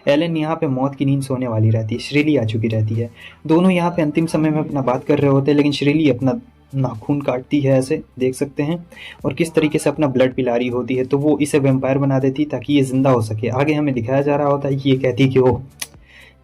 एलन यहाँ पे मौत की नींद सोने वाली रहती है। श्रीली आ चुकी रहती है, दोनों यहाँ पे अंतिम समय में अपना बात कर रहे होते हैं, लेकिन श्रीली अपना नाखून काटती है, ऐसे देख सकते हैं, और किस तरीके से अपना ब्लड पिला रही होती है। तो वो इसे वेम्पायर बना देती ताकि ये जिंदा हो सके। आगे हमें दिखाया जा रहा होता है कि ये कहती कि वो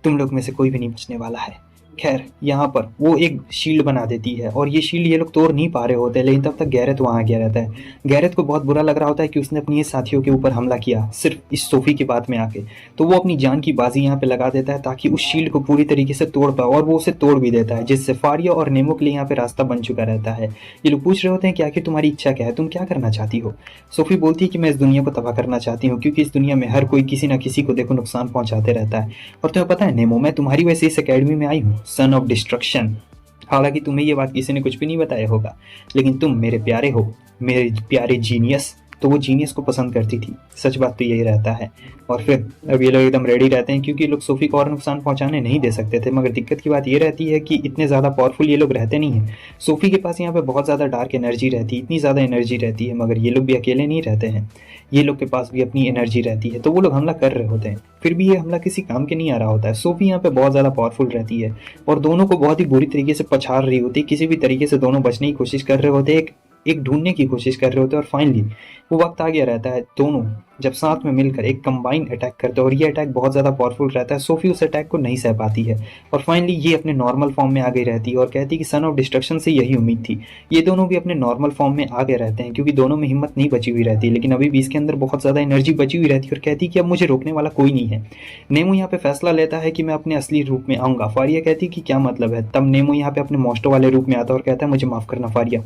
तुम लोग में से कोई भी नहीं बचने वाला है। खैर यहाँ पर वो एक शील्ड बना देती है और ये शील्ड ये लोग तोड़ नहीं पा रहे होते, लेकिन तब तक गैरेथ वहाँ गया रहता है। गैरेथ को बहुत बुरा लग रहा होता है कि उसने अपनी साथियों के ऊपर हमला किया सिर्फ इस सोफी की बात में आके। तो वो अपनी जान की बाजी यहाँ पे लगा देता है ताकि उस शील्ड को पूरी तरीके से तोड़ पाए, और वो उसे तोड़ भी देता है, जिससे फारिया और नेमो के लिए यहाँ पे रास्ता बन चुका रहता है। ये लोग पूछ रहे होते हैं कि आखिर तुम्हारी इच्छा क्या है, तुम क्या करना चाहती हो। सोफी बोलती है कि मैं इस दुनिया को तबाह करना चाहती हूँ, क्योंकि इस दुनिया में हर कोई किसी न किसी को देखो नुकसान पहुंचाते रहता है। और तुम्हें पता है नेमो, मैं तुम्हारी वजह से इस अकेडमी में आई हूँ, सन ऑफ डिस्ट्रक्शन। हालांकि तुम्हें ये बात किसी ने कुछ भी नहीं बताया होगा, लेकिन तुम मेरे प्यारे हो, मेरे प्यारे जीनियस। तो वो जीनियस को पसंद करती थी, सच बात तो यही रहता है। और फिर अब ये लोग एकदम रेडी रहते हैं, क्योंकि लोग सोफी को और नुकसान पहुंचाने नहीं दे सकते थे। मगर दिक्कत की बात ये रहती है कि इतने ज़्यादा पावरफुल ये लोग रहते नहीं हैं। सोफी के पास यहाँ पे बहुत ज़्यादा डार्क एनर्जी रहती है, इतनी ज़्यादा एनर्जी रहती है, मगर ये लोग भी अकेले नहीं रहते हैं, ये लोग के पास भी अपनी एनर्जी रहती है। तो वो लोग हमला कर रहे होते हैं, फिर भी ये हमला किसी काम के नहीं आ रहा होता है। सोफी यहाँ पे बहुत ज़्यादा पावरफुल रहती है और दोनों को बहुत ही बुरी तरीके से पछाड़ रही होती है। किसी भी तरीके से दोनों बचने की कोशिश कर रहे होते हैं, एक ढूंढने की कोशिश कर रहे होते हैं, और फाइनली वो वक्त आ गया रहता है दोनों जब साथ में मिलकर एक कंबाइन अटैक करते हैं, और ये अटैक बहुत ज़्यादा पावरफुल रहता है। सोफी उस अटैक को नहीं सह पाती है और फाइनली ये अपने नॉर्मल फॉर्म में आ गई रहती है और कहती है कि सन ऑफ डिस्ट्रक्शन से यही उम्मीद थी। ये दोनों भी अपने नॉर्मल फॉर्म में आ गए रहते हैं, क्योंकि दोनों में हिम्मत नहीं बची हुई रहती, लेकिन अभी भी इसके अंदर बहुत ज़्यादा एनर्जी बची हुई रहती है और कहती है कि अब मुझे रोकने वाला कोई नहीं है। नेमो यहाँ पे फैसला लेता है कि मैं अपने असली रूप में आऊँगा। फारिया कहती है कि क्या मतलब है। तब नेमो यहाँ पे अपने मॉस्टो वाले रूप में आता है और कहता है मुझे माफ़ करना फारिया,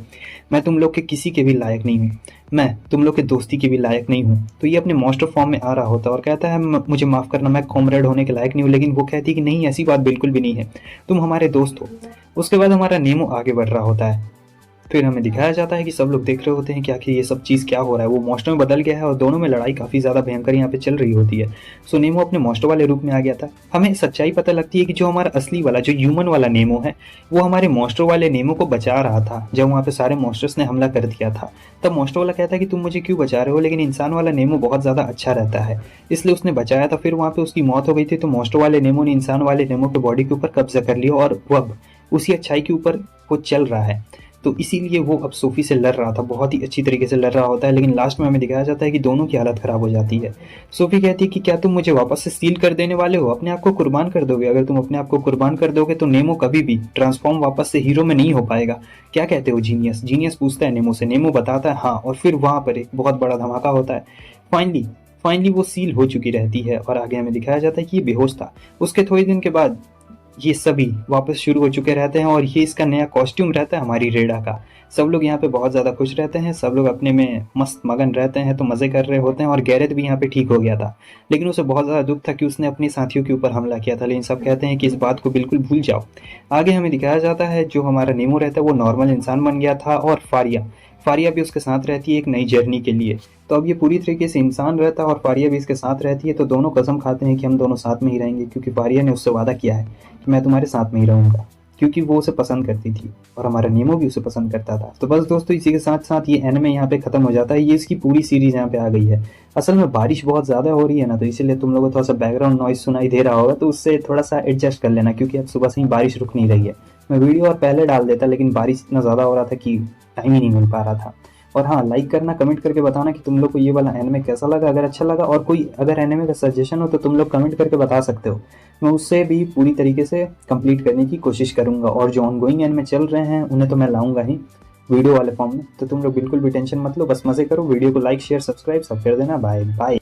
मैं तुम लोग के किसी के भी लायक नहीं हूँ, मैं तुम लोग के दोस्ती की भी लायक नहीं हूँ। तो ये अपने मॉस्टर फॉर्म में आ रहा होता है और कहता है मुझे माफ़ करना, मैं कॉमरेड होने के लायक नहीं हूँ। लेकिन वो कहती है कि नहीं, ऐसी बात बिल्कुल भी नहीं है, तुम हमारे दोस्त हो। उसके बाद हमारा नेमो आगे बढ़ रहा होता है। फिर हमें दिखाया जाता है कि सब लोग देख रहे होते हैं कि आखिर ये सब चीज़ क्या हो रहा है। वो मॉस्टर में बदल गया है और दोनों में लड़ाई काफ़ी ज़्यादा भयंकर यहाँ पे चल रही होती है। सो नेमो अपने मॉस्टर वाले रूप में आ गया था। हमें सच्चाई पता लगती है कि जो हमारा असली वाला, जो ह्यूमन वाला नेमो है, वो हमारे मॉस्टर वाले नेमो को बचा रहा था। जब वहाँ पे सारे मॉस्टर्स ने हमला कर दिया था, तब मॉस्टर वाला कहता है कि तुम मुझे क्यों बचा रहे हो, लेकिन इंसान वाला नेमो बहुत ज़्यादा अच्छा रहता है, इसलिए उसने बचाया था। फिर वहाँ पे उसकी मौत हो गई थी, तो मॉस्टर वाले नेमो ने इंसान वाले नेमो के बॉडी के ऊपर कब्जा कर लिया और वो अब उसी अच्छाई के ऊपर वो चल रहा है। तो इसीलिए वो अब सोफी से लड़ रहा था, बहुत ही अच्छी तरीके से लड़ रहा होता है। लेकिन लास्ट में हमें दिखाया जाता है कि दोनों की हालत खराब हो जाती है। सोफी कहती है कि क्या तुम मुझे वापस से सील कर देने वाले हो, अपने आप को कुर्बान कर दोगे। अगर तुम अपने आप को कुर्बान कर दोगे तो नेमो कभी भी ट्रांसफॉर्म वापस से हीरो में नहीं हो पाएगा। क्या कहते हो जीनियस। जीनियस पूछता है नेमो से, नेमो बताता है हाँ, और फिर वहाँ पर एक बहुत बड़ा धमाका होता है। फाइनली वो सील हो चुकी रहती है और आगे हमें दिखाया जाता है कि ये बेहोश था। उसके थोड़े दिन के बाद ये सभी वापस शुरू हो चुके रहते हैं और ये इसका नया कॉस्ट्यूम रहता है हमारी रेडा का। सब लोग यहाँ पे बहुत ज़्यादा खुश रहते हैं, सब लोग अपने में मस्त मगन रहते हैं, तो मज़े कर रहे होते हैं। और गैरेथ भी यहाँ पे ठीक हो गया था, लेकिन उसे बहुत ज़्यादा दुख था कि उसने अपने साथियों के ऊपर हमला किया था। लेकिन सब कहते हैं कि इस बात को बिल्कुल भूल जाओ। आगे हमें दिखाया जाता है जो हमारा नेमो रहता है वो नॉर्मल इंसान बन गया था और फारिया भी उसके साथ रहती है एक नई जर्नी के लिए। तो अब ये पूरी तरीके से इंसान रहता है और फारिया भी इसके साथ रहती है। तो दोनों कसम खाते हैं कि हम दोनों साथ में ही रहेंगे, क्योंकि फारिया ने उससे वादा किया है कि मैं तुम्हारे साथ में ही रहूँगा, क्योंकि वो उसे पसंद करती थी और हमारा नेमो भी उसे पसंद करता था। तो बस दोस्तों, इसी के साथ साथ ये एनिमे यहाँ पे खत्म हो जाता है। ये इसकी पूरी सीरीज यहाँ पे आ गई है। असल में बारिश बहुत ज़्यादा हो रही है ना, तो इसीलिए तुम लोगों को थोड़ा सा बैकग्राउंड नॉइस सुनाई दे रहा होगा, तो उससे थोड़ा सा एडजस्ट कर लेना, क्योंकि अब सुबह से ही बारिश रुक नहीं रही है। मैं वीडियो और पहले डाल देता, लेकिन बारिश इतना ज़्यादा हो रहा था कि टाइम ही नहीं मिल पा रहा था। और हाँ, लाइक करना, कमेंट करके बताना कि तुम लोग को ये वाला एनिमे कैसा लगा। अगर अच्छा लगा और कोई अगर एनिमे का सजेशन हो तो तुम लोग कमेंट करके बता सकते हो, मैं उससे भी पूरी तरीके से कंप्लीट करने की कोशिश करूँगा। और जो ऑनगोइंग एनिमे चल रहे हैं उन्हें तो मैं लाऊंगा ही वीडियो वाले फॉर्म में। तो तुम लोग बिल्कुल भी टेंशन मत लो, बस मज़े करो। वीडियो को लाइक शेयर सब्सक्राइब सब कर देना। Bye bye.